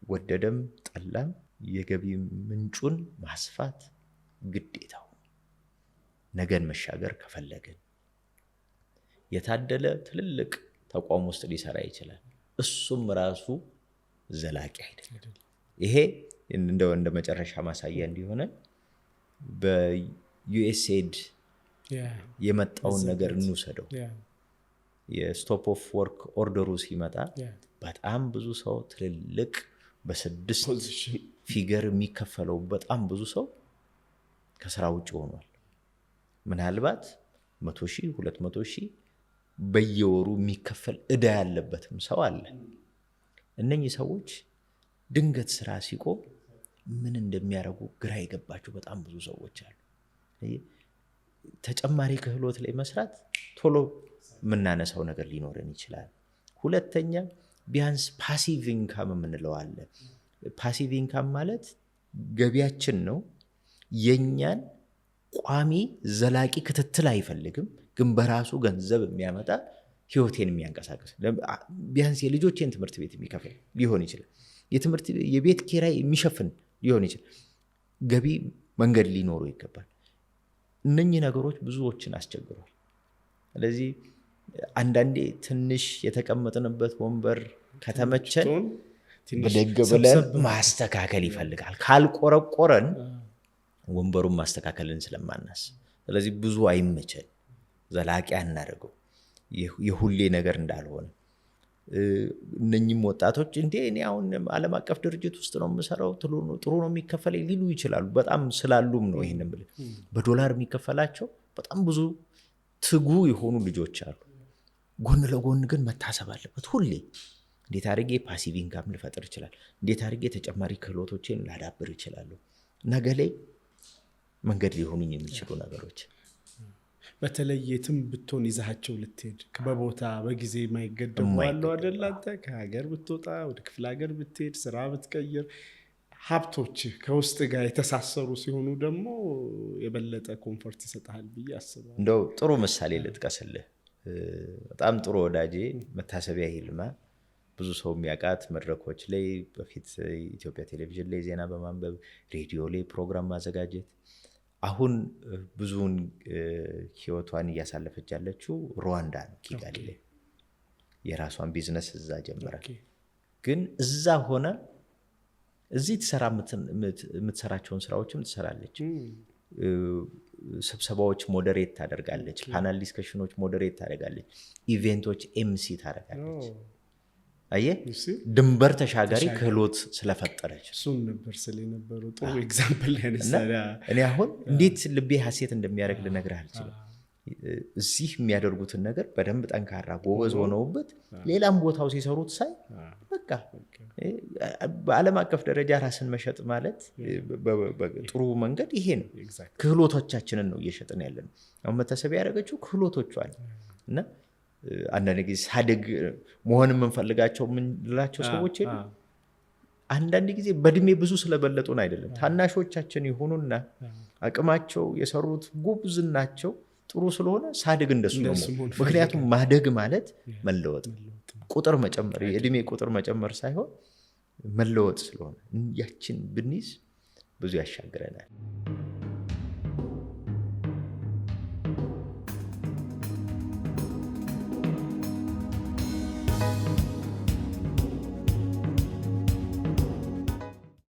ወደደም ጠላም የገቢ ምንጩን ማስፋት ግዴታው። ነገን መሻገር ከፈለግን የታደለ ትልልቅ ተቋም ውስጥ ሊሰራ ይችላል። እሱም ራሱ ዘላቂ አይደለም። ይሄ እንደ መጨረሻ ማሳያ እንዲሆነ በዩኤስኤድ የመጣውን ነገር እንውሰደው። የስቶፕ ኦፍ ወርክ ኦርደሩ ሲመጣ በጣም ብዙ ሰው ትልልቅ በ6 ፊገር የሚከፈለው በጣም ብዙ ሰው ከስራ ውጭ ሆኗል። ምናልባት 100,000 200,000 በየወሩ የሚከፈል ዕዳ ያለበትም ሰው አለ። እነኚህ ሰዎች ድንገት ስራ ሲቆም ምን እንደሚያደርጉ ግራ የገባቸው በጣም ብዙ ሰዎች አሉ። ተጨማሪ ክህሎት ላይ መስራት ቶሎ የምናነሳው ነገር ሊኖረን ይችላል። ሁለተኛ ቢያንስ ፓሲቭ ኢንካም የምንለው አለ። ፓሲቭ ኢንካም ማለት ገቢያችን ነው፣ የኛን ቋሚ ዘላቂ ክትትል አይፈልግም፣ ግን በራሱ ገንዘብ የሚያመጣ ህይወቴን የሚያንቀሳቅስ ቢያንስ የልጆቼን ትምህርት ቤት የሚከፍል ሊሆን ይችላል፣ የቤት ኪራይ የሚሸፍን ሊሆን ይችላል። ገቢ መንገድ ሊኖሩ ይገባል። እነኚህ ነገሮች ብዙዎችን አስቸግሯል። ስለዚህ አንዳንዴ ትንሽ የተቀመጥንበት ወንበር ከተመቸን ብድግ ብለን ማስተካከል ይፈልጋል። ካልቆረቆረን ወንበሩን ማስተካከልን ስለማናስብ፣ ስለዚህ ብዙ አይመቸን፣ ዘላቂ አናደርገው፣ የሁሌ ነገር እንዳልሆነ። እነኚህም ወጣቶች እንዴ እኔ አሁን ዓለም አቀፍ ድርጅት ውስጥ ነው የምሰራው ጥሩ ነው የሚከፈለኝ ሊሉ ይችላሉ። በጣም ስላሉም ነው ይሄንን ብለ በዶላር የሚከፈላቸው በጣም ብዙ ትጉ የሆኑ ልጆች አሉ። ጎን ለጎን ግን መታሰብ አለበት ሁሌ እንዴት አድርጌ ፓሲቭ ኢንካም ልፈጥር ይችላል፣ እንዴት አድርጌ ተጨማሪ ክህሎቶችን ላዳብር ይችላሉ፣ ነገ ላይ መንገድ ሊሆኑኝ የሚችሉ ነገሮች። በተለይ የትም ብትሆን ይዛቸው ልትሄድ በቦታ በጊዜ ማይገደቡ አለው አይደል? አንተ ከሀገር ብትወጣ ወደ ክፍለ ሀገር ብትሄድ ስራ ብትቀይር ሀብቶች ከውስጥ ጋር የተሳሰሩ ሲሆኑ ደግሞ የበለጠ ኮምፎርት ይሰጣል ብዬ አስባለሁ። እንደው ጥሩ ምሳሌ ልጥቀስልህ። በጣም ጥሩ ወዳጄ መታሰቢያ ይልማ ብዙ ሰው የሚያውቃት መድረኮች ላይ በፊት ኢትዮጵያ ቴሌቪዥን ላይ ዜና በማንበብ ሬዲዮ ላይ ፕሮግራም ማዘጋጀት፣ አሁን ብዙውን ህይወቷን እያሳለፈች ያለችው ሩዋንዳ ነው፣ ኪጋሊ ላይ የራሷን ቢዝነስ እዛ ጀመረ። ግን እዛ ሆነ እዚህ የምትሰራቸውን ስራዎችም ትሰራለች። ስብሰባዎች ሞዴሬት ታደርጋለች፣ ፓናል ዲስከሽኖች ሞዴሬት ታደርጋለች፣ ኢቬንቶች ኤምሲ ታደርጋለች። አየህ ድንበር ተሻጋሪ ክህሎት ስለፈጠረች እሱን ነበር ስለነበረው ጥሩ ኤግዛምፕል ያነሳላ። እኔ አሁን እንዴት ልቤ ሐሴት እንደሚያደርግ ልነግርህ አልችልም። እዚህ የሚያደርጉትን ነገር በደንብ ጠንካራ ጎበዝ ሆነውበት ሌላም ቦታው ሲሰሩት ሳይ በቃ በዓለም አቀፍ ደረጃ ራስን መሸጥ ማለት ጥሩ መንገድ ይሄ ነው። ክህሎቶቻችንን ነው እየሸጥን ያለን። አሁን መታሰቢያ ያደረገችው ክህሎቶቿን እና አንዳንድ ጊዜ ሳድግ መሆን የምንፈልጋቸው የምንላቸው ሰዎች አንዳንድ ጊዜ በእድሜ ብዙ ስለበለጡን አይደለም፣ ታናሾቻችን የሆኑና አቅማቸው የሰሩት ጉብዝናቸው ጥሩ ስለሆነ ሳድግ እንደሱ ነው። ምክንያቱም ማደግ ማለት መለወጥ፣ ቁጥር መጨመር፣ የእድሜ ቁጥር መጨመር ሳይሆን መለወጥ ስለሆነ ያችን ብንይዝ ብዙ ያሻግረናል።